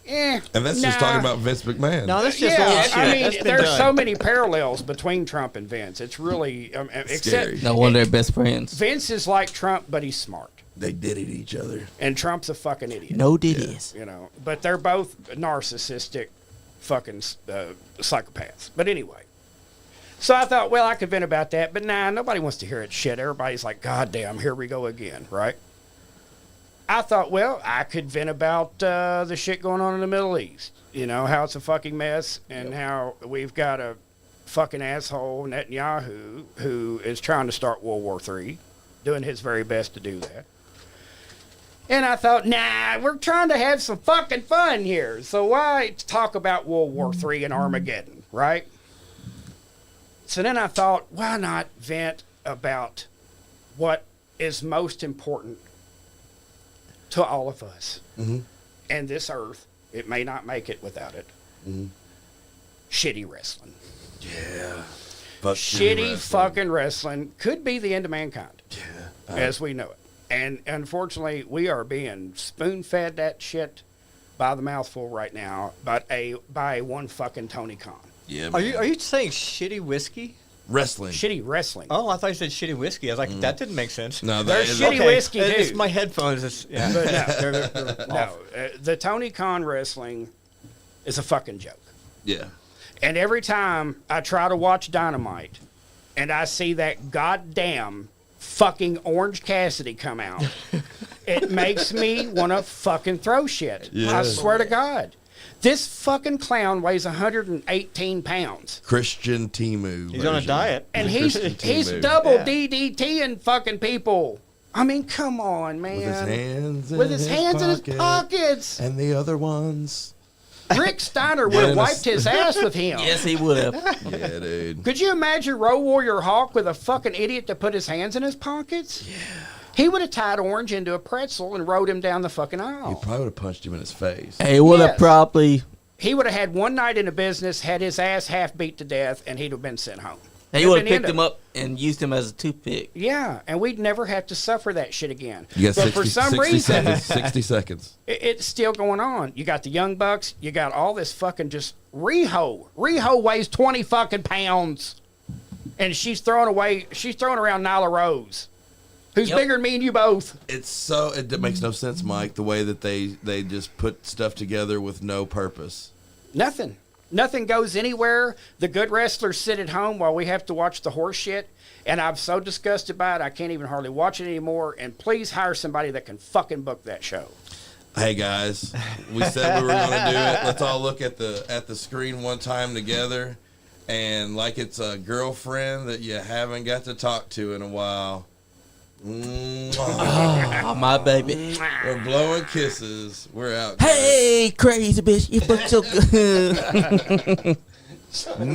And that's just talking about Vince McMahon. No, that's just old shit. I mean, there's so many parallels between Trump and Vince. It's really except no wonder they're best friends. Vince is like Trump, but he's smart. They did it each other. And Trump's a fucking idiot. No diddies. But they're both narcissistic fucking psychopaths. But anyway. So I thought, well, I could vent about that, but nobody wants to hear it shit. Everybody's like, God damn, here we go again, right? I thought, well, I could vent about the shit going on in the Middle East. How it's a fucking mess and how we've got a fucking asshole, Netanyahu, who is trying to start World War III, doing his very best to do that. And I thought, we're trying to have some fucking fun here. So why talk about World War III and Armageddon, right? So then I thought, why not vent about what is most important to all of us and this earth? It may not make it without it. Shitty wrestling. Yeah. Shitty fucking wrestling could be the end of mankind. Yeah. As we know it. And unfortunately, we are being spoon-fed that shit by the mouthful right now by one fucking Tony Khan. Yeah, man. Are you saying shitty whiskey? Wrestling. Shitty wrestling. Oh, I thought you said shitty whiskey. I was like, that didn't make sense. No, there's shitty whiskey, dude. It's my headphones. Yeah. But no. The Tony Khan wrestling is a fucking joke. Yeah. And every time I try to watch Dynamite and I see that goddamn fucking Orange Cassidy come out, it makes me want to fucking throw shit. Yeah. I swear to God. This fucking clown weighs 118 pounds. Christian Timu. He's on a diet. And he's Timu. double DDTing fucking people. I mean, come on, man. With his hands in his pockets. And the other ones. Rick Steiner would have wiped his ass with him. Yes, he would have. Yeah, dude. Could you imagine Road Warrior Hawk with a fucking idiot that put his hands in his pockets? Yeah. He would have tied Orange into a pretzel and rode him down the fucking He aisle. probably would have punched him in his face. He would have Yes. probably. He would have had one night in the business, had his ass half beat to death, and he'd have been sent home. He would have picked him up and used him as a toothpick. Yeah, and we'd never have to suffer that shit again. You got but 60, for some 60 reason, seconds. 60 seconds. it's still going on. You got the Young Bucks. You got all this fucking just Riho. Riho weighs 20 fucking pounds, and she's throwing around Nyla Rose, who's Yep. bigger than me and you both. It makes no sense, Mike, the way that they just put stuff together with no purpose. Nothing goes anywhere. The good wrestlers sit at home while we have to watch the horse shit. And I'm so disgusted by it, I can't even hardly watch it anymore. And please hire somebody that can fucking book that show. Hey guys, we said we were going to do it. Let's all look at the screen one time together, and like it's a girlfriend that you haven't got to talk to in a while. Oh, my baby. We're blowing kisses. We're out. Hey, crazy bitch, you look so good.